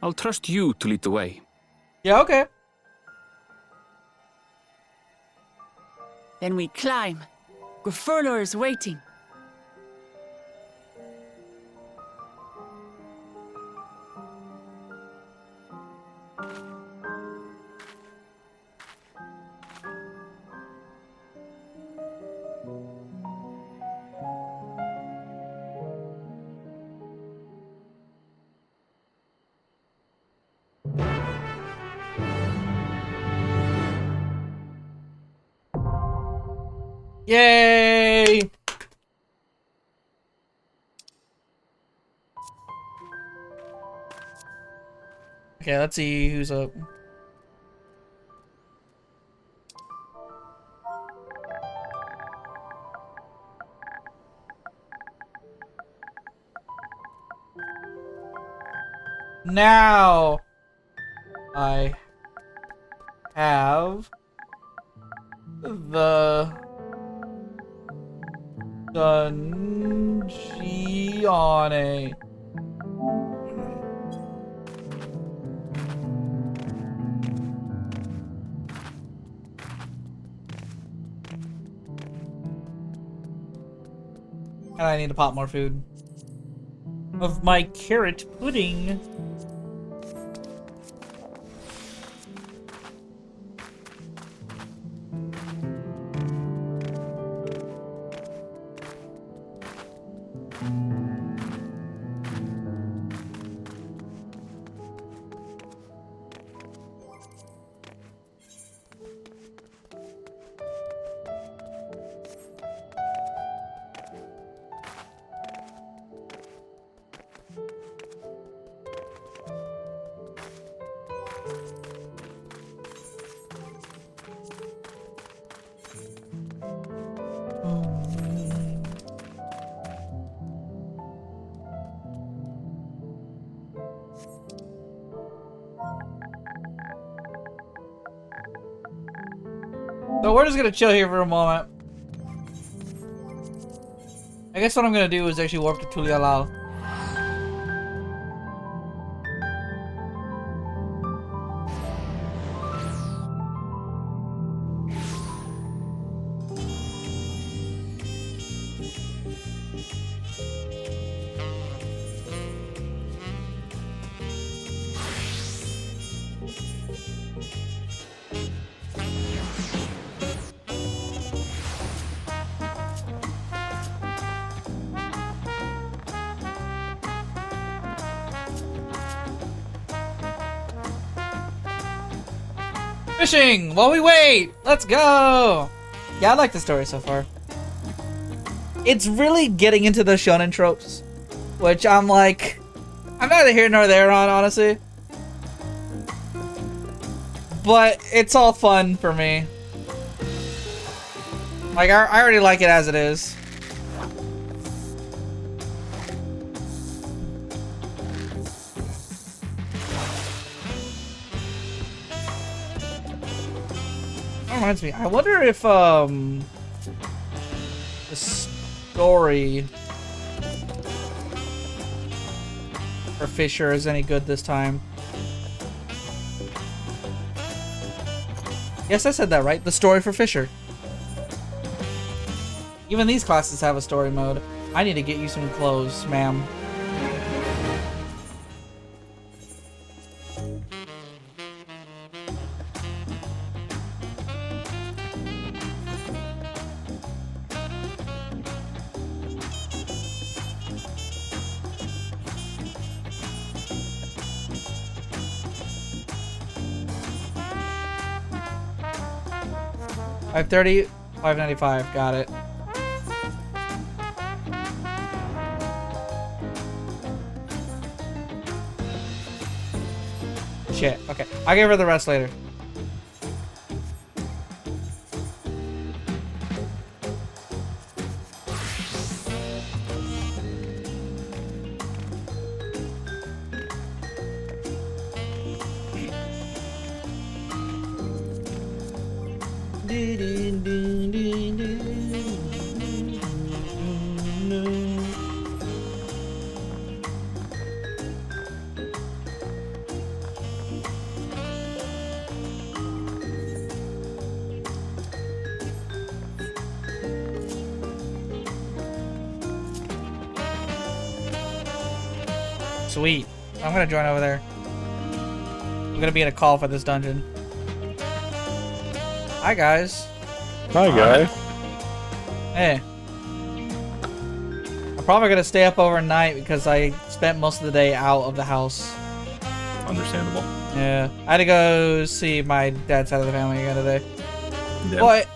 I'll trust you to lead the way. Yeah, okay. Then we climb. Gefurler is waiting. Yay! Okay, let's see who's up. Now I have the Dungione. And I need to pop more food. of my carrot pudding. So we're just gonna chill here for a moment. I guess what I'm gonna do is actually warp to Tulialal. Fishing while we wait. Let's go. Yeah, I like the story so far. It's really getting into the shonen tropes, which I'm like, I'm neither here nor there on, honestly. But it's all fun for me. Like, I already like it as it is. Reminds me, I wonder if the story for Fisher is any good this time. Yes, I said that right. The story for Fisher. Even these classes have a story mode. I need to get you some clothes, ma'am. $530, $595, got it. Shit, okay. I'll give her the rest later. Sweet. I'm gonna join over there. I'm gonna be in a call for this dungeon. Hi, guys. Hi, guy. Hey. I'm probably gonna stay up overnight because I spent most of the day out of the house. Understandable. Yeah. I had to go see my dad's side of the family again today. Yeah. But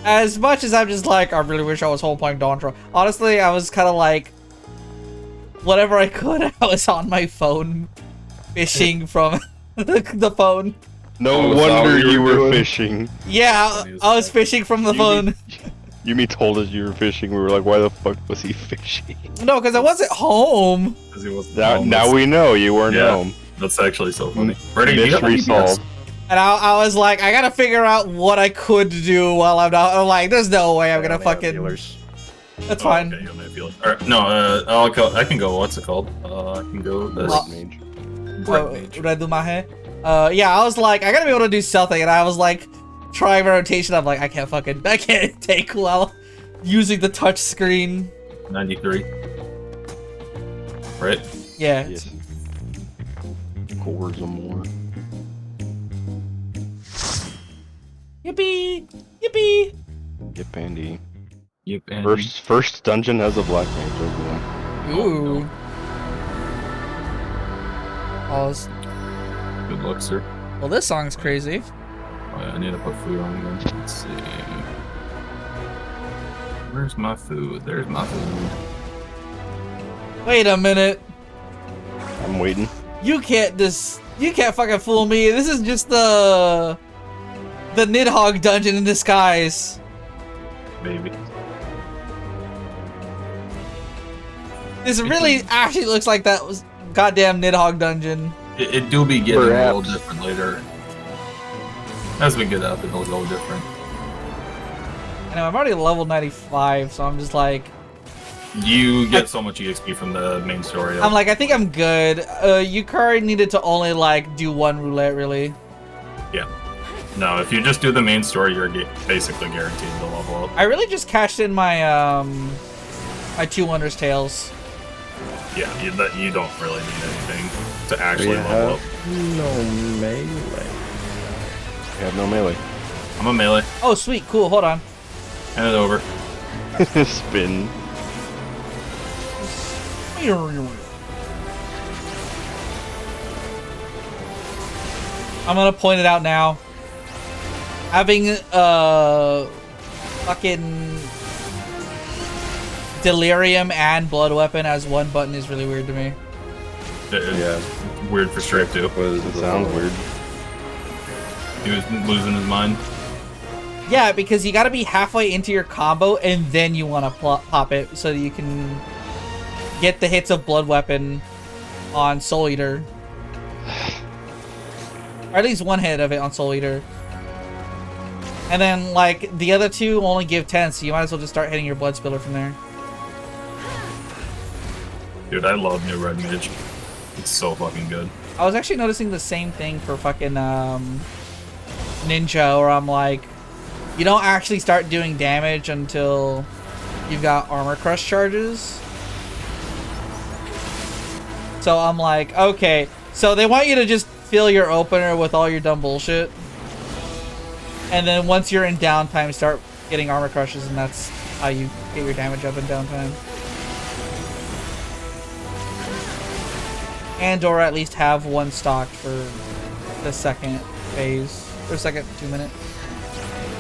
as much as I'm just like, I really wish I was home playing DawnTrail. Honestly, I was kind of like, whatever I could, I was on my phone fishing from the phone. No wonder you were fishing. Yeah, I was fishing from the phone. Yumi told us you were fishing. We were like, why the fuck was he fishing? No, because I wasn't home. Because he wasn't home. Now we know you weren't home. That's actually so funny. Mystery solved. And I was like, I gotta figure out what I could do while I'm not. I'm like, there's no way I'm gonna fucking. That's fine. Okay, Alright, no, I can go. What's it called? I can go this. Redumahe. Yeah, I was like, I gotta be able to do something, and I was like, trying my rotation. I'm like, I can't take while using the touch screen. 93. Right? Yeah. Yes. Cores or more. Yippee! Yippee! Yep, Andy. Yep, Andy. First dungeon has a black mage over. Ooh. Oh, this... Good luck, sir. Well, this song's crazy. Oh, yeah, I need to put food on again. Let's see. Where's my food? There's my food. Wait a minute. I'm waiting. You can't fucking fool me. This is just the Nidhogg dungeon in disguise. Maybe. This really actually looks like that was goddamn Nidhogg dungeon. It do be getting a little different later. As we get up, it'll go different. I know, I'm already level 95, so I'm just like... You get so much EXP from the main story. I'm like, I think I'm good. Yukari needed to only, like, do one roulette, really. Yeah. No, if you just do the main story, you're basically guaranteed to level up. I really just cashed in my, my 2 Wonders Tales. Yeah, you don't really need anything to actually level up. No melee. I have no melee. I'm a melee. Oh, sweet. Cool. Hold on. Hand it over. Spin. I'm gonna point it out now. Having fucking Delirium and Blood Weapon as one button is really weird to me. Yeah. Weird for Strafe too. It sounds weird. He was losing his mind. Yeah, because you gotta be halfway into your combo and then you wanna pop it so that you can get the hits of Blood Weapon on Soul Eater. Or at least one hit of it on Soul Eater. And then, like, the other two only give 10, so you might as well just start hitting your Blood Spiller from there. Dude, I love New Red Mage. It's so fucking good. I was actually noticing the same thing for fucking Ninja, where I'm like, you don't actually start doing damage until you've got Armor Crush charges. So I'm like, okay, so they want you to just fill your opener with all your dumb bullshit. And then once you're in downtime, start getting Armor Crushes, and that's how you get your damage up in downtime. And or at least have one stocked for the second phase, or second 2 minute.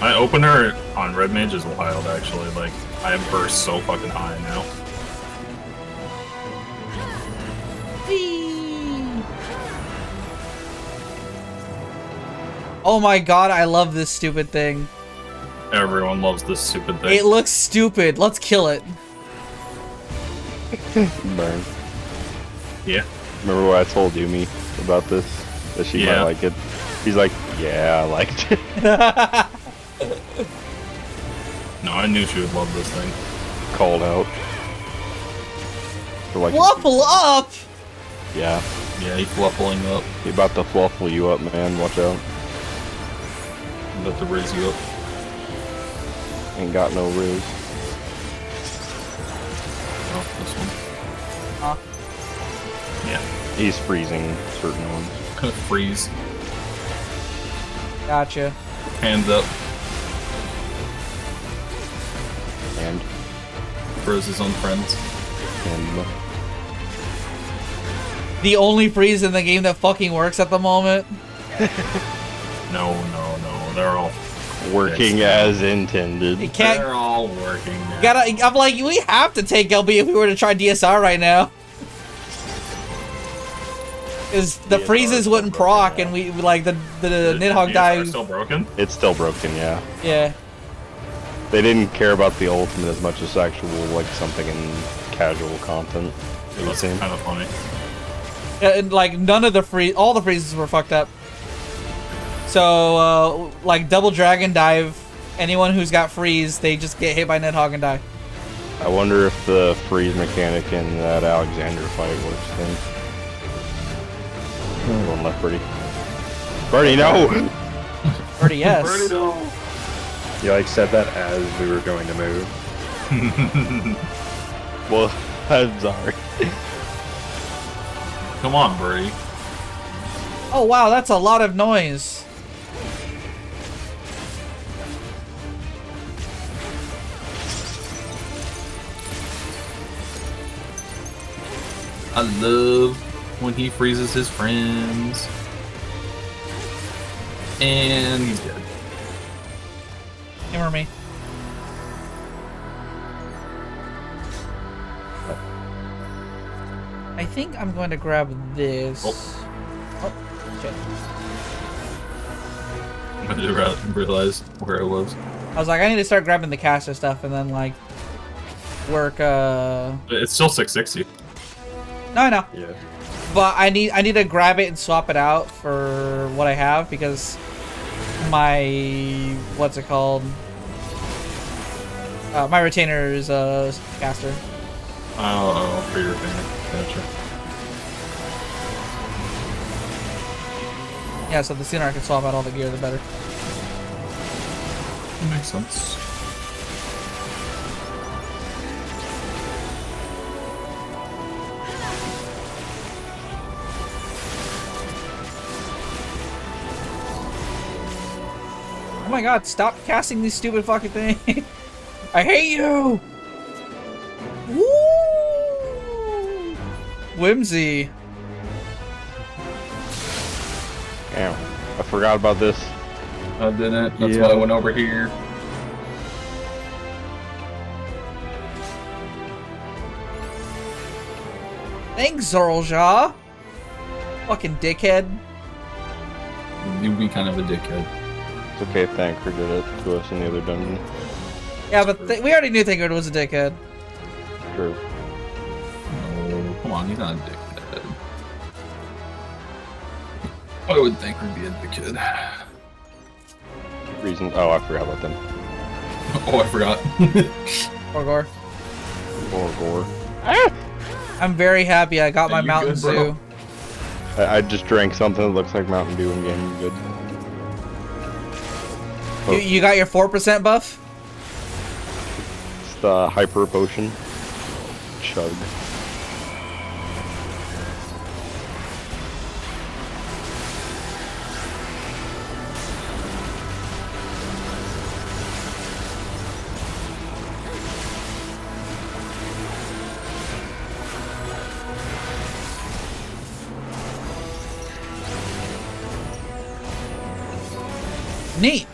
My opener on Red Mage is wild, actually. Like, I burst so fucking high now. Oh my god, I love this stupid thing. Everyone loves this stupid thing. It looks stupid. Let's kill it. Burn. Yeah. Remember what I told Yumi about this? That she might like it? He's like, yeah, I liked it. No, I knew she would love this thing. Called out. For like Fluffle up! Yeah. Yeah, he's fluffling up. He about to fluffle you up, man. Watch out. I'm about to raise you up. Ain't got no riz. Oh, this one. Huh? Yeah. He's freezing certain ones. Freeze. Gotcha. Hands up. And Froze his own friends. And The only freeze in the game that fucking works at the moment. No. They're all working as intended. You can't. They're all working. I'm like, we have to take LB if we were to try DSR right now. Because the freezes wouldn't proc, and we like the Nidhogg dive. Still broken? It's still broken, yeah. Yeah. They didn't care about the ultimate as much as actual like something in casual content. It was kind of funny. Yeah, and like none of the all the freezes were fucked up. So like double dragon dive, anyone who's got freeze, they just get hit by Nidhogg and die. I wonder if the freeze mechanic in that Alexander fight works then. One left, Birdie. Birdie, no! Birdie, yes. Birdie, no. You like said that as we were going to move. Well, I'm sorry. Come on, Birdie. Oh wow, that's a lot of noise. I love when he freezes his friends. And he's dead. Him or me? I think I'm going to grab this. Oh, shit. I didn't realize where it was. I was like, I need to start grabbing the caster stuff and then like work. It's still 660. No, I know. Yeah. But I need to grab it and swap it out for what I have because my what's it called? My retainer is a caster. Oh, for your retainer. Gotcha. Yeah, so the sooner I can swap out all the gear, the better. That makes sense. Oh my god, stop casting these stupid fucking things. I hate you! Woo! Whimsy. Damn, I forgot about this. I didn't. That's why I went over here. Thanks, Zorlja. Fucking dickhead. You'd be kind of a dickhead. It's okay, Thanker did it to us in the other dungeon. Yeah, but we already knew Thankard was a dickhead. True. No, come on, he's not a dickhead. I would think would be a dickhead. Reason? Oh, I forgot about them. Oh, I forgot. Orgor. Orgor. I'm very happy I got my Mountain good, bro? Dew. I just drank something that looks like Mountain Dew and getting good. You got your 4% buff? It's the hyper potion. Chug. Neat.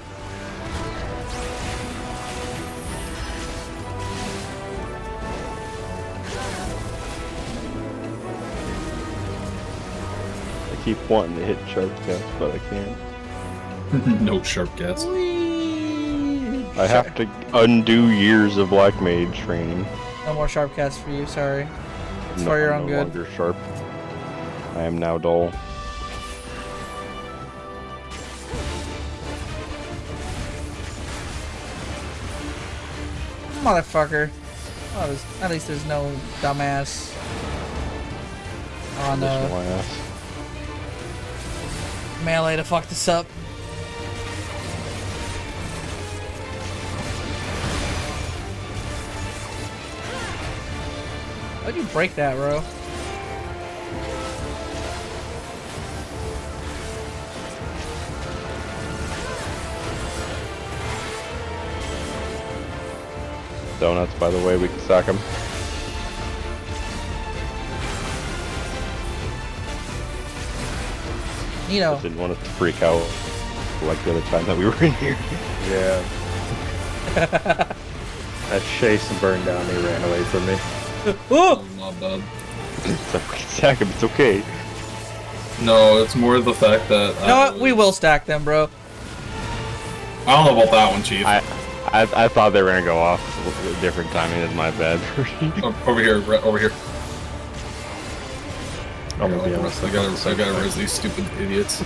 I keep wanting to hit sharp cats, but I can't. No sharp cats. I have to undo years of Black Mage training. No more sharp cast for you, sorry. It's No, for your I'm own no good. longer sharp. I am now dull. Motherfucker. Oh, at least there's no dumbass on Additional melee to fuck this up. Why'd you break that, bro? Donuts, by the way, we can sack them. Neato. Just didn't want us to freak out like the other time that we were in here. Yeah. That chase and burn down, he ran away from me. Oh! Not bad. So we can sack him, it's okay. No, it's more the fact that You know what? We will stack them, bro. I don't know about that one, Chief. I thought they were gonna go off a different timing. That's my bad. Over here, over here. I'm gonna be honest. I gotta raise these stupid idiots.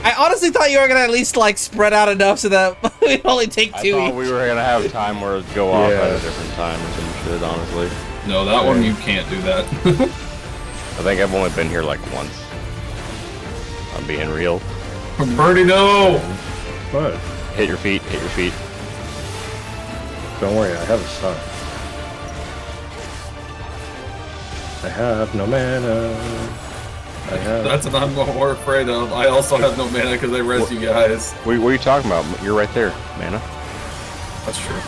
I honestly thought you were gonna at least like spread out enough so that we'd only take two. I thought we were gonna have time where it'd go off Yeah. at a different time or some shit, honestly. No, that one you can't do that. I think I've only been here like once. I'm being real. Birdie, no! What? Hit your feet, hit your feet. Don't worry, I have a son. I have no mana. I have... That's what I'm more afraid of. I also have no mana because I res you guys. What are you talking about? You're right there, mana. That's true.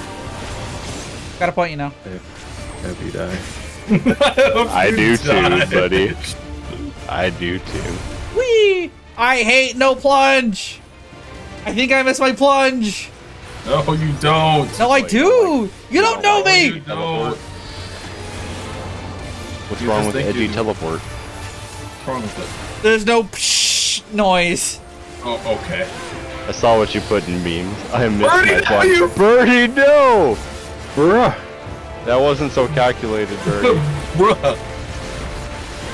Got a point, you know. I hope you die. I do too, buddy. I do too. Whee! I hate no plunge! I think I missed my plunge! No, you don't! No, I do! You don't know me! You don't. What's wrong with the edgy teleport? What's wrong with it? There's no psh noise. Oh, okay. I saw what you put in beams. I missed Birdie, my no, plunge. you- Birdie, no! Bruh! That wasn't so calculated, Birdie. Bruh!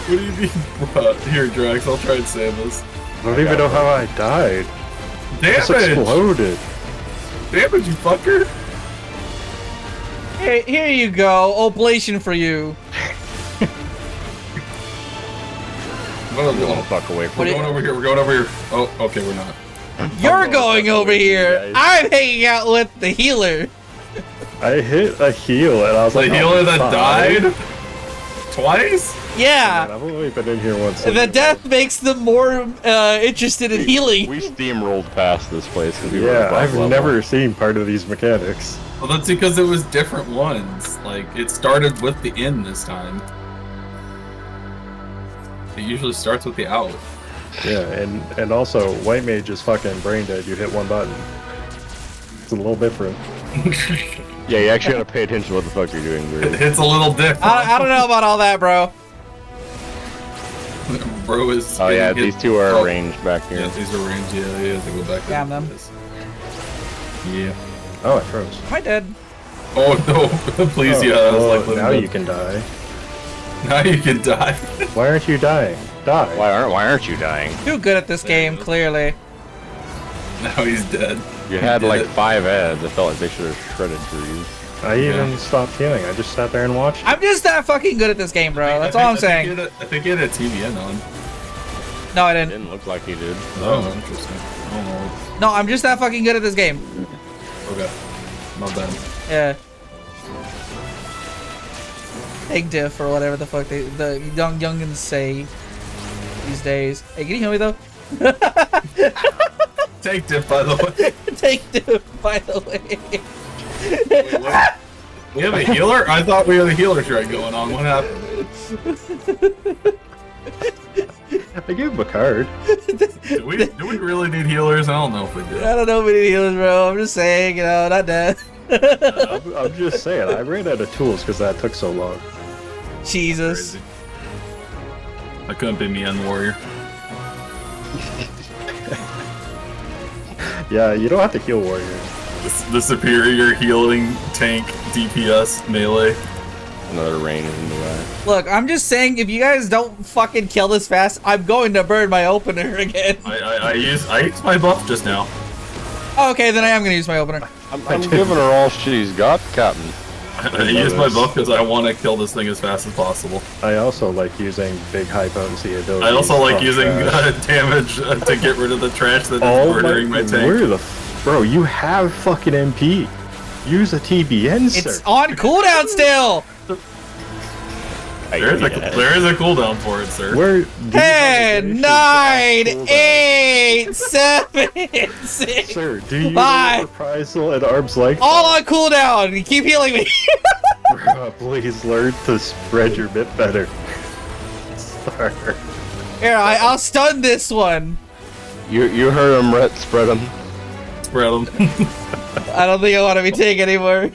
What do you mean, bruh? Here, Drax, I'll try and save this. I don't even know how I died. I just Damage! exploded. Damage, you fucker! Here you go. Oblation for you. Oh, fuck away from We're going over here, we're going over here. Oh, okay, we're not. You're going over here. I'm hanging out with the healer. I hit a heal and I was The like, healer that fuck. died? Twice? Yeah. Man, I've only been in here once. The death makes them more interested in healing. We steamrolled past this place. 'Cause we were Yeah, above I've level. never seen part of these mechanics. Well, that's because it was different ones. Like, it started with the in this time. It usually starts with the out. Yeah, and also, White Mage is fucking brain dead. You hit one button. It's a little different. Yeah, you actually gotta pay attention to what the fuck you're doing, Birdie. It's a little different. I don't know about all that, bro. Bro is. Oh yeah, these two are arranged back here. Yeah, these are arranged. Yeah, they have to go back. Damn them. Yeah. Oh, I froze. Am I dead? Oh no! Please, Oh, yeah. I was well, like, now you can die. Now you can die. Why aren't you dying? Die. Why aren't you dying? Too good at this game, clearly. Now he's dead. You had like 5 ads. I felt like they should have shredded for you. I even stopped healing. I just sat there and watched. I'm just that fucking good at this game, bro. That's all I'm saying. I think he had a TVN on. No, I didn't. Didn't look like he did. Oh, interesting. I don't know. No, I'm just that fucking good at this game. Okay. Not bad. Yeah. Egg diff or whatever the fuck the youngins say these days. Hey, can you hear me though? Take diff, by the way. Take diff, by the way. We have a healer? I thought we had a healer strike going on. What happened? I gave him a card. Do we really need healers? I don't know if we do. I don't know if we need healers, bro. I'm just saying, you know, not dead. I'm just saying. I ran out of tools because that took so long. Jesus. Crazy. That couldn't be me and Warrior. Yeah, you don't have to heal warriors. The superior healing tank DPS melee. Another rain in the way. Look, I'm just saying, if you guys don't fucking kill this fast, I'm going to burn my opener again. I used my buff just now. Oh, okay, then I am gonna use my opener. I'm giving her all she's got, Captain. I used my buff because I want to kill this thing as fast as possible. I also like using big high potency abilities. I also like on using trash. damage to get rid of the trash that is murdering my tank. Where the bro? You have fucking MP. Use a TBN, sir. It's on cooldown still. There is a cooldown for it, sir. Where? 10, 9, 8, 7, 6, Sir, do you 5. know reprisal and arms length? All on cooldown. You keep healing me. Please learn to spread your bit better. Sir. Here, I'll stun this one. You heard him, Rhett. Spread him. Spread them. I don't think I want to be taken anymore.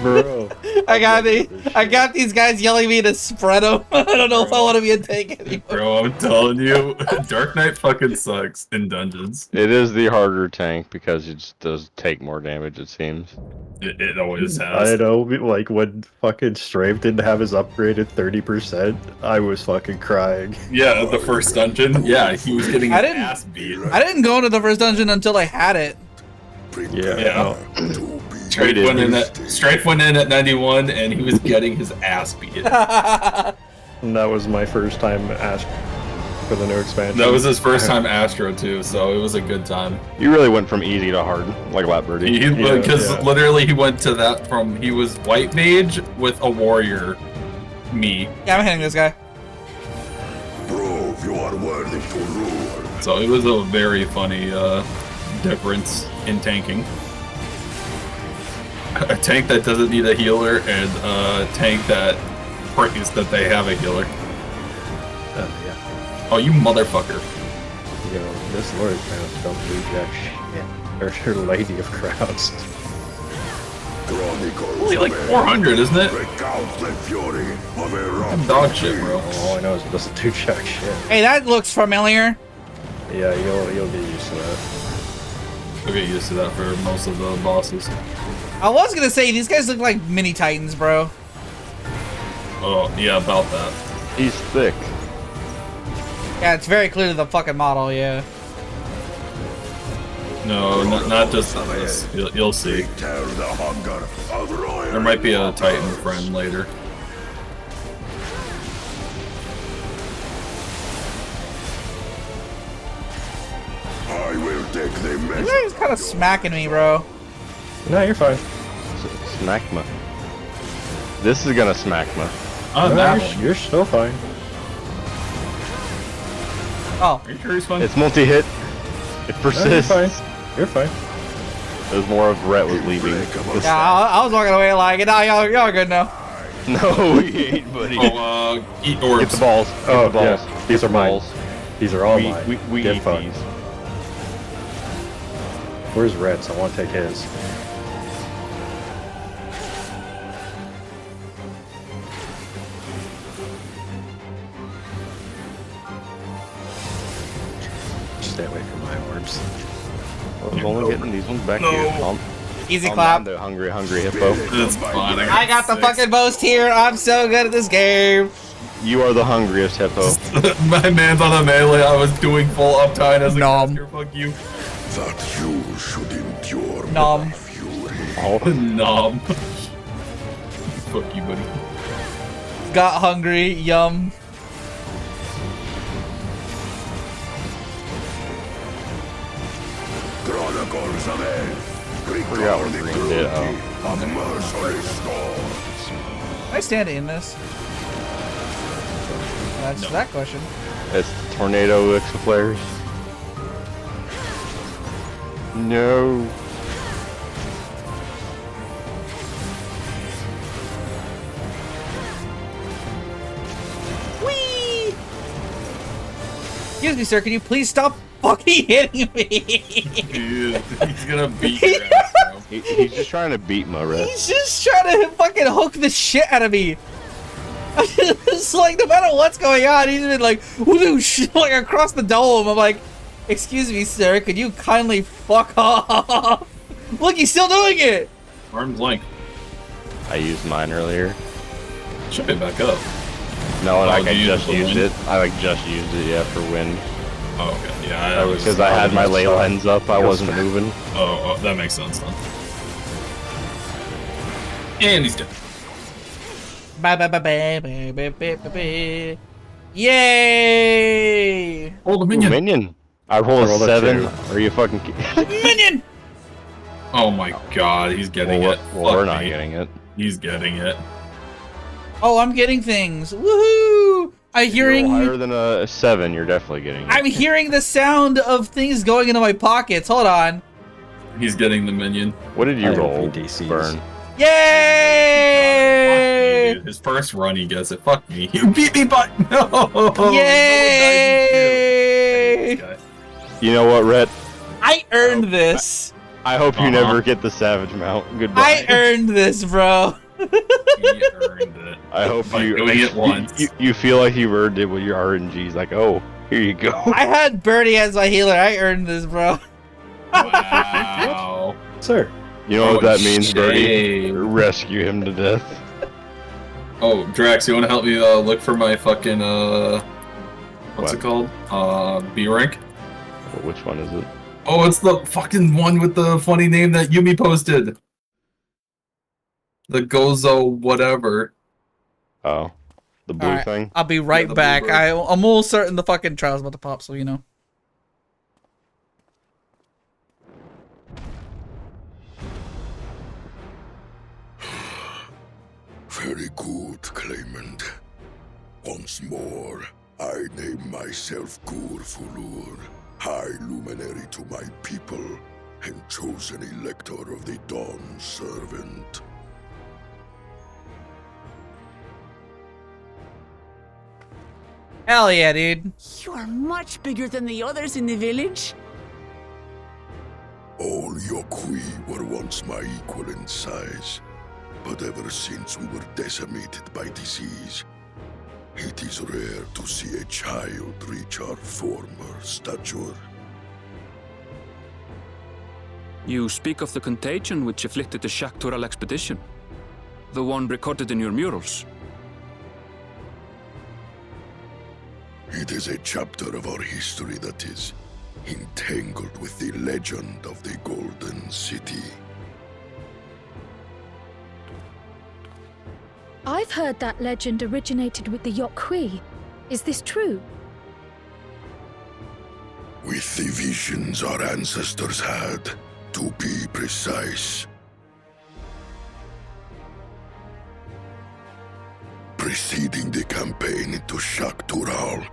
Bro. I got these guys yelling at me to spread them. I don't know if I want to be a tank anymore. Bro, I'm telling you, Dark Knight fucking sucks in dungeons. It is the harder tank because it just does take more damage, it seems. It always has. I know, like when fucking Strafe didn't have his upgraded 30%, I was fucking crying. Yeah, the first dungeon. Yeah, he was getting his ass beat. I didn't go into the first dungeon until I had it. Yeah. Strafe went in at 91 and he was getting his ass beat. And that was my first time Astro for the new expansion. That was his first time Astro too, so it was a good time. You really went from easy to hard, like Lapbirdie. Because literally he went to that from, he was White Mage with a Warrior Me. Yeah, I'm hitting this guy. Prove you are worthy to rule. So it was a very funny difference in tanking. A tank that doesn't need a healer and a tank that prays that they have a healer. Yeah. Oh, you motherfucker. You know, this Lord Crowns don't do jack shit. Or her Lady of Crowns. Only like 400, isn't it? Dog shit, bro. All I know is it doesn't do jack shit. Hey, that looks familiar. Yeah, you'll get used to that. I'll get used to that for most of the bosses. I was gonna say, these guys look like mini Titans, bro. Oh, yeah, about that. He's thick. Yeah, it's very clear to the fucking model, yeah. No, not just this. You'll see. There might be a Titan friend later. I will take the This guy's kind of smacking me, bro. No, you're fine. Smackma. This is gonna smackma. Oh, no, that you're still fine. Oh. Are you sure he's fine? It's multi-hit. It persists. No, you're fine. It was more of Rhett was leaving. Yeah, I was walking away like, nah, y'all are good now. No, we ain't, buddy. Oh, eat orbs. Get the balls. Get Oh, the balls. yeah. Get These the are mine. balls. These are all mine. We Get eat fucked. these. Where's Rhett's? I want to take his. Stay away from my orbs. I was only getting these ones back here. Easy Calm clap. down there, hungry hippo. It's fine. I got the fucking most here. I'm so good at this game. You are the hungriest hippo. My man's on a melee. I was doing full uptime as a caster. Fuck you. That you should endure. Nom. Nom. Fuck you, buddy. Got hungry. Yum. Chronicles of Ed. Forgot what green did. Oh. Can I stand in this? That's that question. It's tornado exoflares. No. Whee! Excuse me, sir. Can you please stop fucking hitting me? Dude, he's gonna beat your ass, bro. He's just trying to beat my Red. He's just trying to fucking hook the shit out of me. It's like, no matter what's going on, he's been like, whoosh, like across the dome. I'm like, excuse me, sir, could you kindly fuck off? Look, he's still doing it. Arm's length. I used mine earlier. Should be back up. No, Oh, like I you just used used the it. I like just used it, yeah, for wind. Oh, okay. Yeah, Because I had my ley lens up, I wasn't moving. Oh, that makes sense then. And he's dead. Yay! Hold a Minion. Minion. I rolled a 7. Are you fucking Minion? Oh my god, he's getting it. Well, we're not getting it. He's getting it. Oh, I'm getting things. Woohoo! I'm hearing. Higher than a 7, you're definitely getting it. I'm hearing the sound of things going into my pockets. Hold on. He's getting the minion. What did you roll, Burn? Yay! Dude, his first run, he gets it. Fuck me. You beat me, but no. Yay! You know what, Rhett? I earned this. I hope you never get the Savage mount. Goodbye. I earned this, bro. He earned it. I hope By you doing it once. You feel like you earned it with your RNGs. Like, oh, here you go. I had Birdie as my healer. I earned this, bro. Wow. Sir. You know what that means, Birdie? shame. Rescue him to death. Oh, Drax, you want to help me look for my fucking what's it called? B rank. Which one is it? Oh, it's the fucking one with the funny name that Yumi posted. The Gozo whatever. Oh, the blue Alright, thing. I'll be right back. I'm almost certain the fucking trial's about to pop, so you know. Very good, claimant. Once more, I name myself Gur-Fulur, High Luminary to my people, and chosen Elector of the Dawn Servant. Hell yeah, dude. You are much bigger than the others in the village. All Yokui were once my equal in size, but ever since we were decimated by disease, it is rare to see a child reach our former stature. You speak of the contagion which afflicted the Shaktural expedition. The one recorded in your murals. It is a chapter of our history that is entangled with the legend of the Golden City. I've heard that legend originated with the Yokui. Is this true? With the visions our ancestors had, to be precise. Preceding the campaign into Shaktural,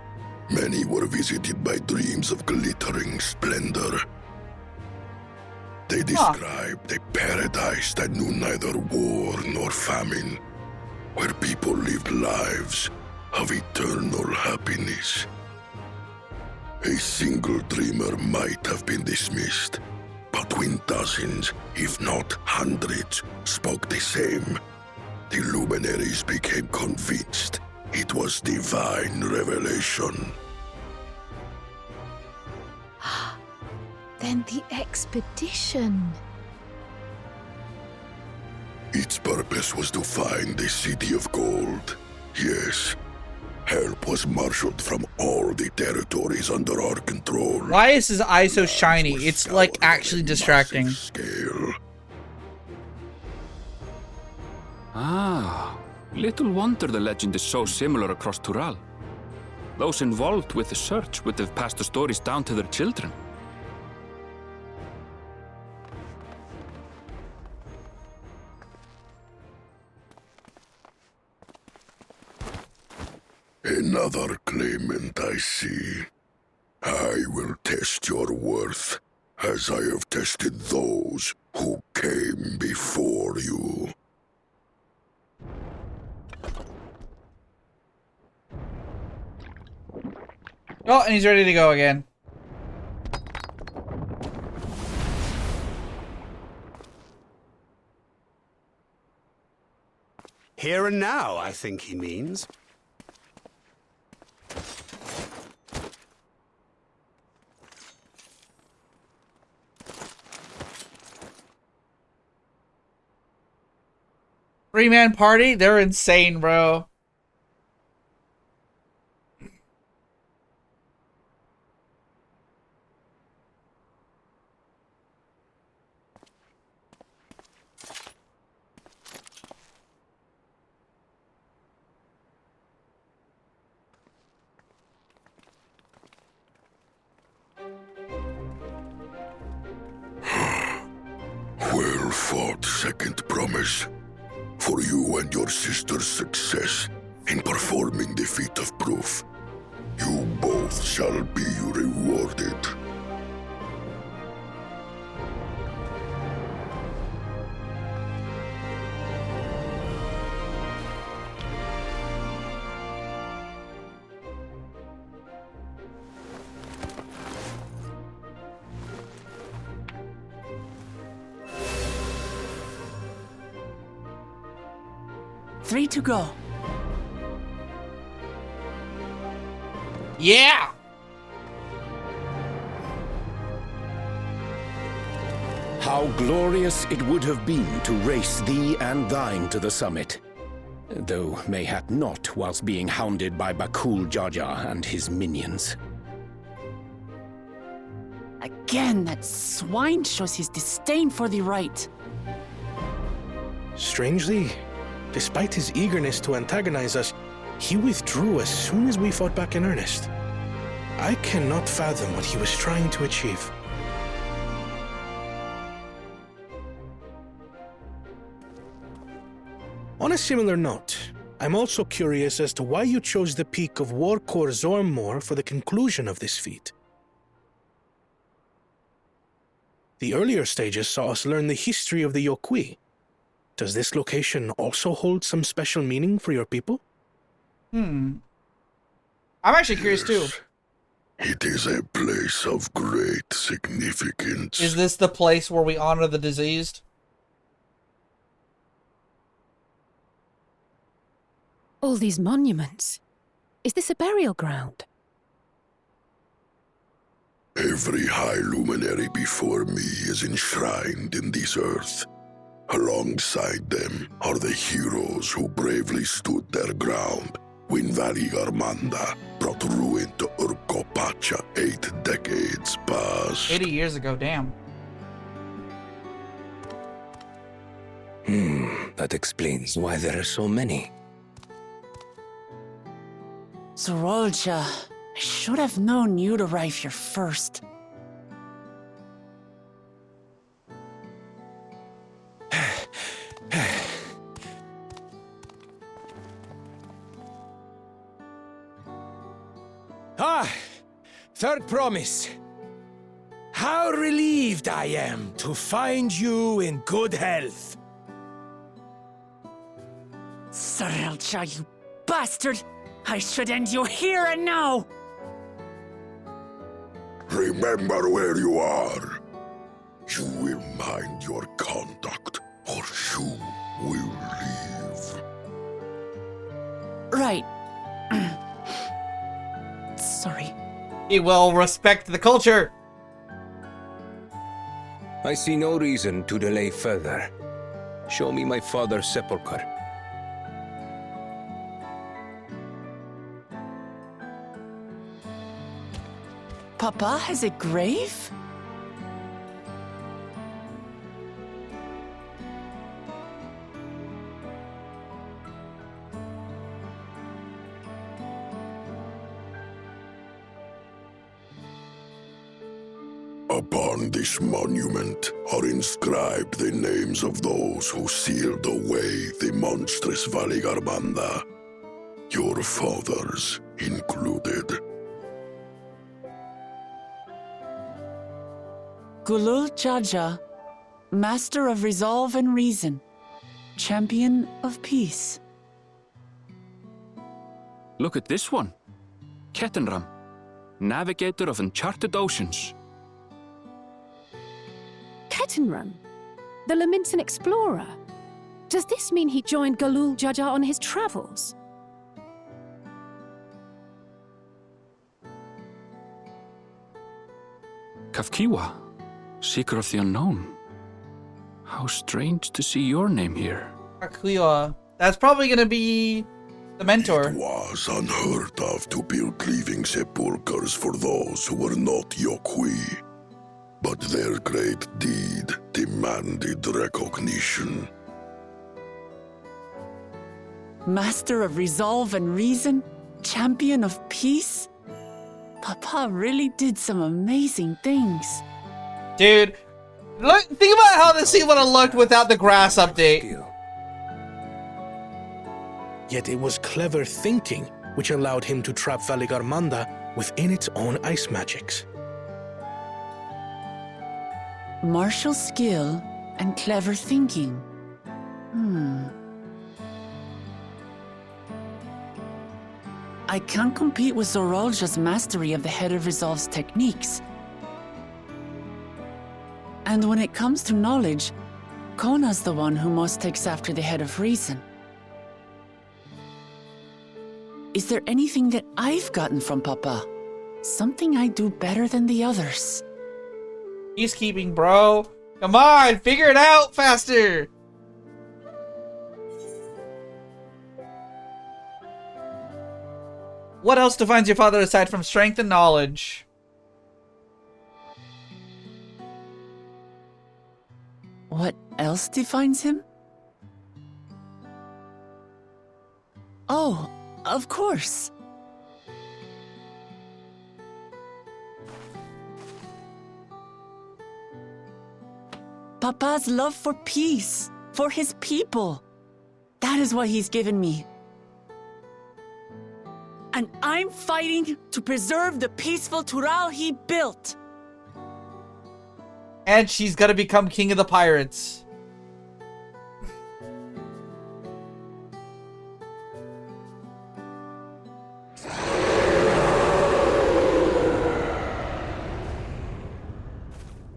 many were visited by dreams of glittering splendor. They described a paradise that knew neither war nor famine, where people lived lives of eternal happiness. A single dreamer might have been dismissed, but when dozens, if not hundreds, spoke the same, the luminaries became convinced it was divine revelation. Then the expedition. Its purpose was to find the City of Gold. Yes, help was marshaled from all the territories under our control. Why is his eye so shiny? It's like actually distracting. Scale. Ah, little wonder the legend is so similar across Tural. Those involved with the search would have passed the stories down to their children. Another claimant, I see. I will test your worth, as I have tested those who came before you. Oh, and he's ready to go again. Here and now, I think he means. Three-man party? They're insane, bro. Well fought, second promise. For you and your sister's success in performing the feat of proof, you both shall be rewarded. Three to go. Yeah! How glorious it would have been to race thee and thine to the summit. Though mayhap not whilst being hounded by Bakul Jaja and his minions. Again, that swine shows his disdain for the right. Strangely, despite his eagerness to antagonize us, he withdrew as soon as we fought back in earnest. I cannot fathom what he was trying to achieve. On a similar note, I'm also curious as to why you chose the peak of Warkor Zormor for the conclusion of this feat. The earlier stages saw us learn the history of the Yokui. Does this location also hold some special meaning for your people? I'm actually curious too. It is a place of great significance. Is this the place where we honor the diseased? All these monuments. Is this a burial ground? Every high luminary before me is enshrined in this earth. Alongside them are the heroes who bravely stood their ground when Valigarmanda brought ruin to Urkopacha 8 decades past. 80 years ago, damn. That explains why there are so many. Zorolja, I should have known you'd arrive here first. Third promise. How relieved I am to find you in good health. Zorolja, you bastard! I should end you here and now! Remember where you are. You will mind your conduct, or you will leave. Right. Sorry. He will respect the culture. I see no reason to delay further. Show me my father's sepulchre. Papa has a grave? Upon this monument are inscribed the names of those who sealed away the monstrous Valigarmanda, your fathers included. Gulul Jaja, Master of Resolve and Reason, Champion of Peace. Look at this one. Ketenram, Navigator of Uncharted Oceans. Ketenram, the Laminsan explorer. Does this mean he joined Galul Jaja on his travels? Kafkiwa, Seeker of the Unknown. How strange to see your name here. Kafkiwa. That's probably gonna be the mentor. It was unheard of to build living sepulchres for those who were not Yokui. But their great deed demanded recognition. Master of Resolve and Reason, Champion of Peace? Papa really did some amazing things. Dude, look! Think about how this scene would have looked without the grass update. Yet it was clever thinking which allowed him to trap Valigarmanda within its own ice magics. Martial skill and clever thinking. I can't compete with Zorolja's mastery of the Head of Resolve's techniques. And when it comes to knowledge, Kona's the one who most takes after the Head of Reason. Is there anything that I've gotten from Papa? Something I do better than the others? Peacekeeping, bro. Come on, figure it out faster. What else defines your father aside from strength and knowledge? What else defines him? Oh, of course. Papa's love for peace, for his people. That is what he's given me. And I'm fighting to preserve the peaceful Tural he built. And she's gonna become king of the pirates.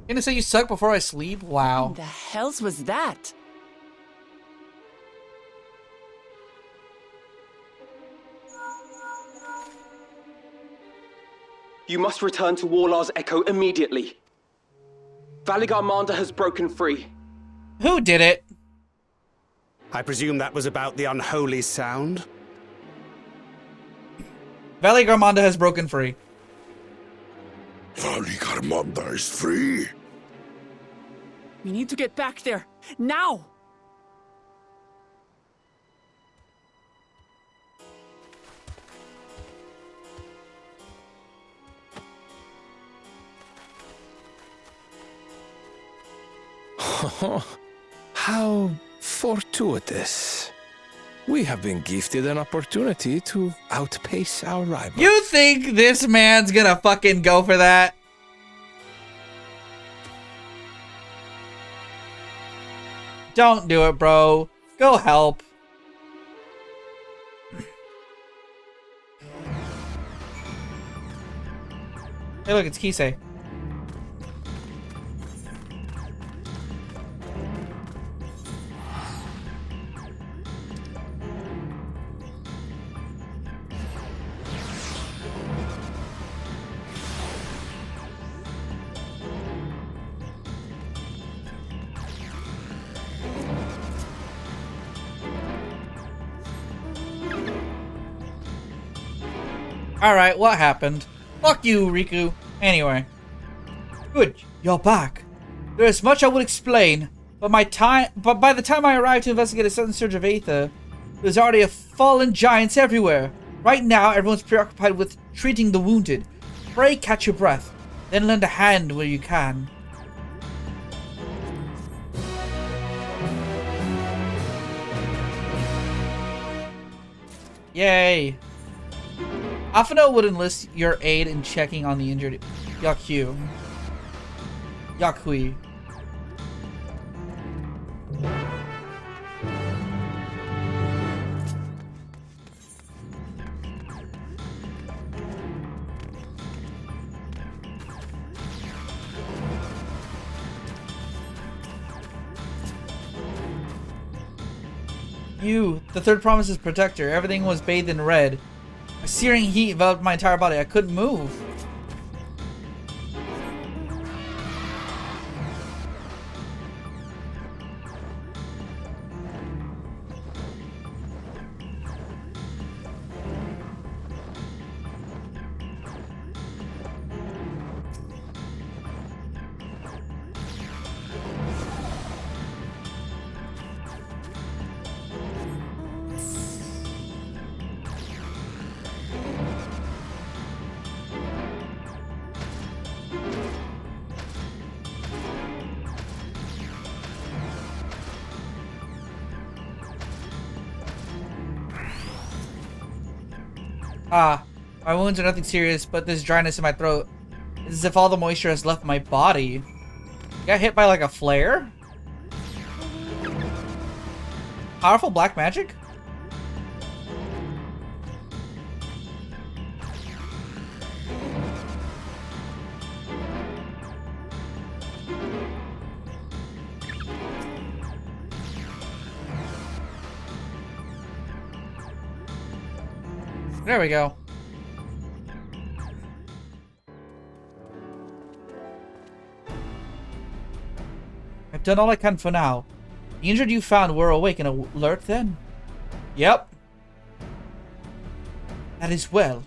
Gonna say you suck before I sleep? Wow. What the hells was that? You must return to Warlar's Echo immediately. Valigarmanda has broken free. Who did it? I presume that was about the unholy sound? Valigarmanda has broken free. Valigarmanda is free. We need to get back there. Now! How fortuitous. We have been gifted an opportunity to outpace our rival. You think this man's gonna fucking go for that? Don't do it, bro. Go help. Hey, look, it's Kisei. Alright, what happened? Fuck you, Riku. Anyway. Good, you're back. There is much I would explain, but by the time I arrived to investigate a sudden surge of Aether, there's already a fallen giants everywhere. Right now, everyone's preoccupied with treating the wounded. Pray catch your breath, then lend a hand where you can. Yay. Afano would enlist your aid in checking on the injured Yakyu. Yakui. You, the third promise's protector. Everything was bathed in red. A searing heat enveloped my entire body. I couldn't move. My wounds are nothing serious, but this dryness in my throat is as if all the moisture has left my body. Got hit by like a flare? Powerful black magic? There we go. I've done all I can for now. The injured you found were awake and alert then? Yep. That is well.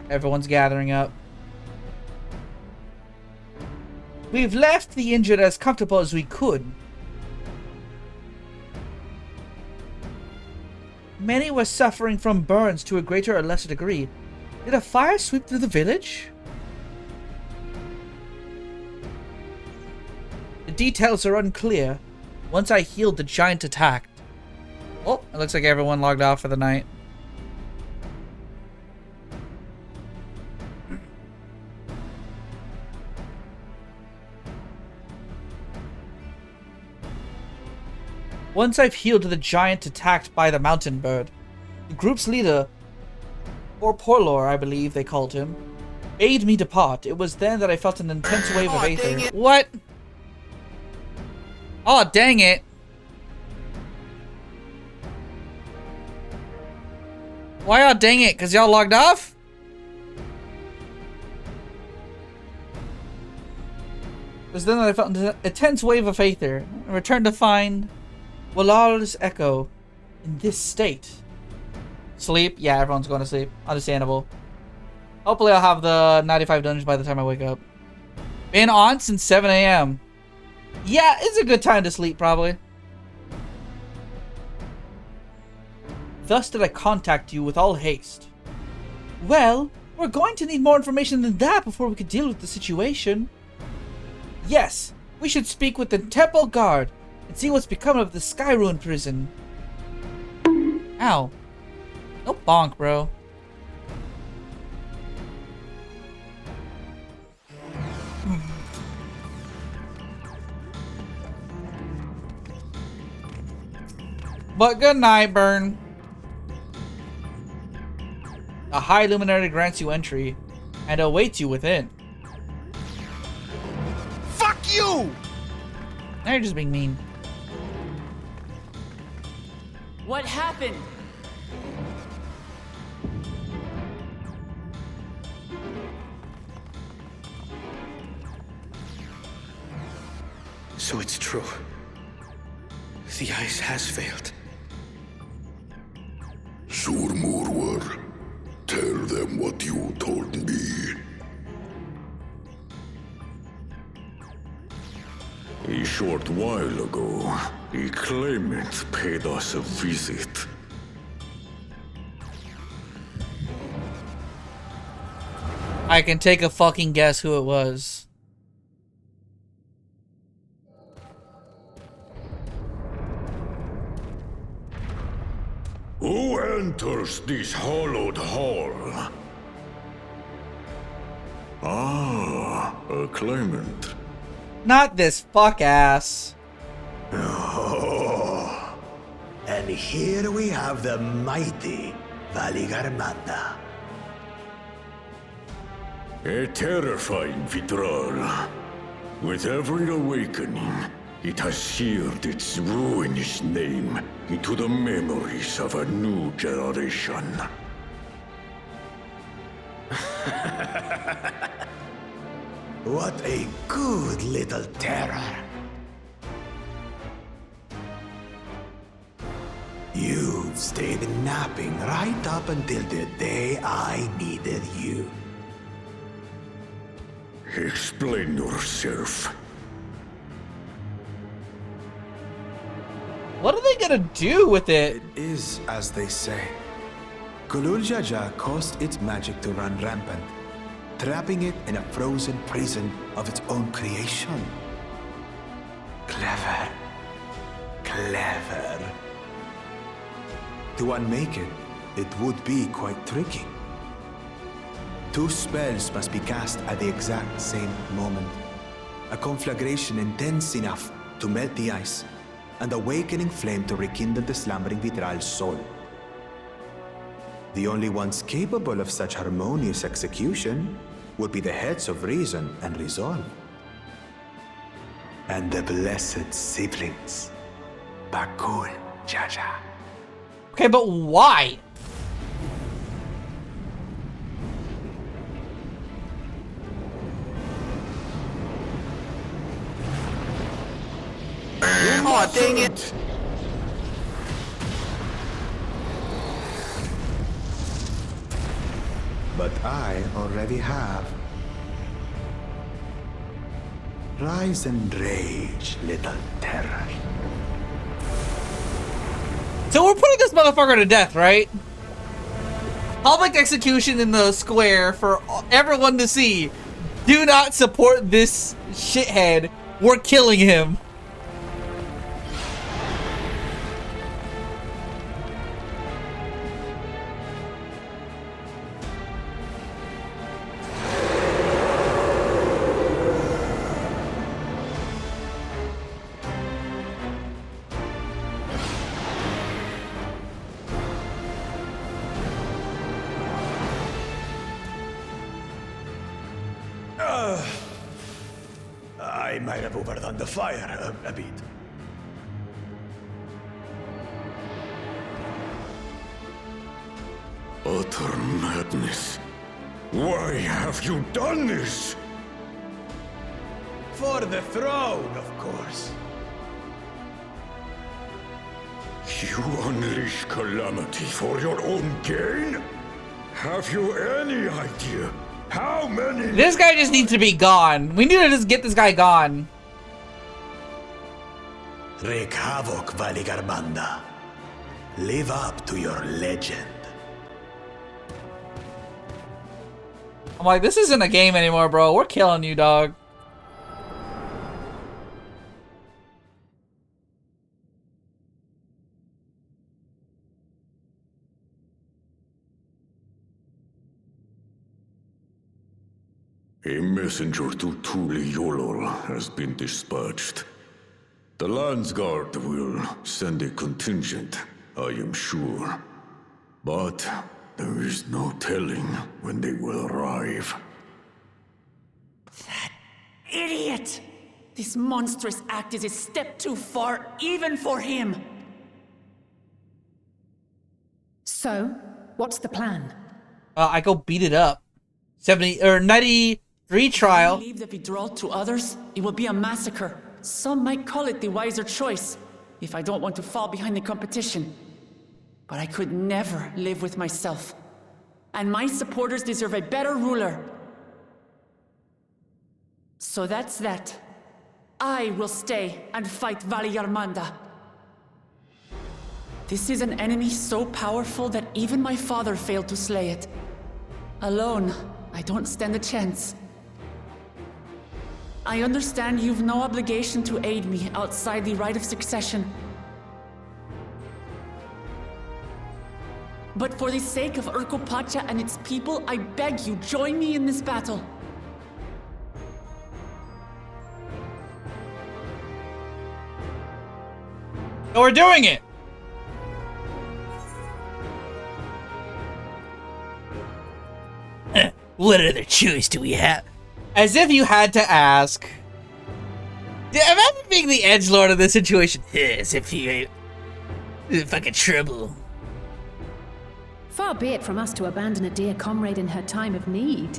Everyone's gathering up. We've left the injured as comfortable as we could. Many were suffering from burns to a greater or lesser degree. Did a fire sweep through the village? details are unclear. Once I healed, the giant attacked. Oh, it looks like everyone logged off for the night. Once I've healed, the giant attacked by the mountain bird. The group's leader, or Porlor, I believe they called him, bade me depart. It was then that I felt an intense wave of aether. What? Oh, dang it. Why y'all dang it? Because y'all logged off? It was then that I felt an intense wave of aether. I returned to find Wallar's echo in this state. Sleep? Yeah, everyone's going to sleep. Understandable. Hopefully I'll have the 95 dungeons by the time I wake up. Been on since 7 a.m. Yeah, it's a good time to sleep, probably. Thus did I contact you with all haste. Well, we're going to need more information than that before we could deal with the situation. Yes, we should speak with the temple guard and see what's become of the Skyruin prison. Ow. No bonk, bro. But good night, Burn. A high luminary grants you entry and awaits you within. Fuck you! Now you're just being mean. What happened? So it's true. The ice has failed. Surmurwar, tell them what you told me. A short while ago, a claimant paid us a visit. I can take a fucking guess who it was. Who enters this hallowed hall? Ah, a claimant. Not this fuck ass. Oh. And here we have the mighty Valigarmanda. A terrifying Vitral. With every awakening, it has seared its ruinous name into the memories of a new generation. What a good little terror. You've stayed napping right up until the day I needed you. Explain yourself. What are they gonna do with it? It is as they say. Gulul Jaja caused its magic to run rampant, trapping it in a frozen prison of its own creation. Clever. Clever. To unmake it, it would be quite tricky. 2 spells must be cast at the exact same moment. A conflagration intense enough to melt the ice, and awakening flame to rekindle the slumbering Vitral's soul. The only ones capable of such harmonious execution would be the heads of reason and resolve. And the blessed siblings, Bakul Jaja. Okay, but why? Oh, dang it! But I already have. Rise and rage, little terror. So we're putting this motherfucker to death, right? Public execution in the square for everyone to see. Do not support this shithead We're killing him. I might have overdone the fire a bit. Utter madness. Why have you done this? For the throne, of course. You unleash calamity for your own gain? Have you any idea how many... This guy just needs to be gone. We need to just get this guy gone. Wreak havoc, Valigarmanda. Live up to your legend. I'm like, this isn't a game anymore, bro. We're killing you, dog. A messenger to Tuli Yolol has been dispatched. The Landsguard will send a contingent, I am sure. But there is no telling when they will arrive. Idiot! This monstrous act is a step too far, even for him. So, what's the plan? I go beat it up. 70 or 93 trial. If we leave the withdrawal to others, it will be a massacre. Some might call it the wiser choice, if I don't want to fall behind the competition. But I could never live with myself. And my supporters deserve a better ruler. So that's that. I will stay and fight Valigarmanda. This is an enemy so powerful that even my father failed to slay it. Alone, I don't stand a chance. I understand you've no obligation to aid me outside the right of succession. But for the sake of Urkopacha and its people, I beg you, join me in this battle. Oh, we're doing it! What other choice do we have? As if you had to ask. Imagine being the edgelord of this situation. As if you ain't fucking trouble. Far be it from us to abandon a dear comrade in her time of need.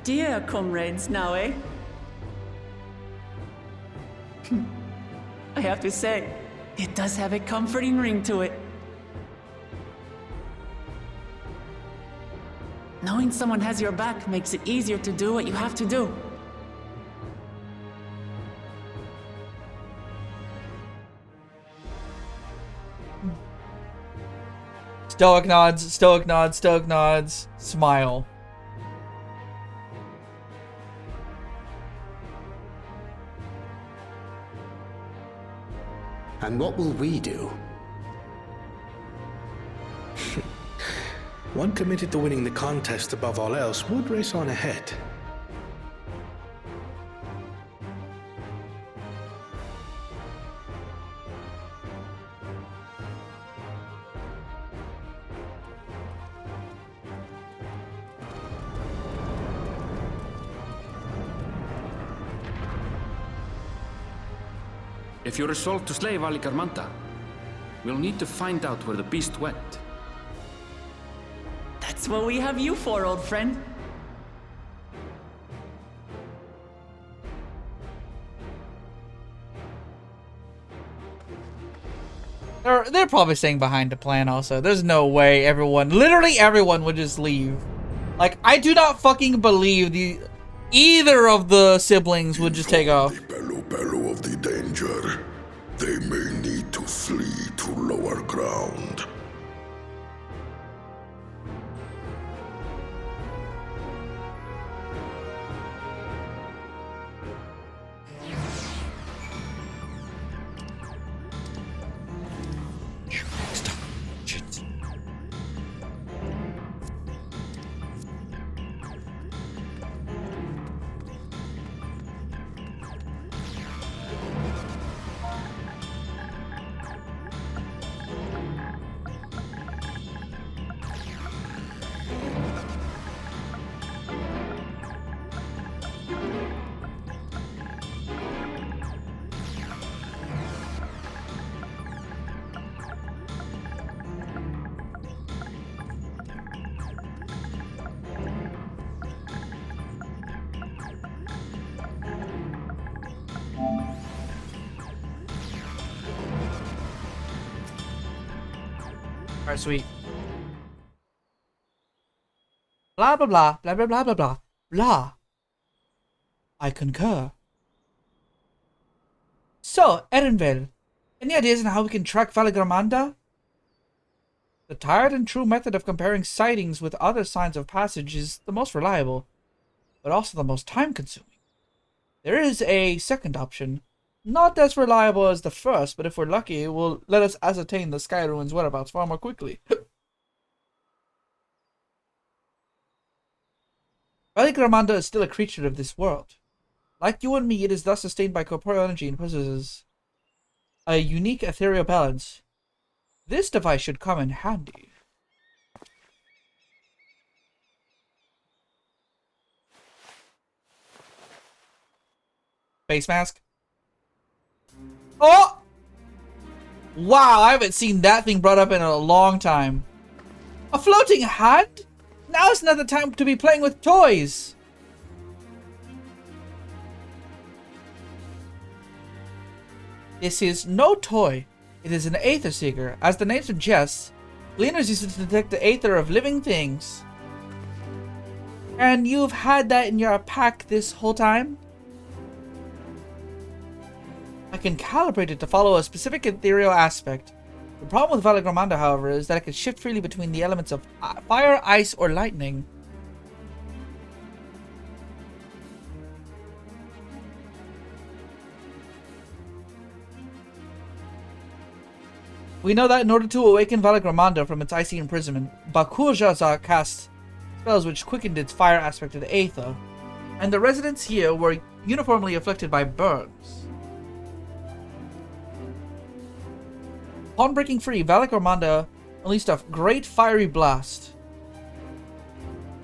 Dear comrades now, eh? I have to say, it does have a comforting ring to it. Knowing someone has your back makes it easier to do what you have to do. Stoic nods, stoic nods, stoic nods, smile. And what will we do? One committed to winning the contest above all else would race on ahead. If you're resolved to slay Valigarmanda, we'll need to find out where the beast went. That's what we have you for, old friend. They're probably staying behind to plan also. There's no way literally everyone would just leave. Like, I do not fucking believe either of the siblings would just take off. Bellow of the danger. They may need to flee to lower ground. Alright, sweet. Blah, blah, blah, blah, blah, blah, blah, blah, blah. I concur. So, Erenville, any ideas on how we can track Valigramanda? The tried and true method of comparing sightings with other signs of passage is the most reliable, but also the most time-consuming. There is a second option, not as reliable as the first, but if we're lucky, it will let us ascertain the Sky Ruins' whereabouts far more quickly. Valigramanda is still a creature of this world. Like you and me, it is thus sustained by corporeal energy and possesses a unique ethereal balance. This device should come in handy. Face mask. Oh! Wow, I haven't seen that thing brought up in a long time. A floating hand? Now is not the time to be playing with toys. This is no toy. It is an Aether Seeker. As the name suggests, Gleaners use it to detect the Aether of living things. And you've had that in your pack this whole time? I can calibrate it to follow a specific ethereal aspect. The problem with Valigramanda, however, is that it can shift freely between the elements of fire, ice, or lightning. We know that in order to awaken Valigramanda from its icy imprisonment, Bakurjaza cast spells which quickened its fire aspect of the Aether, and the residents here were uniformly afflicted by burns. Upon breaking free, Valigramanda unleashed a great fiery blast.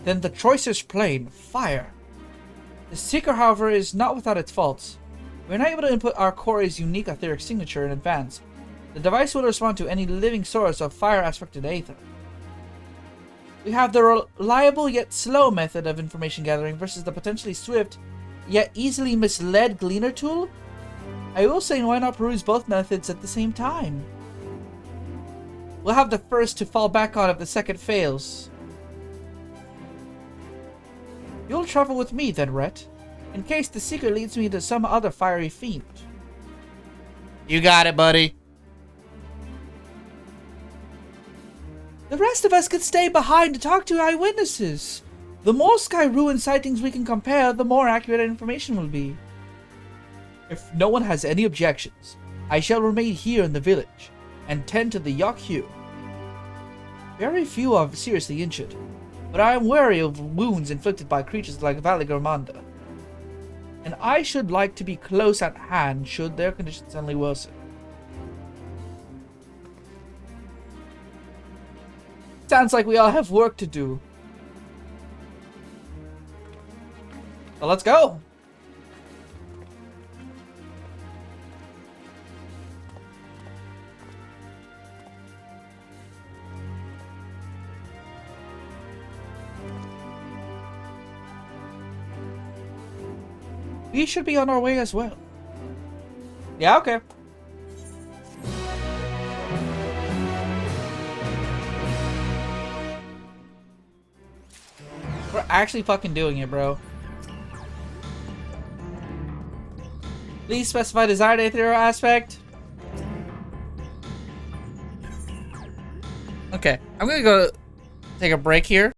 Then the choicest plane, fire. The Seeker, however, is not without its faults. We are not able to input our Kore's unique etheric signature in advance. The device will respond to any living source of fire-aspected Aether. We have the reliable yet slow method of information gathering versus the potentially swift yet easily misled Gleaner tool. I will say, why not peruse both methods at the same time? We'll have the first to fall back on if the second fails. You'll travel with me then, Rhett, in case the Seeker leads me to some other fiery fiend. You got it, buddy. The rest of us could stay behind to talk to eyewitnesses. The more Sky Ruin sightings we can compare, the more accurate information will be. If no one has any objections, I shall remain here in the village and tend to the Yakhu. Very few are seriously injured, but I am wary of wounds inflicted by creatures like Valigramanda, and I should like to be close at hand should their conditions suddenly worsen. Sounds like we all have work to do. So let's go. We should be on our way as well. Yeah, okay. We're actually fucking doing it, bro. Please specify desired ethereal aspect. Okay, I'm gonna go take a break here.